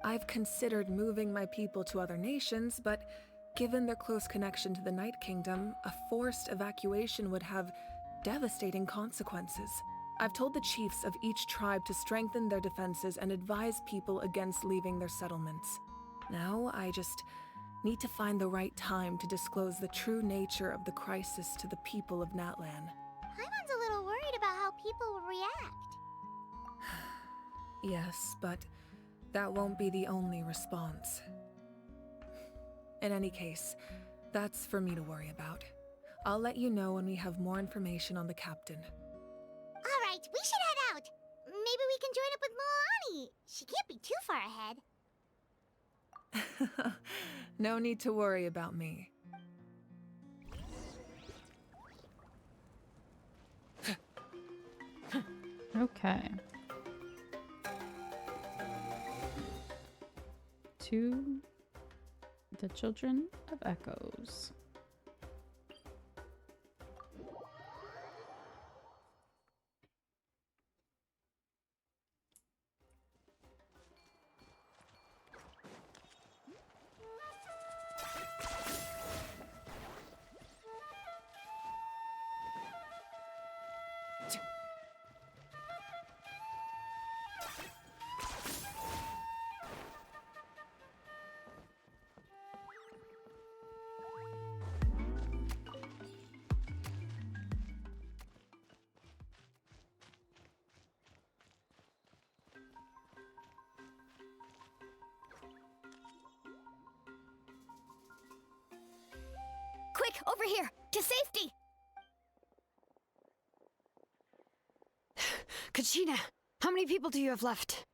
N: I've considered moving my people to other nations, but given their close connection to the Night Kingdom, a forced evacuation would have devastating consequences. I've told the chiefs of each tribe to strengthen their defenses and advise people against leaving their settlements. Now, I just need to find the right time to disclose the true nature of the crisis to the people of Natlan.
D: Paimon's a little worried about how people will react.
N: Yes, but that won't be the only response. In any case, that's for me to worry about. I'll let you know when we have more information on the captain.
D: Alright, we should head out. Maybe we can join up with Moani. She can't be too far ahead.
N: No need to worry about me.
A: Okay. To the Children of Echoes.
L: over here! To safety!
E: Kachina, how many people do you have left?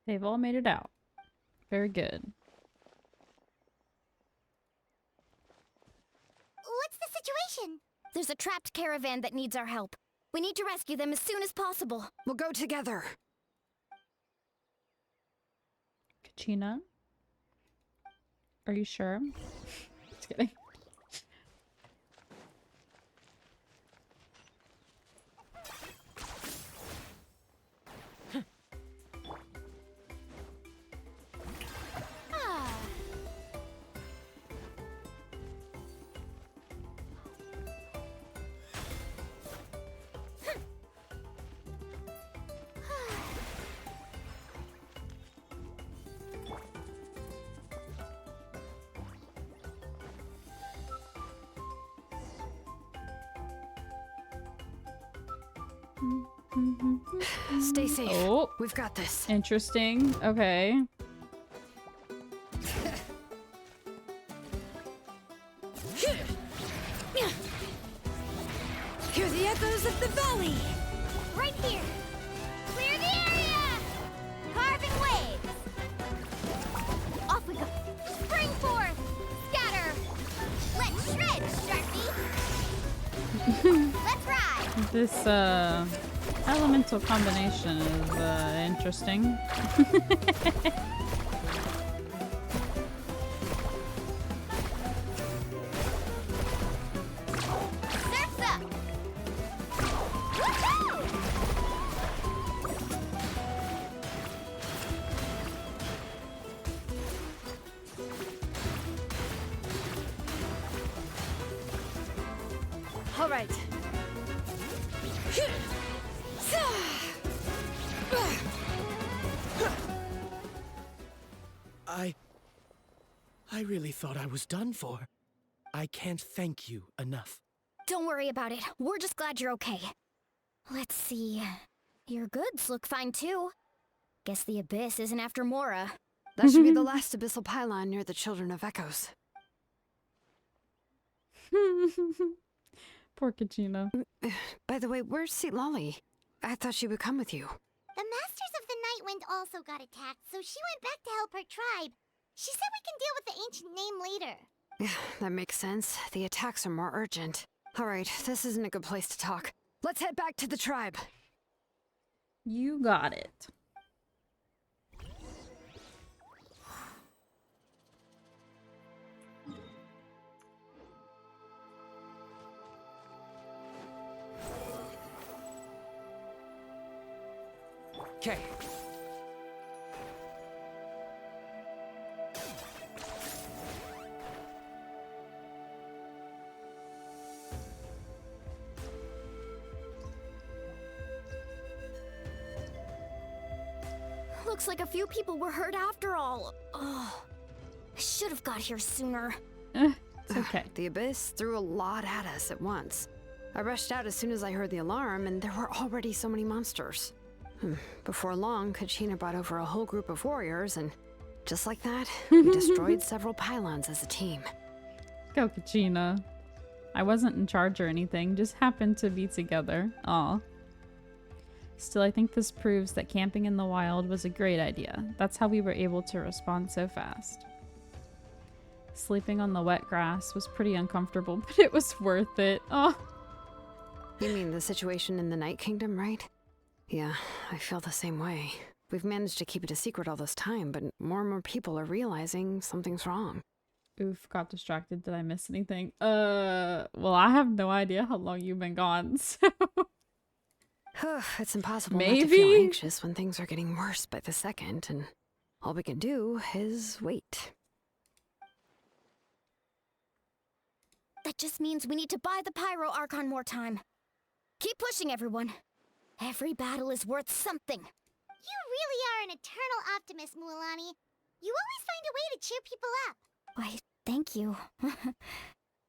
A: They've all made it out. Very good.
D: What's the situation?
L: There's a trapped caravan that needs our help. We need to rescue them as soon as possible.
E: We'll go together.
A: Kachina? Are you sure? Just kidding.
E: Stay safe.
A: Oh,
E: we've got this.
A: Interesting. Okay.
L: Hear the echoes of the valley!
D: Right here! Clear the area! Carving waves! Off we go! Spring forth! Scatter! Let's shred, Sharpie! Let's ride!
A: This elemental combination is interesting.
D: Surf's up! Woohoo!
E: All right.
K: I really thought I was done for. I can't thank you enough.
L: Don't worry about it. We're just glad you're okay. Let's see. Your goods look fine too. Guess the Abyss isn't after Mora.
E: That should be the last abyssal pylon near the Children of Echoes.
A: Poor Kachina.
E: By the way, where's Lolly? I thought she would come with you.
D: The Masters of the Nightwind also got attacked, so she went back to help her tribe. She said we can deal with the ancient name later.
E: Yeah, that makes sense. The attacks are more urgent. All right, this isn't a good place to talk. Let's head back to the tribe.
A: You got it.
K: Okay.
L: Looks like a few people were hurt after all. Oh, I should have got here sooner.
A: It's okay.
E: The Abyss threw a lot at us at once. I rushed out as soon as I heard the alarm, and there were already so many monsters. Before long, Kachina brought over a whole group of warriors, and just like that, we destroyed several pylons as a team.
A: Go, Kachina. I wasn't in charge or anything, just happened to be together. Aw. Still, I think this proves that camping in the wild was a great idea. That's how we were able to respond so fast. Sleeping on the wet grass was pretty uncomfortable, but it was worth it. Oh.
E: You mean the situation in the Night Kingdom, right? Yeah, I feel the same way. We've managed to keep it a secret all this time, but more and more people are realizing something's wrong.
A: Oof, got distracted. Did I miss anything? Well, I have no idea how long you've been gone, so...
E: It's impossible
A: Maybe?
E: not to feel anxious when things are getting worse by the second, and all we can do is wait.
L: That just means we need to buy the Pyro Archon more time. Keep pushing, everyone. Every battle is worth something.
D: You really are an eternal optimist, Mualani. You always find a way to cheer people up.
L: Why, thank you.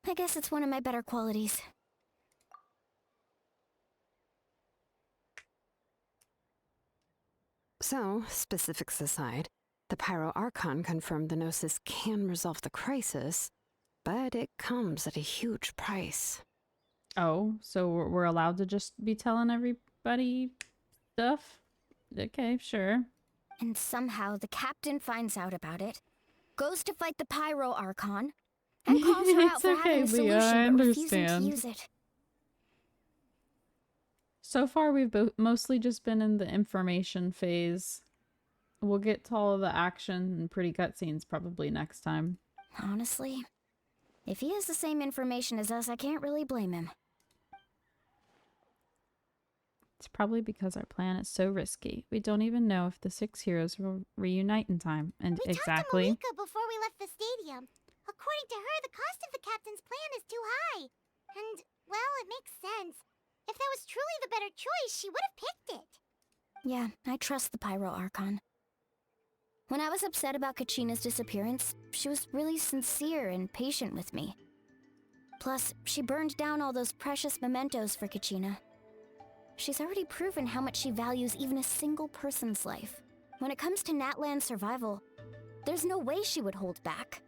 L: I guess it's one of my better qualities.
E: So, specifics aside, the Pyro Archon confirmed the Gnosis can resolve the crisis, but it comes at a huge price.
A: Oh, so we're allowed to just be telling everybody stuff? Okay, sure.
M: And somehow the captain finds out about it, goes to fight the Pyro Archon, and calls her out
A: It's
M: for
A: okay,
M: having a
A: Leah, I
M: solution but refusing to
A: understand.
M: use it.
A: So far, we've mostly just been in the information phase. We'll get to all of the action and pretty cutscenes probably next time.
M: Honestly, if he has the same information as us, I can't really blame him.
A: It's probably because our plan is so risky. We don't even know if the 6 heroes will reunite in time. And
D: We
A: exactly.
D: talked to Malika before we left the stadium. According to her, the cost of the captain's plan is too high. And, well, it makes sense. If that was truly the better choice, she would have picked it.
M: Yeah, I trust the Pyro Archon. When I was upset about Kachina's disappearance, she was really sincere and patient with me. Plus, she burned down all those precious mementos for Kachina. She's already proven how much she values even a single person's life. When it comes to Natlan's survival, there's no way she would hold back.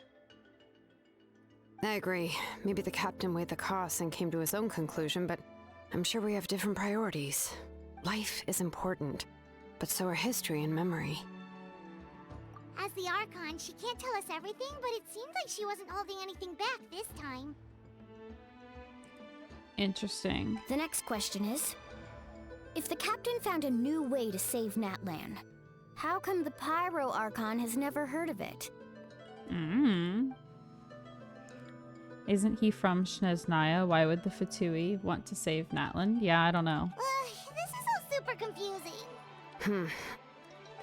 E: I agree. Maybe the captain weighed the costs and came to his own conclusion, but I'm sure we have different priorities. Life is important, but so are history and memory.
D: As the Archon, she can't tell us everything, but it seemed like she wasn't holding anything back this time.
A: Interesting.
M: The next question is, if the captain found a new way to save Natlan, how come the Pyro Archon has never heard of it?
A: Isn't he from Snezhnaya? Why would the Fatui want to save Natlan? Yeah, I don't know.
D: This is all super confusing.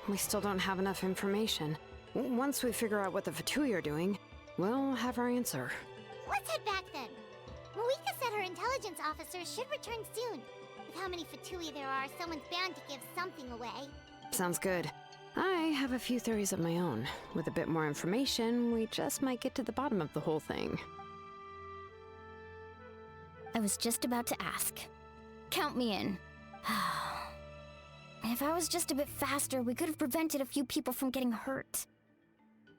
E: We still don't have enough information. Once we figure out what the Fatui are doing, we'll have our answer.
D: Let's head back then. Malika said her intelligence officers should return soon. With how many Fatui there are, someone's bound to give something away.
E: Sounds good. I have a few theories of my own. With a bit more information, we just might get to the bottom of the whole thing.
M: I was just about to ask. Count me in. If I was just a bit faster, we could have prevented a few people from getting hurt.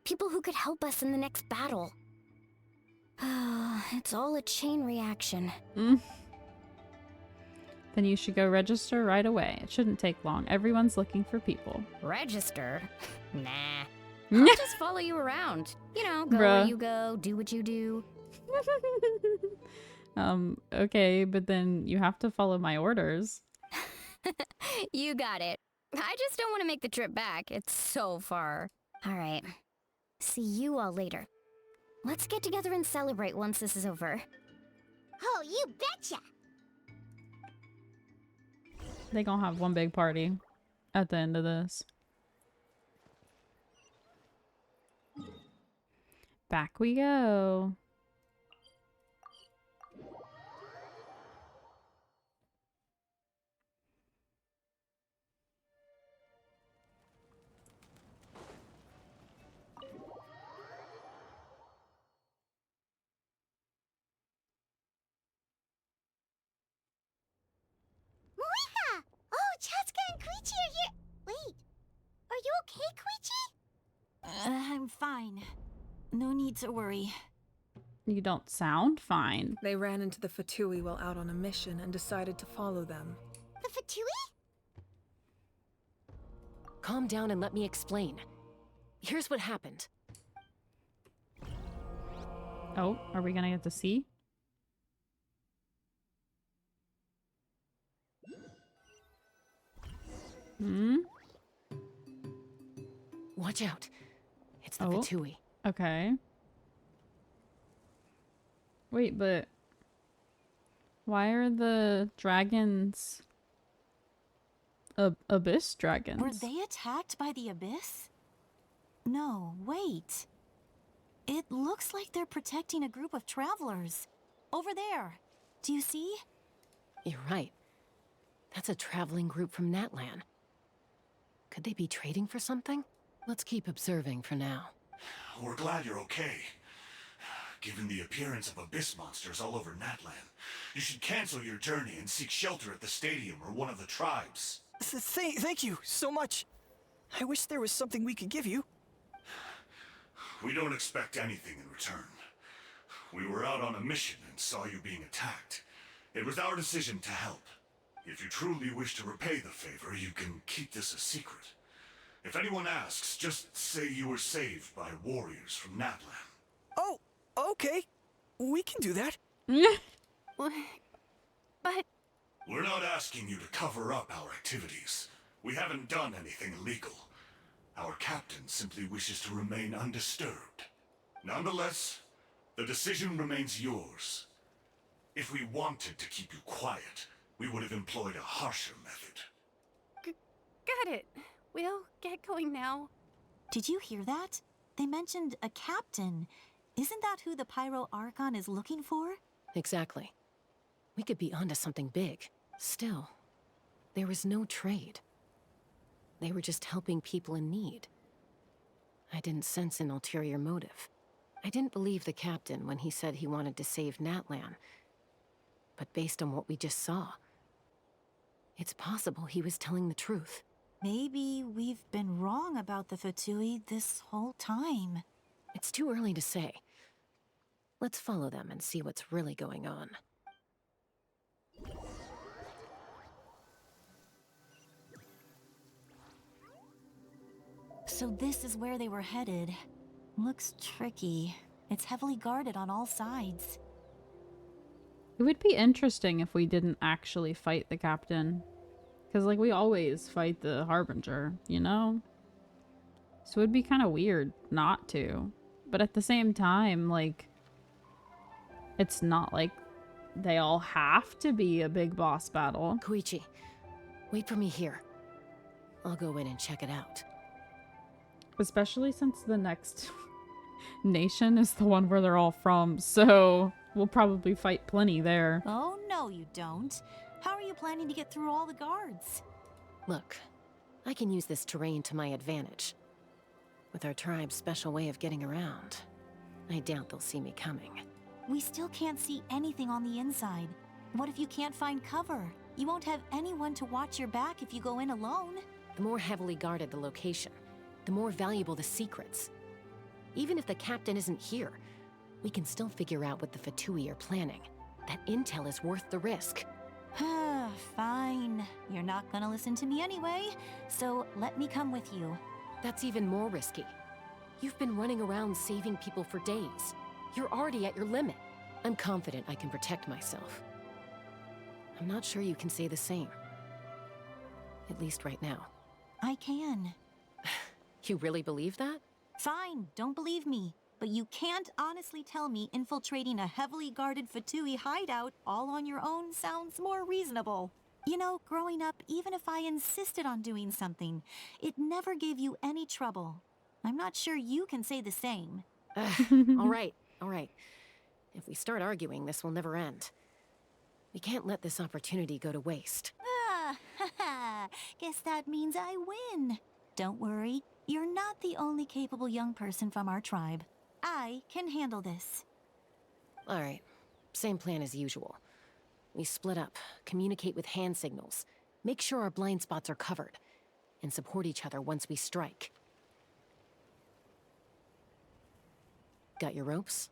M: People who could help us in the next battle. It's all a chain reaction.
A: Then you should go register right away. It shouldn't take long. Everyone's looking for people.
M: Register? Nah. I'll just follow you around. You know, go where you go, do what you do.
A: Okay, but then you have to follow my orders.
M: You got it. I just don't want to make the trip back. It's so far. All right. See you all later. Let's get together and celebrate once this is over.
D: Oh, you betcha!
A: They gonna have one big party at the end of this. Back we go.
D: Malika! Oh, Chaska and Koichi are here! Wait, are you okay, Koichi?
B: I'm fine. No need to worry.
A: You don't sound fine.
N: They ran into the Fatui while out on a mission and decided to follow them.
D: The Fatui?
J: Calm down and let me explain. Here's what happened.
A: Oh, are we gonna get to see?
J: Watch out. It's the
A: Oh.
J: Fatui.
A: Okay. Wait, but why are the dragons abyss dragons?
B: Were they attacked by the Abyss? No, wait. It looks like they're protecting a group of travelers. Over there. Do you see?
J: You're right. That's a traveling group from Natlan. Could they be trading for something? Let's keep observing for now.
I: We're glad you're okay. Given the appearance of abyss monsters all over Natlan, you should cancel your journey and seek shelter at the stadium or one of the tribes.
O: Thank you so much. I wish there was something we could give you.
I: We don't expect anything in return. We were out on a mission and saw you being attacked. It was our decision to help. If you truly wish to repay the favor, you can keep this a secret. If anyone asks, just say you were saved by warriors from Natlan.
O: Oh, okay. We can do that.
L: But...
I: We're not asking you to cover up our activities. We haven't done anything illegal. Our captain simply wishes to remain undisturbed. Nonetheless, the decision remains yours. If we wanted to keep you quiet, we would have employed a harsher method.
L: Got it. We'll get going now.
B: Did you hear that? They mentioned a captain. Isn't that who the Pyro Archon is looking for?
J: Exactly. We could be onto something big. Still, there was no trade. They were just helping people in need. I didn't sense an ulterior motive. I didn't believe the captain when he said he wanted to save Natlan. But based on what we just saw, it's possible he was telling the truth.
B: Maybe we've been wrong about the Fatui this whole time.
J: It's too early to say. Let's follow them and see what's really going on.
B: So this is where they were headed. Looks tricky. It's heavily guarded on all sides.
A: It would be interesting if we didn't actually fight the captain. Because, like, we always fight the Harbinger, you know? So it'd be kind of weird not to. But at the same time, like, it's not like they all have to be a big boss battle.
J: Koichi, wait for me here. I'll go in and check it out.
A: Especially since the next nation is the one where they're all from, so we'll probably fight plenty there.
B: Oh, no you don't. How are you planning to get through all the guards?
J: Look, I can use this terrain to my advantage. With our tribe's special way of getting around, I doubt they'll see me coming.
B: We still can't see anything on the inside. What if you can't find cover? You won't have anyone to watch your back if you go in alone.
J: The more heavily guarded the location, the more valuable the secrets. Even if the captain isn't here, we can still figure out what the Fatui are planning. That intel is worth the risk.
B: Fine. You're not gonna listen to me anyway, so let me come with you.
J: That's even more risky. You've been running around saving people for days. You're already at your limit. I'm confident I can protect myself. I'm not sure you can say the same. At least right now.
B: I can.
J: You really believe that?
B: Fine, don't believe me. But you can't honestly tell me infiltrating a heavily guarded Fatui hideout all on your own sounds more reasonable. You know, growing up, even if I insisted on doing something, it never gave you any trouble. I'm not sure you can say the same.
J: All right. If we start arguing, this will never end. We can't let this opportunity go to waste.
B: Guess that means I win. Don't worry, you're not the only capable young person from our tribe. I can handle this.
J: All right, same plan as usual. We split up, communicate with hand signals, make sure our blind spots are covered, and support each other once we strike. Got your ropes?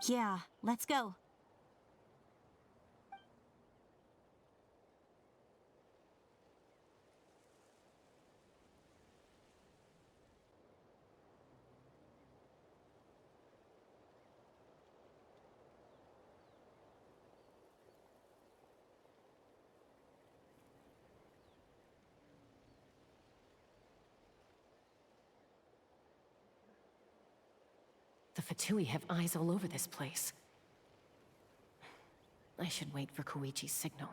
B: Yeah, let's go.
J: The Fatui have eyes all over this place. I should wait for Koichi's signal.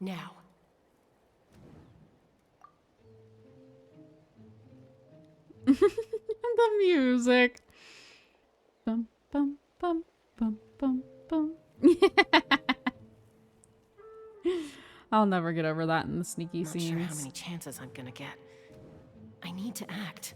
J: Now.
A: The music. Bum, bum, bum, bum, bum, bum. I'll never get over that in the sneaky
J: Not sure how
A: scenes.
J: many chances I'm gonna get. I need to act.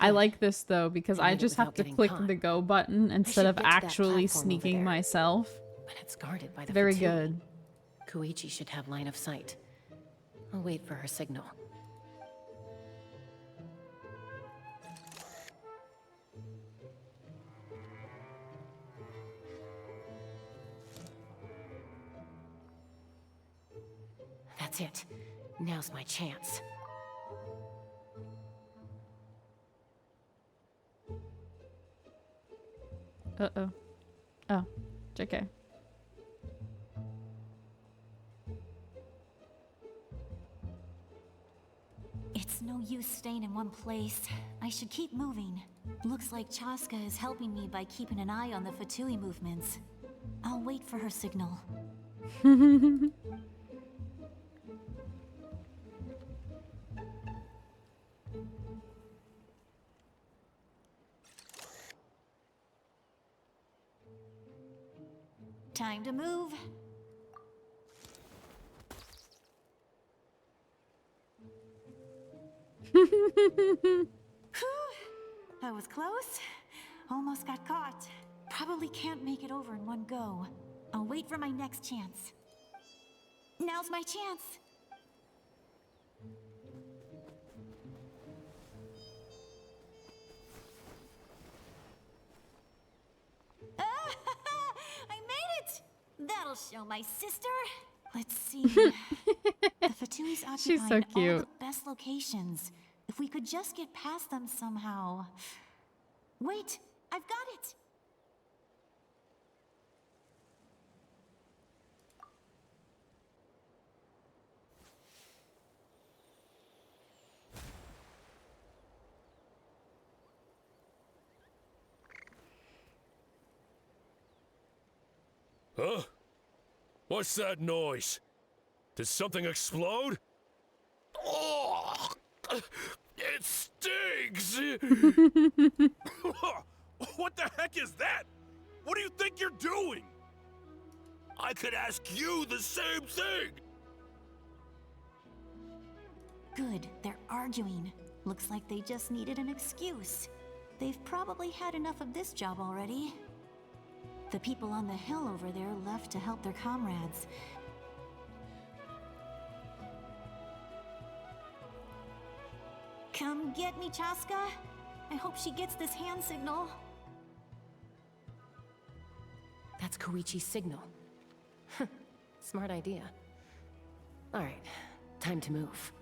A: I like this though because I
J: did it
A: just have
J: without
A: to
J: getting
A: click
J: caught.
A: the go button instead
J: should
A: of
J: get to that
A: actually
J: platform over
A: sneaking
J: there.
A: myself.
J: But it's guarded by the
A: Very
J: Fatui.
A: good.
J: Koichi should have line of sight. I'll wait for her signal. That's it. Now's my chance.
A: Uh-oh. Oh, JK.
B: It's no use staying in one place. I should keep moving. Looks like Chaska is helping me by keeping an eye on the Fatui movements. I'll wait for her signal. Time to move. Whew, that was close. Almost got caught. Probably can't make it over in one go. I'll wait for my next chance. Now's my chance. I made it! That'll show my sister. Let's see. The Fatui's
A: She's so
B: occupying all
A: cute.
B: the best locations. If we could just get past them somehow. Wait, I've got it!
P: Huh? What's that noise? Did something explode? Oh, it stings!
I: What the heck is that? What do you think you're doing?
P: I could ask you the same thing!
B: Good, they're arguing. Looks like they just needed an excuse. They've probably had enough of this job already. The people on the hill over there left to help their comrades. Come get me, Chaska. I hope she gets this hand signal.
J: That's Koichi's signal. Smart idea. Alright, time to move.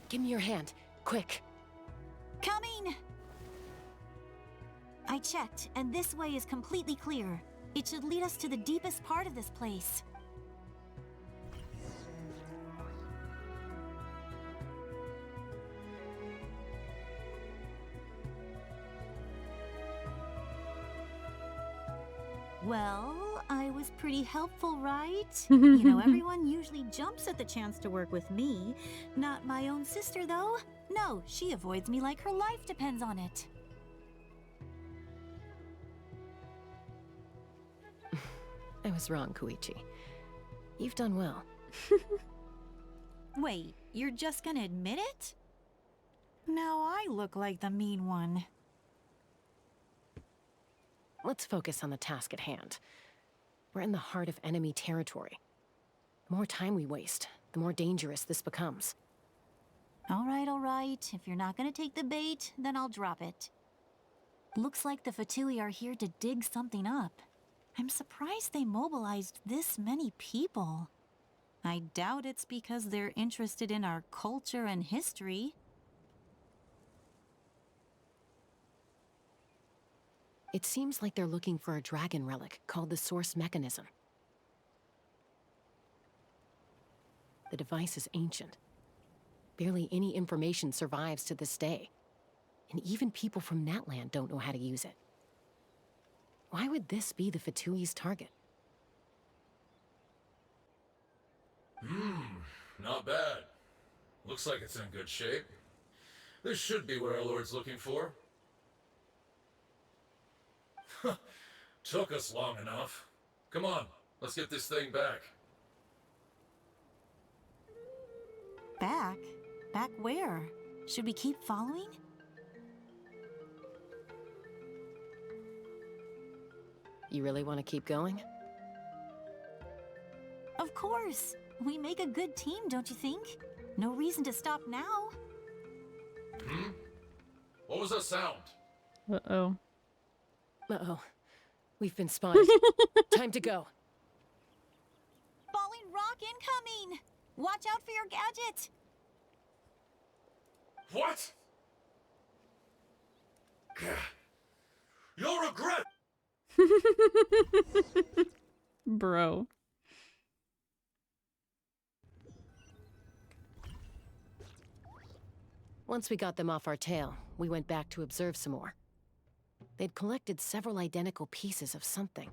J: Give me your hand, quick.
B: Coming! I checked, and this way is completely clear. It should lead us to the deepest part of this place. Well, I was pretty helpful, right? You know, everyone usually jumps at the chance to work with me. Not my own sister, though. No, she avoids me like her life depends on it.
J: I was wrong, Koichi. You've done well.
B: Wait, you're just gonna admit it? Now I look like the mean one.
J: Let's focus on the task at hand. We're in the heart of enemy territory. The more time we waste, the more dangerous this becomes.
B: All right. If you're not gonna take the bait, then I'll drop it. Looks like the Fatui are here to dig something up. I'm surprised they mobilized this many people. I doubt it's because they're interested in our culture and history.
J: It seems like they're looking for a dragon relic called the Source Mechanism. The device is ancient. Barely any information survives to this day. And even people from Natlan don't know how to use it. Why would this be the Fatui's target?
Q: Not bad. Looks like it's in good shape. This should be what our Lord's looking for. Took us long enough. Come on, let's get this thing back.
B: Back? Back where? Should we keep following?
J: You really want to keep going?
B: Of course. We make a good team, don't you think? No reason to stop now.
Q: Hmm? What was that sound?
A: Uh-oh.
J: Uh-oh. We've been spotted. Time to go.
B: Falling rock incoming! Watch out for your gadget!
Q: What? You'll regret.
A: Bro.
J: Once we got them off our tail, we went back to observe some more. They'd collected several identical pieces of something.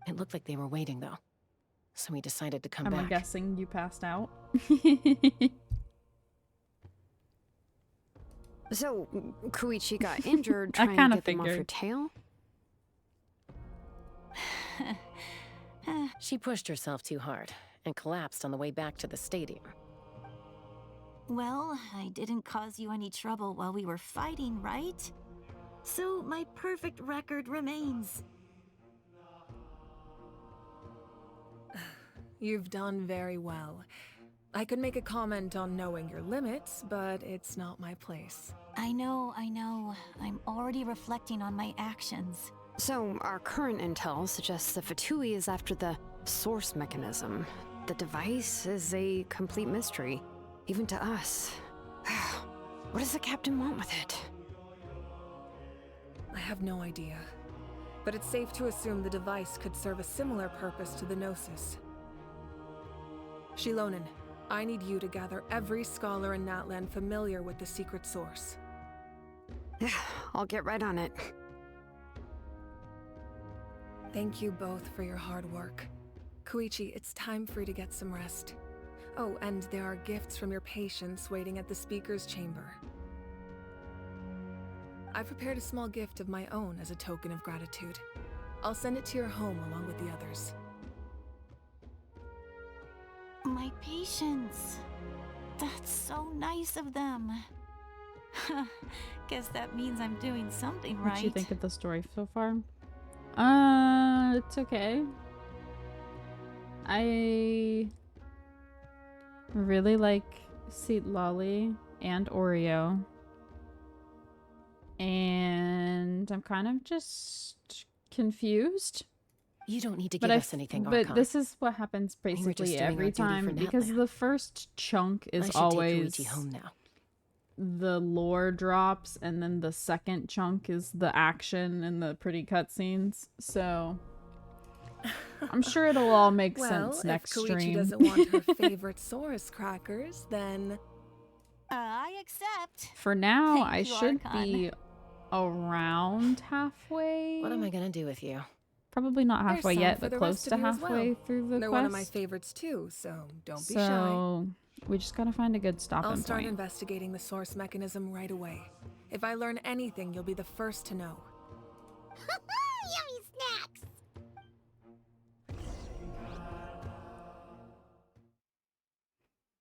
J: It looked like they were waiting, though. So we decided to come back.
A: I'm guessing you passed out.
E: So, Koichi got injured
A: I
E: trying
A: kinda
E: to get them off your
A: figured.
E: tail?
J: She pushed herself too hard and collapsed on the way back to the stadium.
B: Well, I didn't cause you any trouble while we were fighting, right? So my perfect record remains.
N: You've done very well. I could make a comment on knowing your limits, but it's not my place.
B: I know. I'm already reflecting on my actions.
E: So, our current intel suggests the Fatui is after the source mechanism. The device is a complete mystery, even to us. What does the captain want with it?
N: I have no idea. But it's safe to assume the device could serve a similar purpose to the Gnosis. Shilonen, I need you to gather every scholar in Natlan familiar with the secret source.
E: I'll get right on it.
N: Thank you both for your hard work. Koichi, it's time for you to get some rest. Oh, and there are gifts from your patients waiting at the speaker's chamber. I prepared a small gift of my own as a token of gratitude. I'll send it to your home along with the others.
B: My patients. That's so nice of them. Guess that means I'm doing something right.
A: What do you think of the story so far? It's okay. I really like Seat Lolly and Oreo. And I'm kind of just confused.
J: You don't need to give us anything,
A: But
J: Archon.
A: this is what happens
J: We were just
A: basically
J: doing our
A: every
J: duty for
A: time because
J: Natlan.
A: the first chunk
J: I
A: is
J: should
A: always
J: take Koichi home now.
A: the lore drops, and then the second chunk is the action and the pretty cutscenes. So I'm sure it'll all make sense next
N: if Koichi
A: stream.
N: doesn't want her favorite Saurus crackers, then...
B: I accept.
A: For now,
B: Thank
A: I
B: you,
A: should
B: Archon.
A: be around halfway.
J: What am I gonna do with you?
A: Probably not
N: There's
A: halfway
N: some
A: yet,
N: for
A: but
N: the
A: close
N: rest
A: to
N: of you as well.
A: halfway through the
N: They're
A: quest.
N: one of my favorites too, so don't be shy.
A: So we just gotta find a good stopping
N: I'll start
A: point.
N: investigating the source mechanism right away. If I learn anything, you'll be the first to know.
D: Yummy snacks!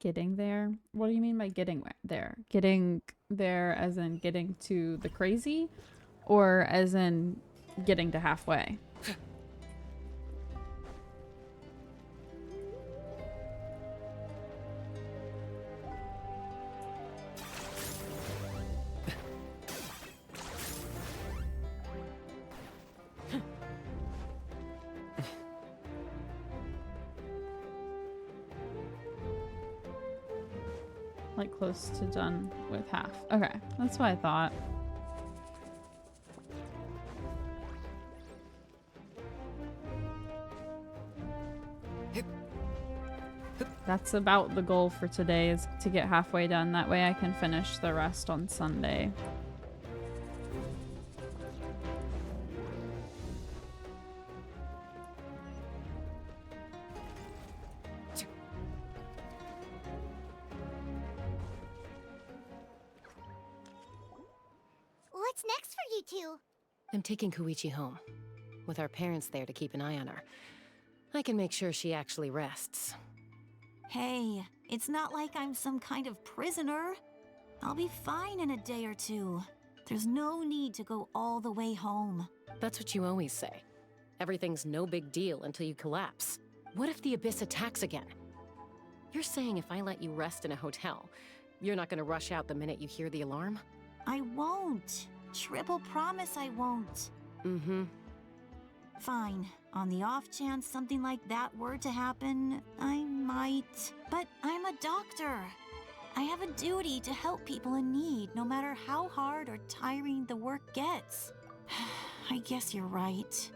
A: Getting there? What do you mean by getting there? Getting there as in getting to the crazy, or as in getting to halfway? Like close to done with half. Okay, that's what I thought. That's about the goal for today, is to get halfway done. That way I can finish the rest on Sunday.
D: next for you two?
J: I'm taking Koichi home. With our parents there to keep an eye on her. I can make sure she actually rests.
B: Hey, it's not like I'm some kind of prisoner. I'll be fine in a day or two. There's no need to go all the way home.
J: That's what you always say. Everything's no big deal until you collapse. What if the Abyss attacks again? You're saying if I let you rest in a hotel, you're not gonna rush out the minute you hear the alarm?
B: I won't. Triple promise I won't.
J: Mm-hmm.
B: Fine. On the off chance something like that were to happen, I might. But I'm a doctor. I have a duty to help people in need, no matter how hard or tiring the work gets. I guess you're right.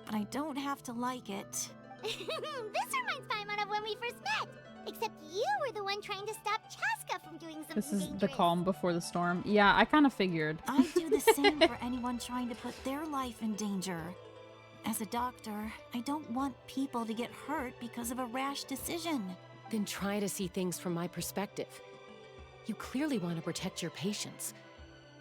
B: But I don't have to like it.
D: This reminds Paimon of when we first met. Except you were the one trying to stop Chaska from doing something
A: This is
D: dangerous.
A: the calm before the storm. Yeah, I kind of figured.
B: I do the same for anyone trying to put their life in danger. As a doctor, I don't want people to get hurt because of a rash decision.
J: Then try to see things from my perspective. You clearly want to protect your patients.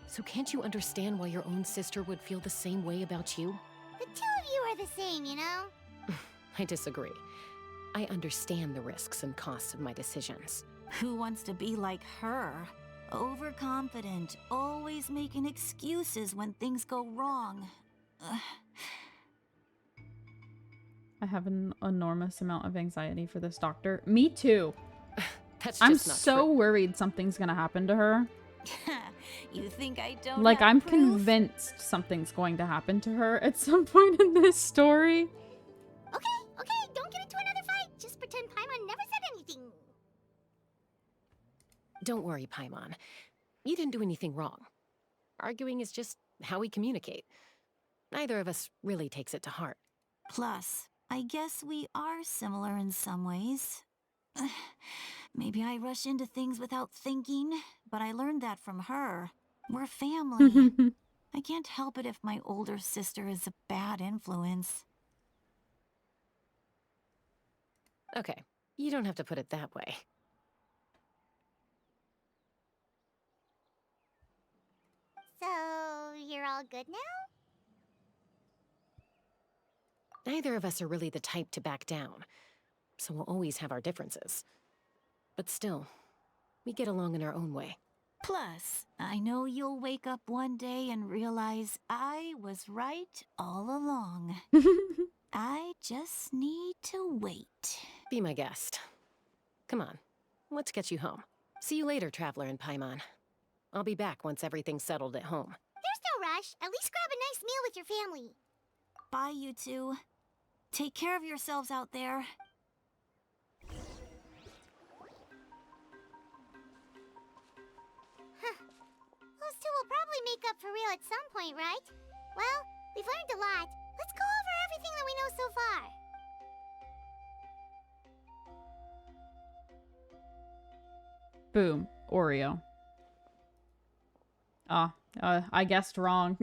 J: So can't you understand why your own sister would feel the same way about you?
D: The two of you are the same, you know?
J: I disagree. I understand the risks and costs of my decisions.
B: Who wants to be like her? Overconfident, always making excuses when things go wrong.
A: I have an enormous amount of anxiety for this doctor. Me too.
J: That's
A: I'm
J: just not
A: so
J: true.
A: worried something's gonna happen to her.
B: You think I don't
A: Like,
B: have
A: I'm
B: proof?
A: convinced something's going to happen to her at some point in this story.
D: Okay, don't get into another fight. Just pretend Paimon never said anything.
J: Don't worry, Paimon. You didn't do anything wrong. Arguing is just how we communicate. Neither of us really takes it to heart.
B: Plus, I guess we are similar in some ways. Maybe I rush into things without thinking, but I learned that from her. We're family. I can't help it if my older sister is a bad influence.
J: Okay, you don't have to put it that way.
D: So, you're all good now?
J: Neither of us are really the type to back down, so we'll always have our differences. But still, we get along in our own way.
B: Plus, I know you'll wake up one day and realize I was right all along. I just need to wait.
J: Be my guest. Come on, let's get you home. See you later, Traveler and Paimon. I'll be back once everything's settled at home.
D: There's no rush. At least grab a nice meal with your family.
B: Bye, you two. Take care of yourselves out there.
D: Those two will probably make up for real at some point, right? Well, we've learned a lot. Let's go over everything that we know so far.
A: Boom. Oreo. I guessed wrong.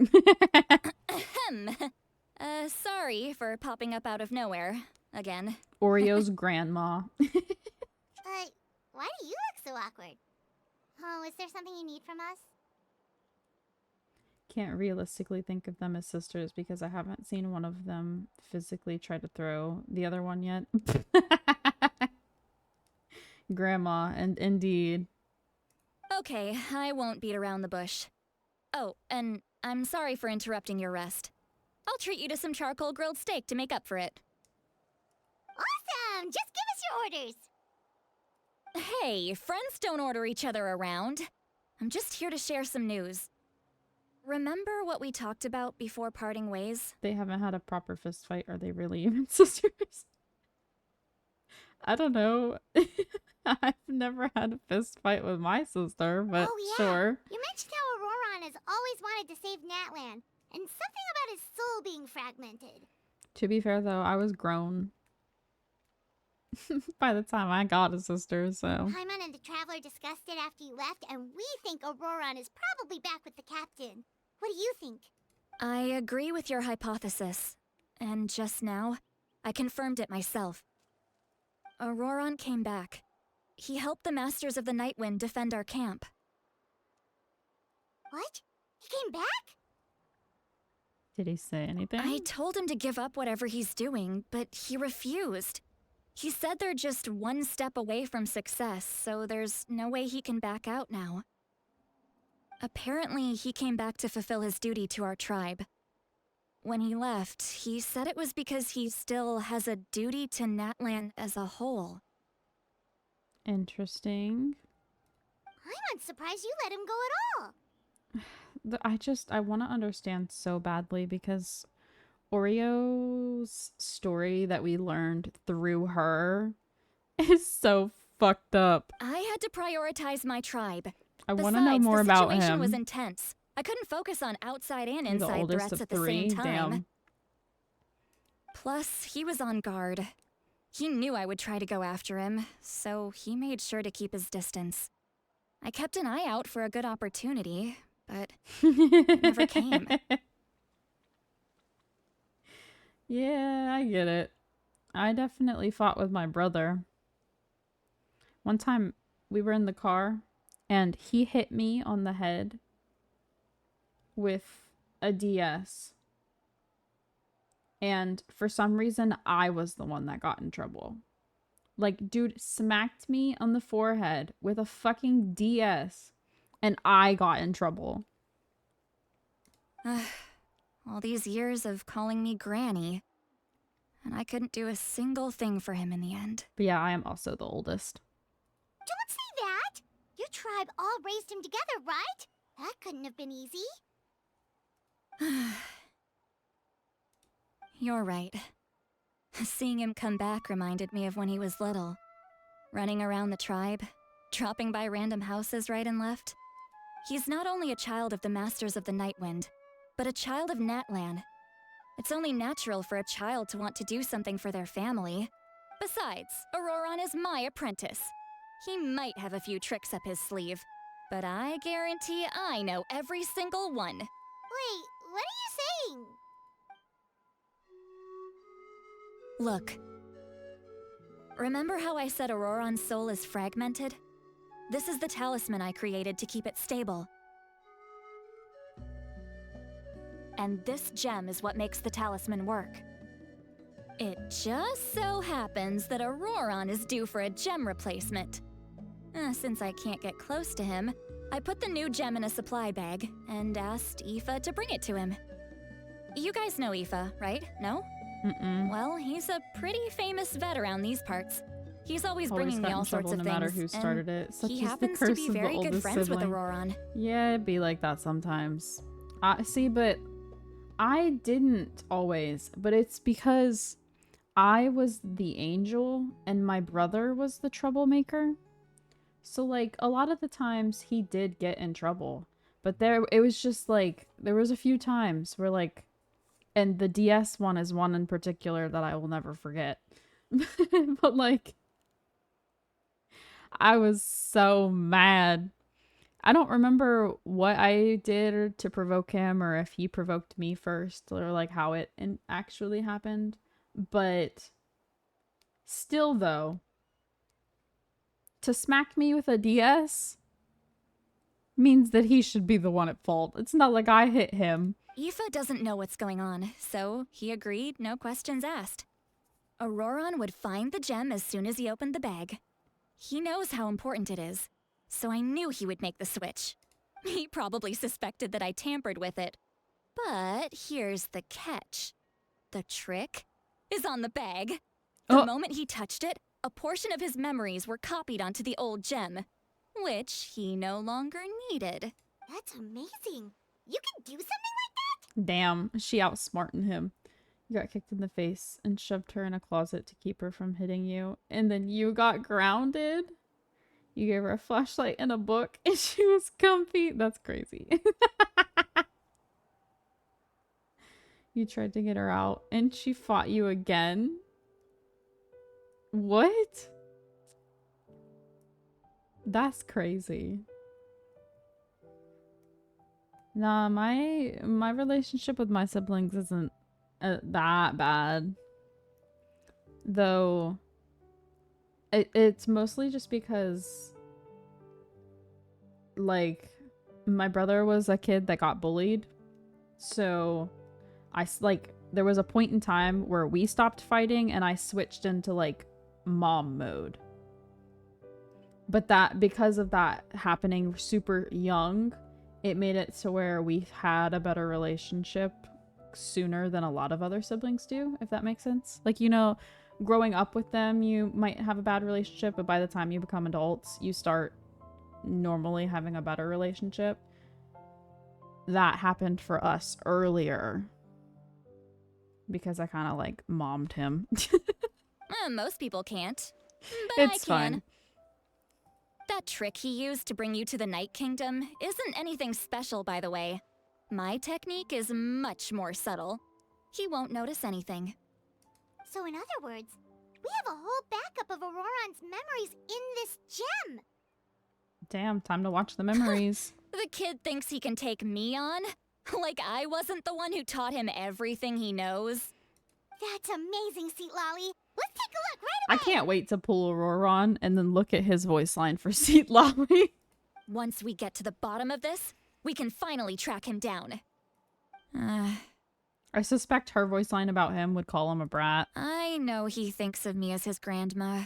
F: Sorry for popping up out of nowhere. Again.
A: Oreo's grandma.
D: Why do you look so awkward? Oh, is there something you need from us?
A: Can't realistically think of them as sisters because I haven't seen one of them physically try to throw the other one yet. Grandma, and indeed.
F: Okay, I won't beat around the bush. Oh, and I'm sorry for interrupting your rest. I'll treat you to some charcoal grilled steak to make up for it.
D: Awesome! Just give us your orders!
F: Hey, friends don't order each other around. I'm just here to share some news. Remember what we talked about before parting ways?
A: They haven't had a proper fist fight. Are they really even sisters? I don't know. I've never had a fist fight with my sister, but sure.
D: You mentioned how Auroron has always wanted to save Natlan, and something about his soul being fragmented.
A: To be fair, though, I was grown by the time I got a sister, so...
D: Paimon and the Traveler discussed it after you left, and we think Auroron is probably back with the captain. What do you think?
F: I agree with your hypothesis. And just now, I confirmed it myself. Auroron came back. He helped the Masters of the Nightwind defend our camp.
D: What? He came back?
A: Did he say anything?
F: I told him to give up whatever he's doing, but he refused. He said they're just one step away from success, so there's no way he can back out now. Apparently, he came back to fulfill his duty to our tribe. When he left, he said it was because he still has a duty to Natlan as a whole.
A: Interesting.
D: I'm not surprised you let him go at all.
A: I want to understand so badly because Oreo's story that we learned through her is so fucked up.
F: I had to prioritize my tribe.
A: I want to know more about him.
F: The situation was intense. I couldn't focus on outside and
A: He's the
F: inside
A: oldest
F: threats
A: of
F: at the
A: three.
F: same time.
A: Damn.
F: Plus, he was on guard. He knew I would try to go after him, so he made sure to keep his distance. I kept an eye out for a good opportunity, but it never came.
A: Yeah, I get it. I definitely fought with my brother. One time we were in the car and he hit me on the head with a DS. And for some reason, I was the one that got in trouble. Like, dude smacked me on the forehead with a fucking DS and I got in trouble.
F: All these years of calling me Granny, and I couldn't do a single thing for him in the end.
A: But yeah, I am also the oldest.
D: Don't say that! Your tribe all raised him together, right? That couldn't have been easy.
F: You're right. Seeing him come back reminded me of when he was little. Running around the tribe, dropping by random houses right and left. He's not only a child of the Masters of the Nightwind, but a child of Natlan. It's only natural for a child to want to do something for their family. Besides, Auroron is my apprentice. He might have a few tricks up his sleeve, but I guarantee I know every single one.
D: Wait, what are you saying?
F: Look. Remember how I said Auroron's soul is fragmented? This is the talisman I created to keep it stable. And this gem is what makes the talisman work. It just so happens that Auroron is due for a gem replacement. Since I can't get close to him, I put the new gem in a supply bag and asked Aoife to bring it to him. You guys know Aoife, right? No?
A: Mm-mm.
F: Well, he's a pretty famous vet around these parts. He's always bringing me all sorts of
A: no
F: things.
A: matter who started it. Such
F: he
A: is the
F: happens
A: curse
F: to be
A: of the
F: very good
A: oldest
F: friends with
A: sibling.
F: Auroron.
A: Yeah, it'd be like that sometimes. See, but I didn't always. But it's because I was the angel and my brother was the troublemaker. So, like, a lot of the times he did get in trouble. But it was just like, there was a few times where, like, and the DS one is one in particular that I will never forget. But, like, I was so mad. I don't remember what I did to provoke him or if he provoked me first or, like, how it actually happened. But still, though, to smack me with a DS means that he should be the one at fault. It's not like I hit him.
F: Aoife doesn't know what's going on, so he agreed, no questions asked. Auroron would find the gem as soon as he opened the bag. He knows how important it is, so I knew he would make the switch. He probably suspected that I tampered with it. But here's the catch. The trick is on the bag. The moment he touched it, a portion of his memories were copied onto the old gem, which he no longer needed.
D: That's amazing. You can do something like that?
A: Damn, she outsmarted him. You got kicked in the face and shoved her in a closet to keep her from hitting you. And then you got grounded. You gave her a flashlight and a book and she was comfy. That's crazy. You tried to get her out and she fought you again. What? That's crazy. Nah, my relationship with my siblings isn't that bad. Though it's mostly just because, like, my brother was a kid that got bullied. So there was a point in time where we stopped fighting and I switched into like mom mode. But that, because of that happening super young, it made it to where we had a better relationship sooner than a lot of other siblings do, if that makes sense. Like, you know, growing up with them, you might have a bad relationship, but by the time you become adults, you start normally having a better relationship. That happened for us earlier because I kind of like mommed him.
F: Most people can't. But
A: It's
F: I can.
A: fine.
F: That trick he used to bring you to the Night Kingdom isn't anything special, by the way. My technique is much more subtle. He won't notice anything.
D: So in other words, we have a whole backup of Auroron's memories in this gem.
A: Damn, time to watch the memories.
F: The kid thinks he can take me on? Like I wasn't the one who taught him everything he knows?
D: That's amazing, Seat Lolly. Let's take a look right
A: I
D: away.
A: can't wait to pull Auroron and then look at his voice line for Seat Lolly.
F: Once we get to the bottom of this, we can finally track him down.
A: I suspect her voice line about him would call him a brat.
F: I know he thinks of me as his grandma,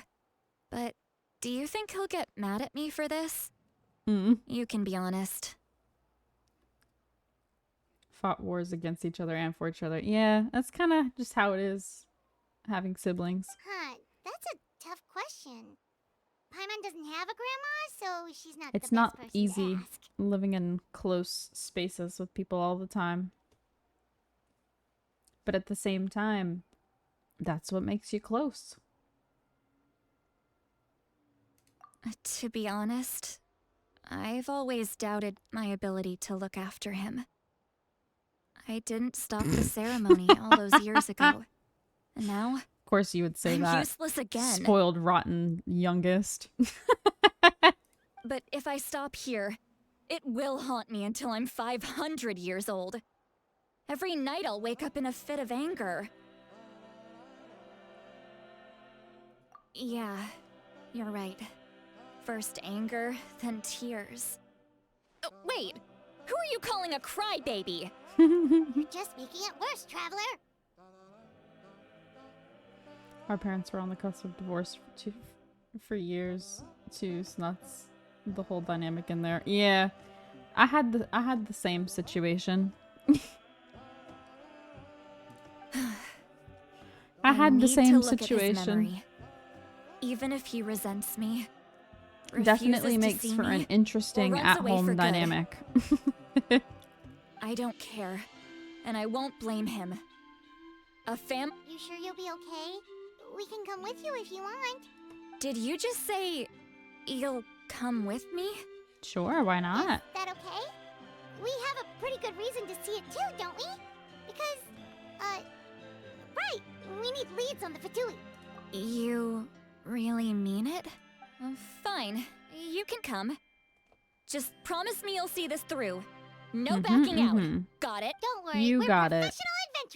F: but do you think he'll get mad at me for this? You can be honest.
A: Fought wars against each other and for each other. Yeah, that's kind of just how it is having siblings.
D: Huh, that's a tough question. Paimon doesn't have a grandma, so she's not
A: It's
D: the
A: not
D: best person
A: easy
D: to ask.
A: living in close spaces with people all the time. But at the same time, that's what makes you close.
F: To be honest, I've always doubted my ability to look after him. I didn't stop the ceremony all those years ago. And now,
A: Of course you would say
F: I'm
A: that.
F: useless again.
A: Spoiled, rotten youngest.
F: But if I stop here, it will haunt me until I'm 500 years old. Every night I'll wake up in a fit of anger. Yeah, you're right. First anger, then tears. Wait, who are you calling a crybaby?
D: You're just making it worse, Traveler.
A: Our parents were on the cusp of divorce for years too, so that's the whole dynamic in there. Yeah, I had the same situation. I had the same situation.
F: Even if he resents me,
A: Definitely
F: refuses to
A: makes
F: see
A: for
F: me,
A: an interesting
F: or runs away for
A: at-home
F: good.
A: dynamic.
F: I don't care, and I won't blame him.
D: You sure you'll be okay? We can come with you if you want.
F: Did you just say you'll come with me?
A: Sure, why not?
D: Is that okay? We have a pretty good reason to see it too, don't we? Because, right, we need leads on the Fatui.
F: You really mean it? Fine, you can come. Just promise me you'll see this through. No backing out. Got it?
D: Don't worry,
A: You
D: we're
A: got it.
D: professional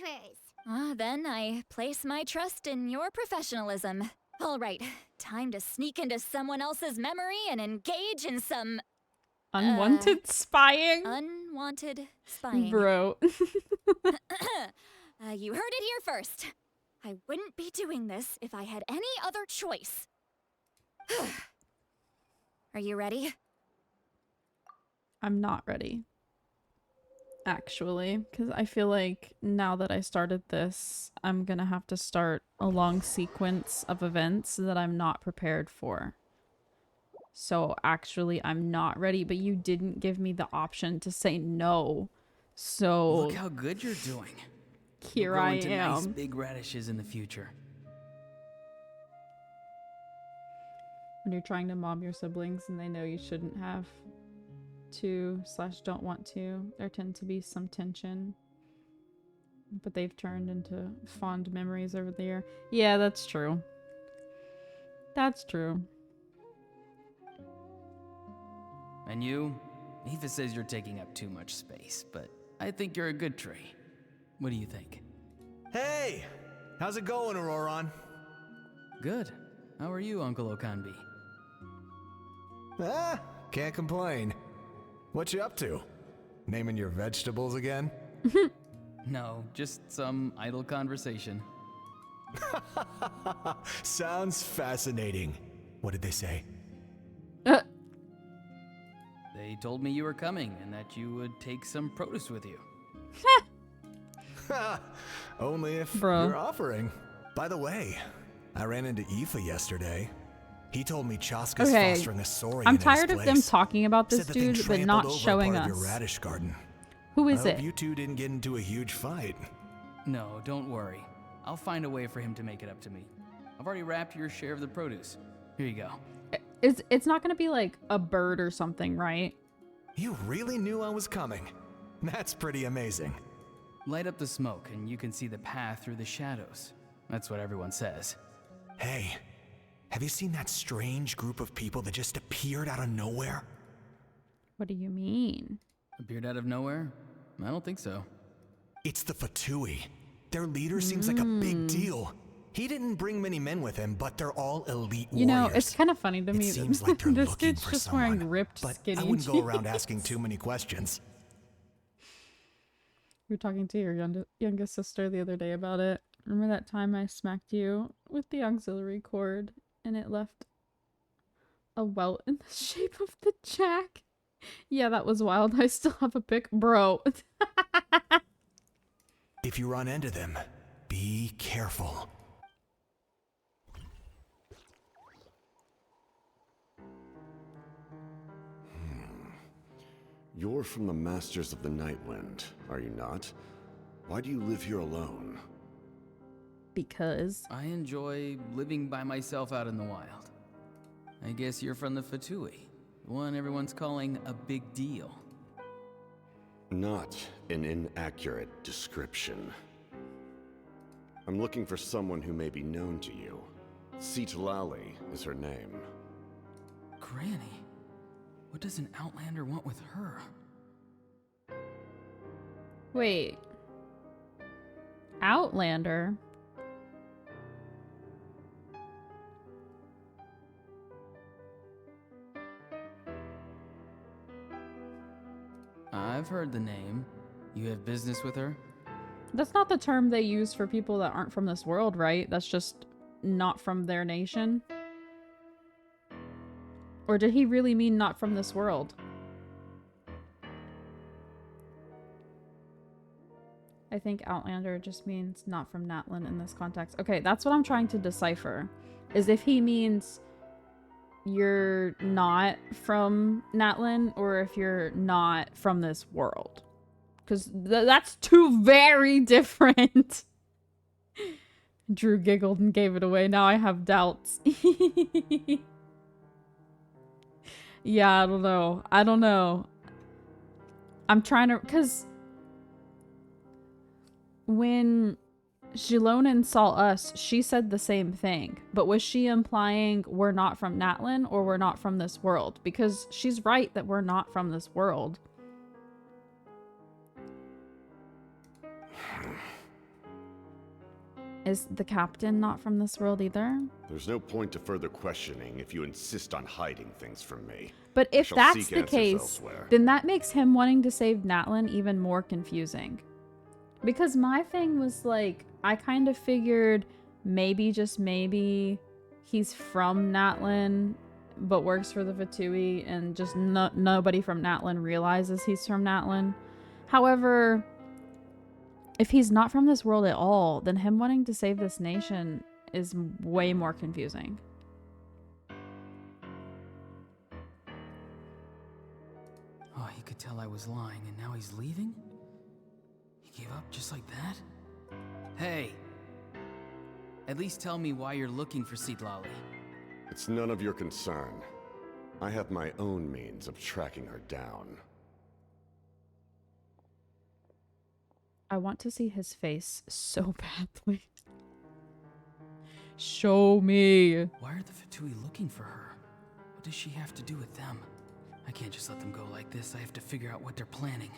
D: adventurers.
F: Then I place my trust in your professionalism. All right, time to sneak into someone else's memory and engage in some...
A: Unwanted spying?
F: Unwanted spying.
A: Bro.
F: You heard it here first. I wouldn't be doing this if I had any other choice. Are you ready?
A: I'm not ready. Actually, because I feel like now that I started this, I'm gonna have to start a long sequence of events that I'm not prepared for. So actually, I'm not ready, but you didn't give me the option to say no. So
G: Look how good you're doing.
A: Here
G: You'll grow
A: I
G: into nice
A: am.
G: big radishes in the future.
A: When you're trying to mob your siblings and they know you shouldn't have to / don't want to, there tend to be some tension. But they've turned into fond memories over the year. Yeah, that's true. That's true.
G: And you? Aoife says you're taking up too much space, but I think you're a good tree. What do you think?
R: Hey! How's it going, Auroron?
G: Good. How are you, Uncle Okanbi?
R: Can't complain. What you up to? Naming your vegetables again?
G: No, just some idle conversation.
R: Sounds fascinating. What did they say?
G: They told me you were coming and that you would take some produce with you.
R: Only if
A: Bro.
R: you're offering. By the way, I ran into Aoife yesterday. He told me Chaska's
A: Okay,
R: fostering a saurian
A: I'm
R: in his
A: tired of them
R: place.
A: talking about this
R: Said the thing
A: dude, but
R: trampled
A: not
R: over a
A: showing
R: part of
A: us.
R: your radish garden.
A: Who
R: I
A: is
R: hope
A: it?
R: you two didn't get into a huge fight.
G: No, don't worry. I'll find a way for him to make it up to me. I've already wrapped your share of the produce. Here you go.
A: It's not gonna be like a bird or something, right?
R: You really knew I was coming. That's pretty amazing.
G: Light up the smoke and you can see the path through the shadows. That's what everyone says.
R: Hey, have you seen that strange group of people that just appeared out of nowhere?
A: What do you mean?
G: Appeared out of nowhere? I don't think so.
R: It's the Fatui. Their leader seems like a big deal. He didn't bring many men with him, but they're all elite warriors.
A: You know, it's kind of funny to me.
R: It seems like they're
A: This
R: looking
A: dude's
R: for
A: just
R: someone,
A: wearing ripped,
R: but
A: skinny
R: I wouldn't go around
A: jeans.
R: asking too many questions.
A: We were talking to your youngest sister the other day about it. Remember that time I smacked you with the auxiliary cord and it left a welt in the shape of the jack? Yeah, that was wild. I still have a pic. Bro.
R: If you run into them, be careful.
H: You're from the Masters of the Nightwind, are you not? Why do you live here alone?
A: Because
G: I enjoy living by myself out in the wild. I guess you're from the Fatui, the one everyone's calling a big deal.
H: Not an inaccurate description. I'm looking for someone who may be known to you. Citlali is her name.
G: Granny? What does an Outlander want with her?
A: Wait. Outlander?
G: I've heard the name. You have business with her?
A: That's not the term they use for people that aren't from this world, right? That's just not from their nation. Or did he really mean not from this world? I think Outlander just means not from Natlan in this context. Okay, that's what I'm trying to decipher. Is if he means you're not from Natlan or if you're not from this world. Because that's two very different. Drew giggled and gave it away. Now I have doubts. Yeah, I don't know. I don't know. I'm trying to... Because when Xilonen saw us, she said the same thing. But was she implying we're not from Natlan or we're not from this world? Because she's right that we're not from this world. Is the captain not from this world either?
H: There's no point to further questioning if you insist on hiding things from me.
A: But
H: I
A: if
H: shall
A: that's
H: seek
A: the
H: answers
A: case,
H: elsewhere.
A: then that makes him wanting to save Natlan even more confusing. Because my thing was like, I kind of figured maybe, just maybe, he's from Natlan, but works for the Fatui, and just nobody from Natlan realizes he's from Natlan. However, if he's not from this world at all, then him wanting to save this nation is way more confusing.
G: Oh, he could tell I was lying, and now he's leaving? He gave up just like that? Hey! At least tell me why you're looking for Citlali.
H: It's none of your concern. I have my own means of tracking her down.
A: I want to see his face so badly. Show me.
G: Why are the Fatui looking for her? What does she have to do with them? I can't just let them go like this. I have to figure out what they're planning.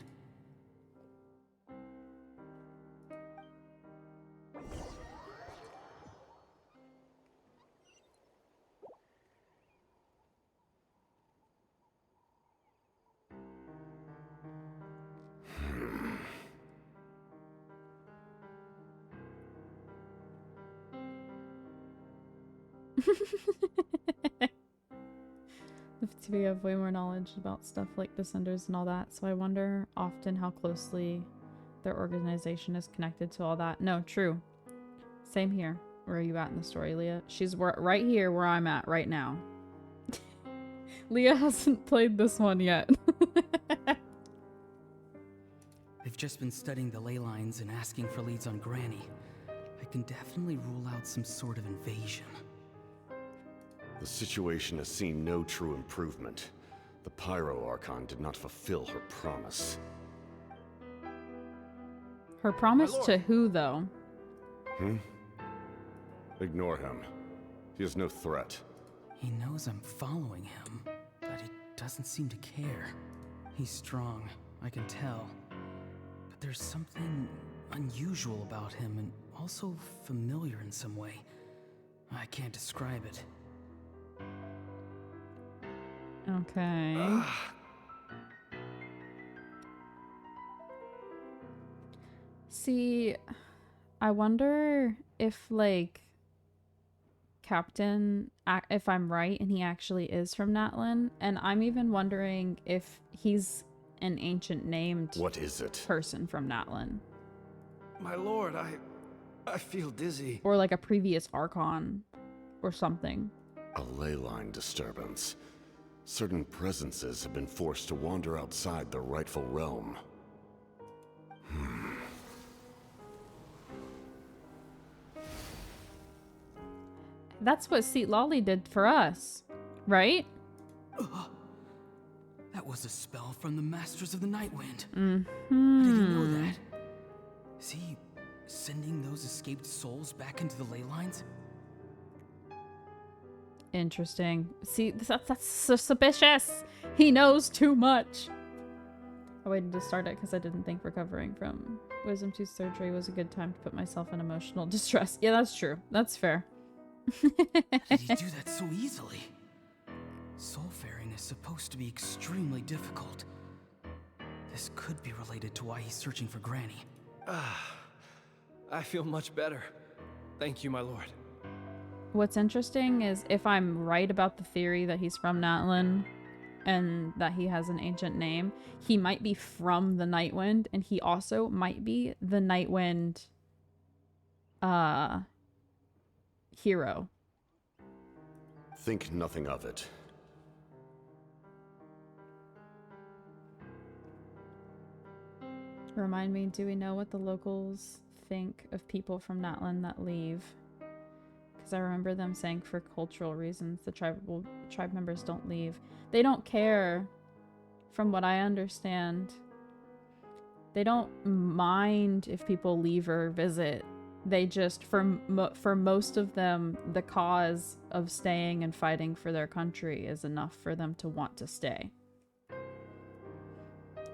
A: The Fatui have way more knowledge about stuff like Descenders and all that, so I wonder often how closely their organization is connected to all that. No, true. Same here. Where are you at in the story, Leah? She's right here where I'm at right now. Leah hasn't played this one yet.
G: They've just been studying the ley lines and asking for leads on Granny. I can definitely rule out some sort of invasion.
H: The situation has seen no true improvement. The Pyro Archon did not fulfill her promise.
A: Her promise to who, though?
H: Ignore him. He is no threat.
G: He knows I'm following him, but he doesn't seem to care. He's strong, I can tell. But there's something unusual about him and also familiar in some way. I can't describe it.
A: Okay. See, I wonder if, like, Captain, if I'm right and he actually is from Natlan, and I'm even wondering if he's an ancient named
H: What is it?
A: person from Natlan.
C: My lord, I feel dizzy.
A: Or like a previous Archon or something.
H: A ley line disturbance. Certain presences have been forced to wander outside their rightful realm.
A: That's what Seat Lolly did for us, right?
G: That was a spell from the Masters of the Nightwind.
A: Mm-hmm.
G: I didn't know that. Is he sending those escaped souls back into the ley lines?
A: Interesting. See, that's suspicious. He knows too much. I waited to start it because I didn't think recovering from Wisdom Tooth surgery was a good time to put myself in emotional distress. Yeah, that's true. That's fair.
G: Did he do that so easily? Soulfaring is supposed to be extremely difficult. This could be related to why he's searching for Granny.
C: I feel much better. Thank you, my lord.
A: What's interesting is if I'm right about the theory that he's from Natlan and that he has an ancient name, he might be from the Nightwind, and he also might be the Nightwind hero.
H: Think nothing of it.
A: Remind me, do we know what the locals think of people from Natlan that leave? Because I remember them saying for cultural reasons the tribe members don't leave. They don't care, from what I understand. They don't mind if people leave or visit. They just, for most of them, the cause of staying and fighting for their country is enough for them to want to stay.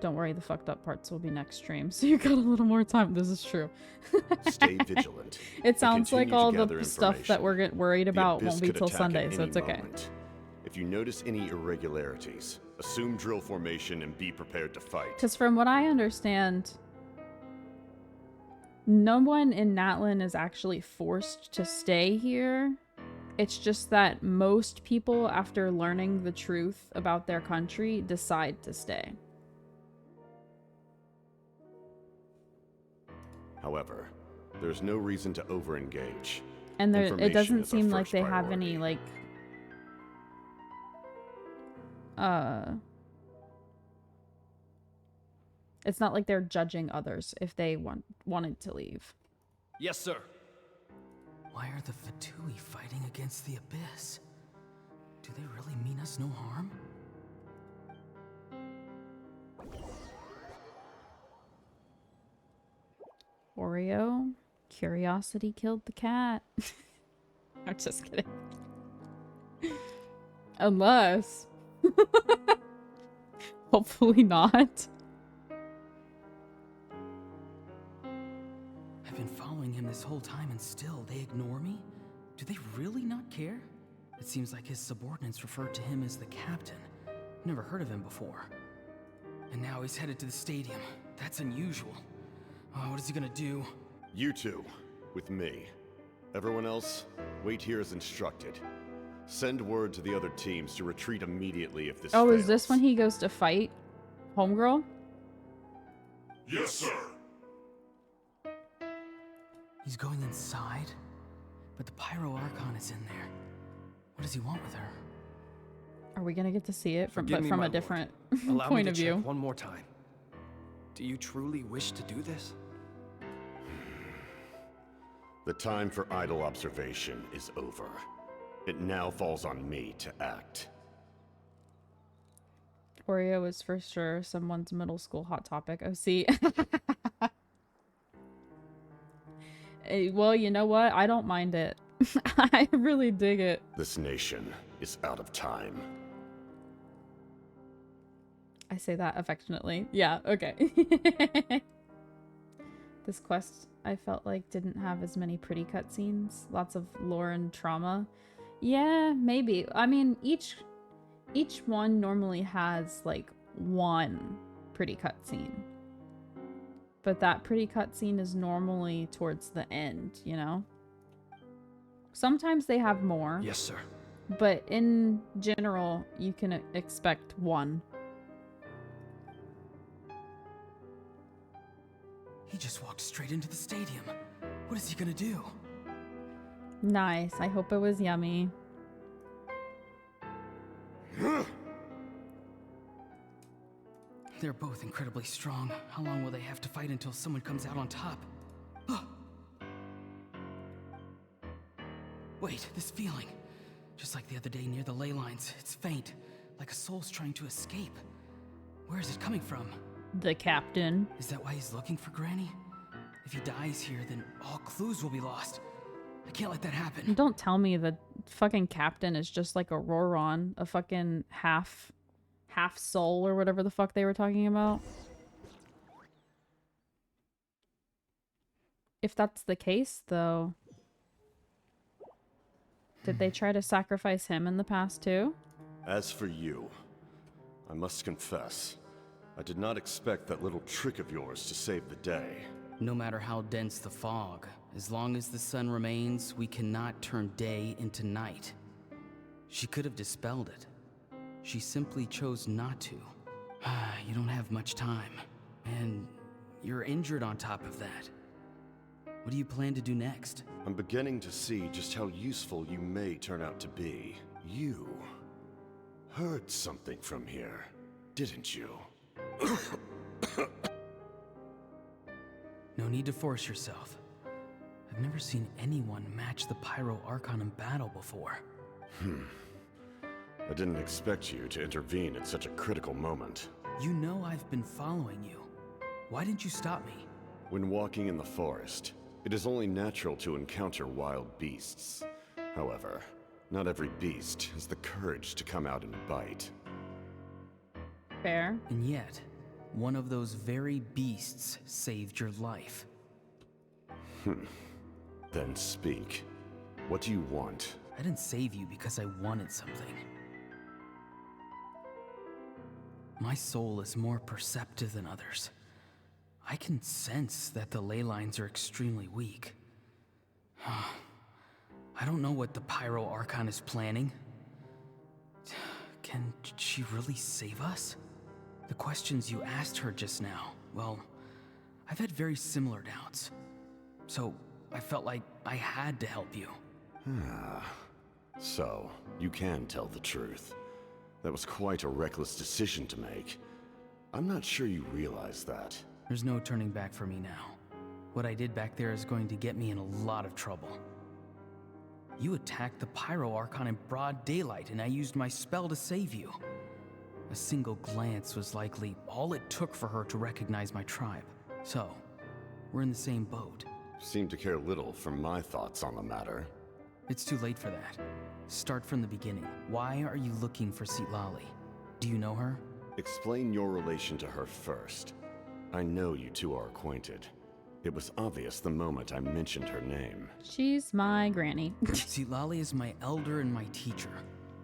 A: Don't worry, the fucked up parts will be next stream, so you got a little more time. This is true.
H: Stay vigilant.
A: It sounds like all the stuff that we're worried about won't be till Sunday, so it's okay.
H: If you notice any irregularities, assume drill formation and be prepared to fight.
A: Because from what I understand, no one in Natlan is actually forced to stay here. It's just that most people, after learning the truth about their country, decide to stay.
H: However, there's no reason to over-engage.
A: And it doesn't seem like they have any, like, it's not like they're judging others if they wanted to leave.
C: Yes, sir.
G: Why are the Fatui fighting against the Abyss? Do they really mean us no harm?
A: Oreo, curiosity killed the cat. I'm just kidding. Unless. Hopefully not.
G: I've been following him this whole time and still they ignore me? Do they really not care? It seems like his subordinates refer to him as the captain. Never heard of him before. And now he's headed to the stadium. That's unusual. Oh, what is he gonna do?
H: You two, with me. Everyone else, wait here as instructed. Send word to the other teams to retreat immediately if this
A: Oh,
H: fails.
A: is this when he goes to fight Homegirl?
I: Yes, sir.
G: He's going inside? But the Pyro Archon is in there. What does he want with her?
A: Are we gonna get to see it
C: Forgive me,
A: from
C: my
A: a different
C: lord. Allow
A: point
C: me
A: of
C: to
A: view?
C: check one more time. Do you truly wish to do this?
H: The time for idle observation is over. It now falls on me to act.
A: Oreo is for sure someone's middle school hot topic. Oh, see. Well, you know what? I don't mind it. I really dig it.
H: This nation is out of time.
A: I say that affectionately. Yeah, okay. This quest, I felt like, didn't have as many pretty cutscenes. Lots of lore and trauma. Yeah, maybe. I mean, each one normally has, like, one pretty cutscene. But that pretty cutscene is normally towards the end, you know? Sometimes they have more.
C: Yes, sir.
A: But in general, you can expect one.
G: He just walked straight into the stadium. What is he gonna do?
A: Nice. I hope it was yummy.
G: They're both incredibly strong. How long will they have to fight until someone comes out on top? Wait, this feeling. Just like the other day near the ley lines. It's faint, like a soul's trying to escape. Where is it coming from?
A: The captain.
G: Is that why he's looking for Granny? If he dies here, then all clues will be lost. I can't let that happen.
A: Don't tell me the fucking captain is just like a Roron, a fucking half soul or whatever the fuck they were talking about. If that's the case, though, did they try to sacrifice him in the past too?
H: As for you, I must confess, I did not expect that little trick of yours to save the day.
G: No matter how dense the fog, as long as the sun remains, we cannot turn day into night. She could have dispelled it. She simply chose not to. You don't have much time, and you're injured on top of that. What do you plan to do next?
H: I'm beginning to see just how useful you may turn out to be. You heard something from here, didn't you?
G: No need to force yourself. I've never seen anyone match the Pyro Archon in battle before.
H: I didn't expect you to intervene at such a critical moment.
G: You know I've been following you. Why didn't you stop me?
H: When walking in the forest, it is only natural to encounter wild beasts. However, not every beast has the courage to come out and bite.
A: Fair.
G: And yet, one of those very beasts saved your life.
H: Then speak. What do you want?
G: I didn't save you because I wanted something. My soul is more perceptive than others. I can sense that the ley lines are extremely weak. I don't know what the Pyro Archon is planning. Can she really save us? The questions you asked her just now, well, I've had very similar doubts. So, I felt like I had to help you.
H: So, you can tell the truth. That was quite a reckless decision to make. I'm not sure you realize that.
G: There's no turning back for me now. What I did back there is going to get me in a lot of trouble. You attacked the Pyro Archon in broad daylight, and I used my spell to save you. A single glance was likely all it took for her to recognize my tribe. So, we're in the same boat.
H: Seem to care little for my thoughts on the matter.
G: It's too late for that. Start from the beginning. Why are you looking for Citlali? Do you know her?
H: Explain your relation to her first. I know you two are acquainted. It was obvious the moment I mentioned her name.
A: She's my granny.
G: Citlali is my elder and my teacher.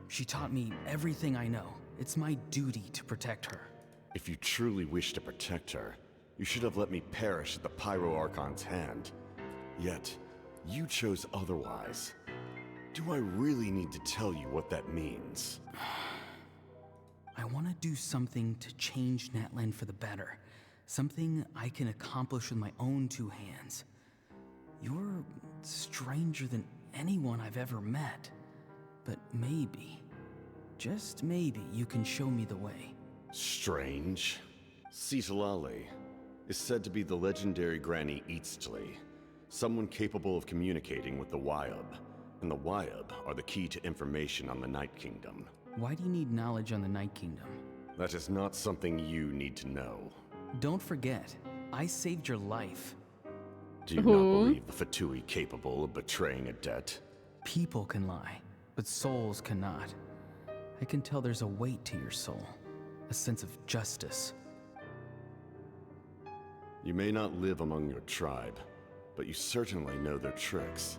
G: She taught me everything I know. It's my duty to protect her.
H: If you truly wish to protect her, you should have let me perish at the Pyro Archon's hand. Yet, You chose otherwise. Do I really need to tell you what that means?
G: I want to do something to change Natlan for the better. Something I can accomplish with my own two hands. You're stranger than anyone I've ever met. But maybe, just maybe, you can show me the way.
H: Strange? Citlali is said to be the legendary Granny Eastly, someone capable of communicating with the Wyub, and the Wyub are the key to information on the Night Kingdom.
G: Why do you need knowledge on the Night Kingdom?
H: That is not something you need to know.
G: Don't forget, I saved your life.
H: Do you not believe the Fatui capable of betraying a debt?
G: People can lie, but souls cannot. I can tell there's a weight to your soul, a sense of justice.
H: You may not live among your tribe, but you certainly know their tricks.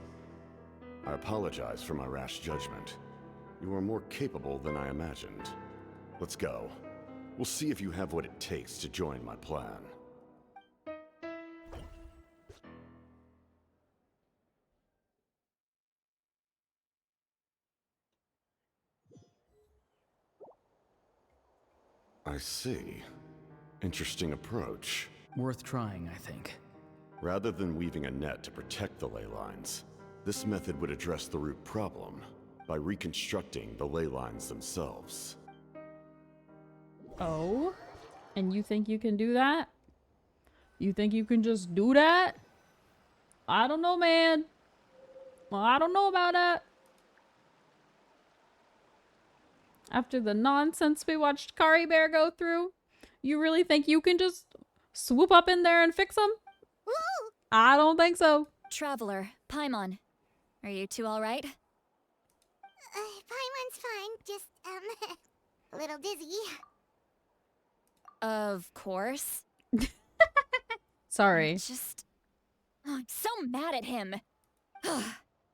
H: I apologize for my rash judgment. You are more capable than I imagined. Let's go. We'll see if you have what it takes to join my plan. I see. Interesting approach.
G: Worth trying, I think.
H: Rather than weaving a net to protect the ley lines, this method would address the root problem by reconstructing the ley lines themselves.
A: Oh? And you think you can do that? You think you can just do that? I don't know, man. Well, I don't know about that. After the nonsense we watched Kari Bear go through, you really think you can just swoop up in there and fix them? I don't think so.
F: Traveler, Paimon, are you two all right?
D: Paimon's fine, just, a little dizzy.
F: Of course.
A: Sorry.
F: I'm so mad at him.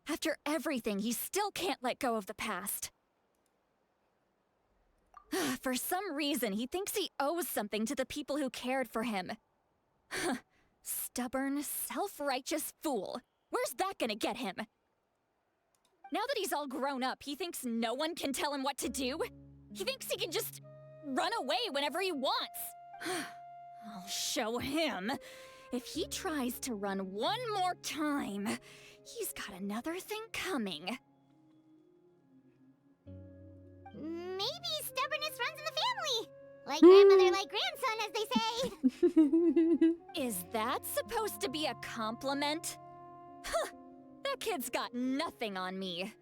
F: After everything, he still can't let go of the past. For some reason, he thinks he owes something to the people who cared for him. Stubborn, self-righteous fool. Where's that gonna get him? Now that he's all grown up, he thinks no one can tell him what to do? He thinks he can just run away whenever he wants. I'll show him. If he tries to run one more time, he's got another thing coming.
D: Maybe stubbornness runs in the family. Like grandmother, like grandson, as they say.
F: Is that supposed to be a compliment? Huh, that kid's got nothing on me.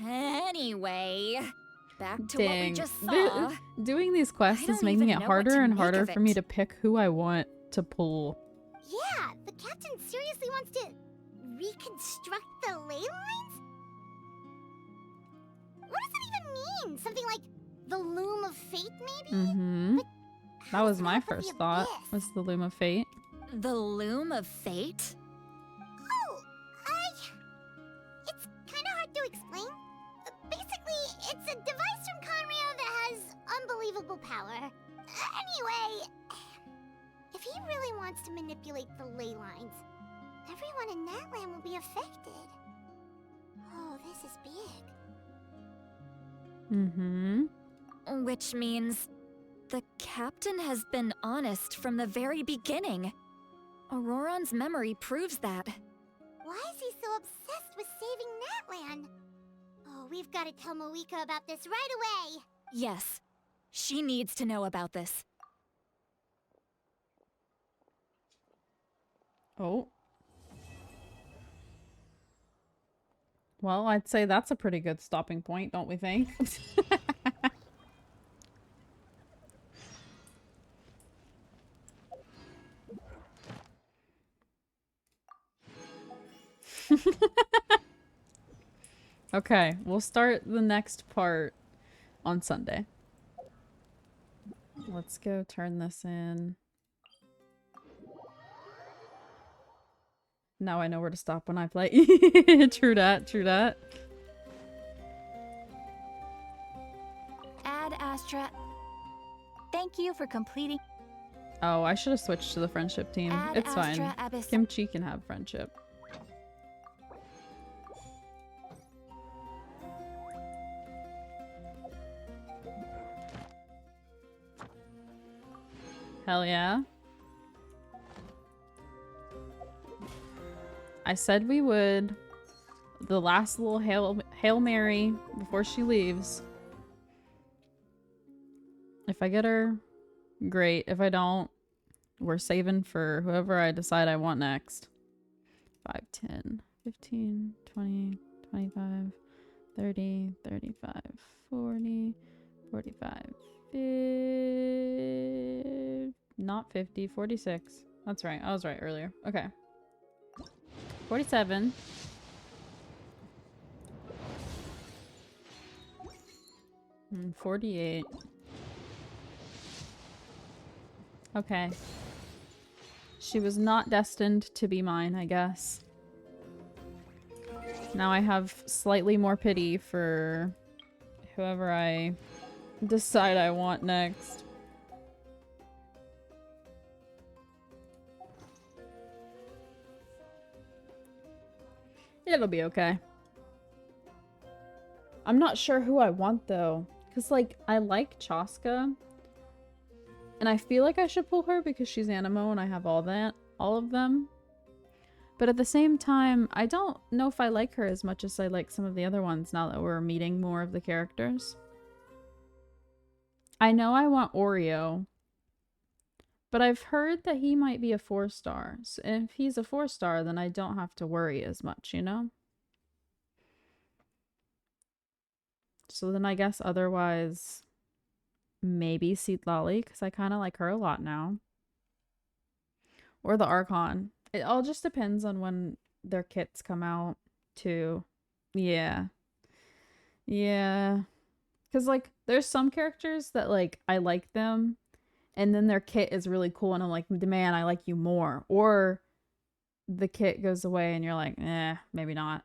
F: Anyway, back to what we just saw.
A: Doing these quests is making it harder and harder for me to pick who I want to pull.
D: Yeah, the captain seriously wants to reconstruct the ley lines? What does that even mean? Something like the loom of fate, maybe?
A: Mm-hmm. That was my first thought, was the loom of fate.
F: The loom of fate?
D: Oh, it's kind of hard to explain. Basically, it's a device from Conrio that has unbelievable power. Anyway, if he really wants to manipulate the ley lines, everyone in Natlan will be affected. Oh, this is big.
A: Mm-hmm.
F: Which means the captain has been honest from the very beginning. Auroron's memory proves that.
D: Why is he so obsessed with saving Natlan? Oh, we've got to tell Moika about this right away.
F: Yes, she needs to know about this.
A: Oh. Well, I'd say that's a pretty good stopping point, don't we think? Okay, we'll start the next part on Sunday. Let's go turn this in. Now I know where to stop when I play. True that, true that.
L: Ad Astra, thank you for completing.
A: Oh, I should have switched to the friendship team. It's fine. Kimchi can have friendship. Hell yeah. I said we would. The last little Hail Mary before she leaves. If I get her, great. If I don't, we're saving for whoever I decide I want next. 5, 10, 15, 20, 25, 30, 35, 40, 45, 50, not 50, 46. That's right. I was right earlier. Okay. 47. And 48. Okay. She was not destined to be mine, I guess. Now I have slightly more pity for whoever I decide I want next. It'll be okay. I'm not sure who I want though. Because like, I like Chaska. And I feel like I should pull her because she's Animo and I have all of them. But at the same time, I don't know if I like her as much as I like some of the other ones now that we're meeting more of the characters. I know I want Oreo. But I've heard that he might be a 4-star. So if he's a 4-star, then I don't have to worry as much, you know? So then I guess otherwise, maybe Citlali, because I kind of like her a lot now. Or the Archon. It all just depends on when their kits come out, too. Yeah. Yeah. Because, like, there's some characters that, like, I like them, and then their kit is really cool, and I'm like, man, I like you more. Or the kit goes away, and you're like, eh, maybe not.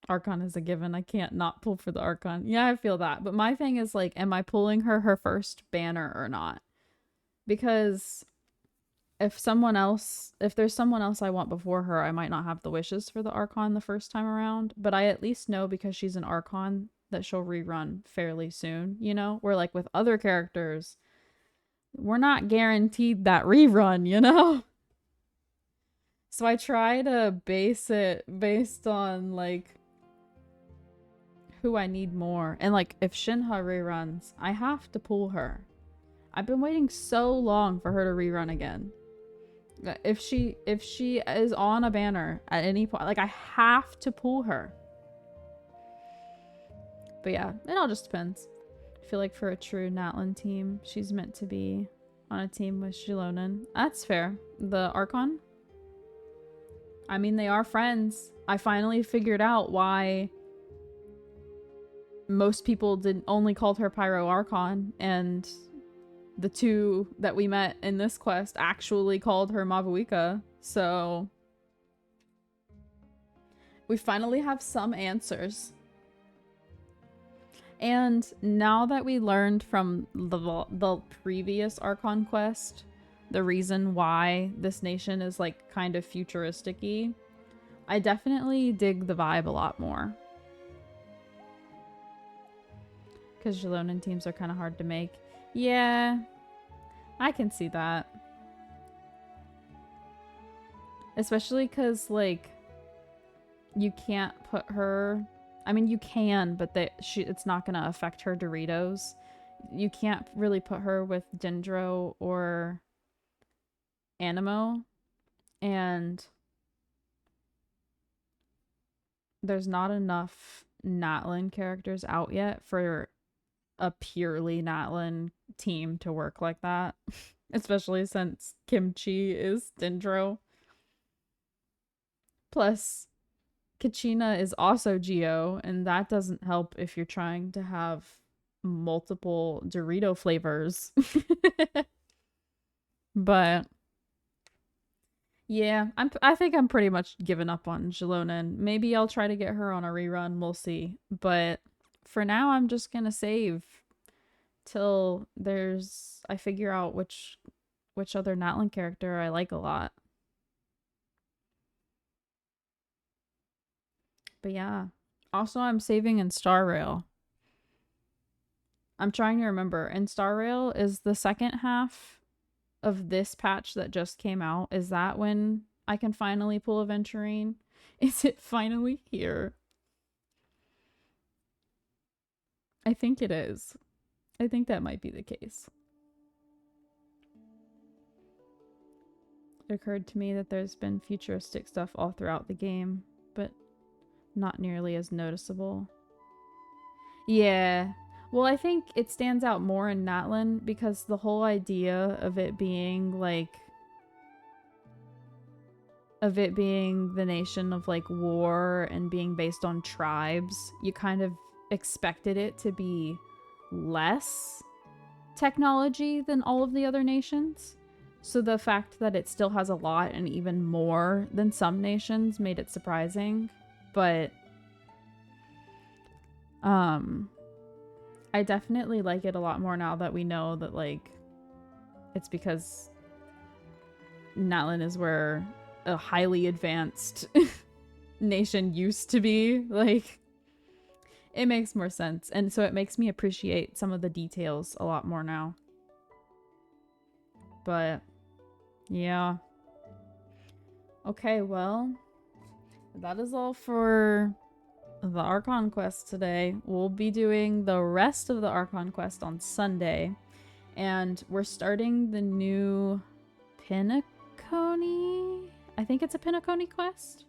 A: Archon is a given. I can't not pull for the Archon. Yeah, I feel that. But my thing is, like, am I pulling her first banner or not? Because if there's someone else I want before her, I might not have the wishes for the Archon the first time around. But I at least know because she's an Archon that she'll rerun fairly soon, you know? Where, like, with other characters, we're not guaranteed that rerun, you know? So I try to base it based on, like, who I need more. And, like, if Shinha reruns, I have to pull her. I've been waiting so long for her to rerun again. If she is on a banner at any point, like, I have to pull her. But yeah, it all just depends. I feel like for a true Natlan team, she's meant to be on a team with Shilonen. That's fair. The Archon? I mean, they are friends. I finally figured out why most people only called her Pyro Archon, and the two that we met in this quest actually called her Mavuika. So we finally have some answers. And now that we learned from the previous Archon quest, the reason why this nation is, like, kind of futuristic-y, I definitely dig the vibe a lot more. Because Shilonen teams are kind of hard to make. Yeah, I can see that. Especially because, like, you can't put her... I mean, you can, but it's not going to affect her Doritos. You can't really put her with Dendro or Animo. And there's not enough Natlan characters out yet for a purely Natlan team to work like that. Especially since Kimchi is Dendro. Plus, Kachina is also Geo, and that doesn't help if you're trying to have multiple Dorito flavors. But yeah, I think I'm pretty much given up on Shilonen. Maybe I'll try to get her on a rerun, we'll see. But for now, I'm just gonna save till I figure out which other Natlan character I like a lot. But yeah. Also, I'm saving in Star Rail. I'm trying to remember. And Star Rail is the second half of this patch that just came out. Is that when I can finally pull Aventurine? Is it finally here? I think it is. I think that might be the case. It occurred to me that there's been futuristic stuff all throughout the game, but not nearly as noticeable. Yeah. Well, I think it stands out more in Natlan because the whole idea of it being like the nation of like war and being based on tribes, you kind of expected it to be less technology than all of the other nations. So the fact that it still has a lot and even more than some nations made it surprising. But I definitely like it a lot more now that we know that, like, it's because Natlan is where a highly advanced nation used to be. Like, it makes more sense. And so it makes me appreciate some of the details a lot more now. But, yeah. Okay, well, that is all for the Archon Quest today. We'll be doing the rest of the Archon Quest on Sunday. And we're starting the new Pinnacone? I think it's a Pinnacone quest?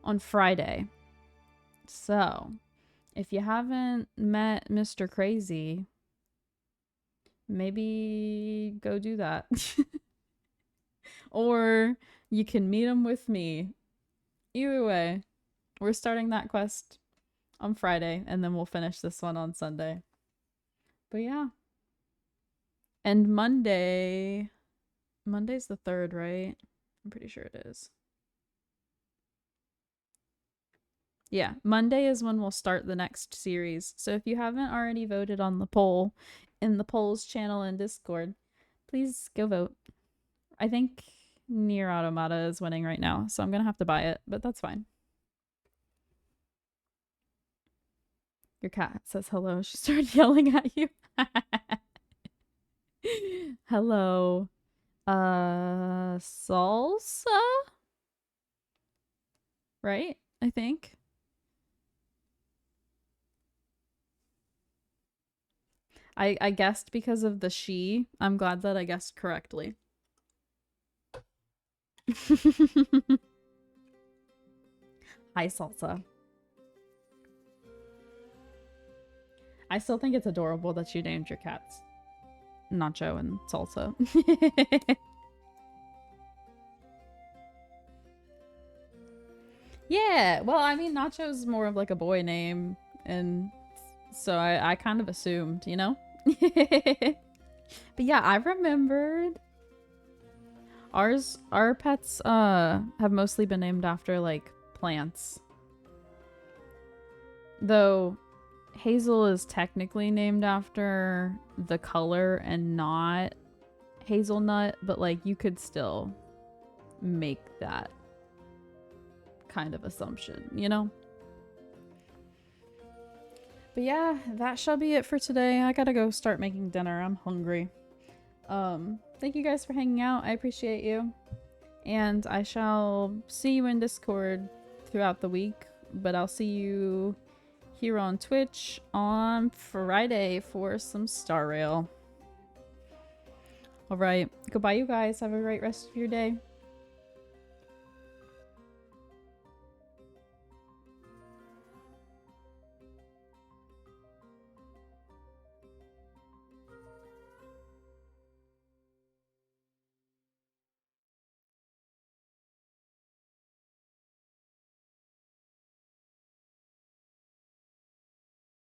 A: On Friday. So, if you haven't met Mr. Crazy, maybe go do that. Or you can meet him with me. Either way, we're starting that quest on Friday, and then we'll finish this one on Sunday. But yeah. And Monday's the 3rd, right? I'm pretty sure it is. Yeah, Monday is when we'll start the next series. So if you haven't already voted on the poll in the polls channel in Discord, please go vote. I think Nier Automata is winning right now, so I'm gonna have to buy it, but that's fine. Your cat says hello. She started yelling at you. Hello. Salsa? Right? I think. I guessed because of the she. I'm glad that I guessed correctly. Hi, Salsa. I still think it's adorable that you named your cats Nacho and Salsa. Yeah, well, I mean, Nacho's more of like a boy name, and so I kind of assumed, you know? But yeah, I remembered. Our pets have mostly been named after like plants. Though Hazel is technically named after the color and not hazelnut, but like you could still make that kind of assumption, you know? But yeah, that shall be it for today. I gotta go start making dinner. I'm hungry. Thank you guys for hanging out. I appreciate you. And I shall see you in Discord throughout the week, but I'll see you here on Twitch on Friday for some Star Rail. Alright, goodbye you guys. Have a great rest of your day.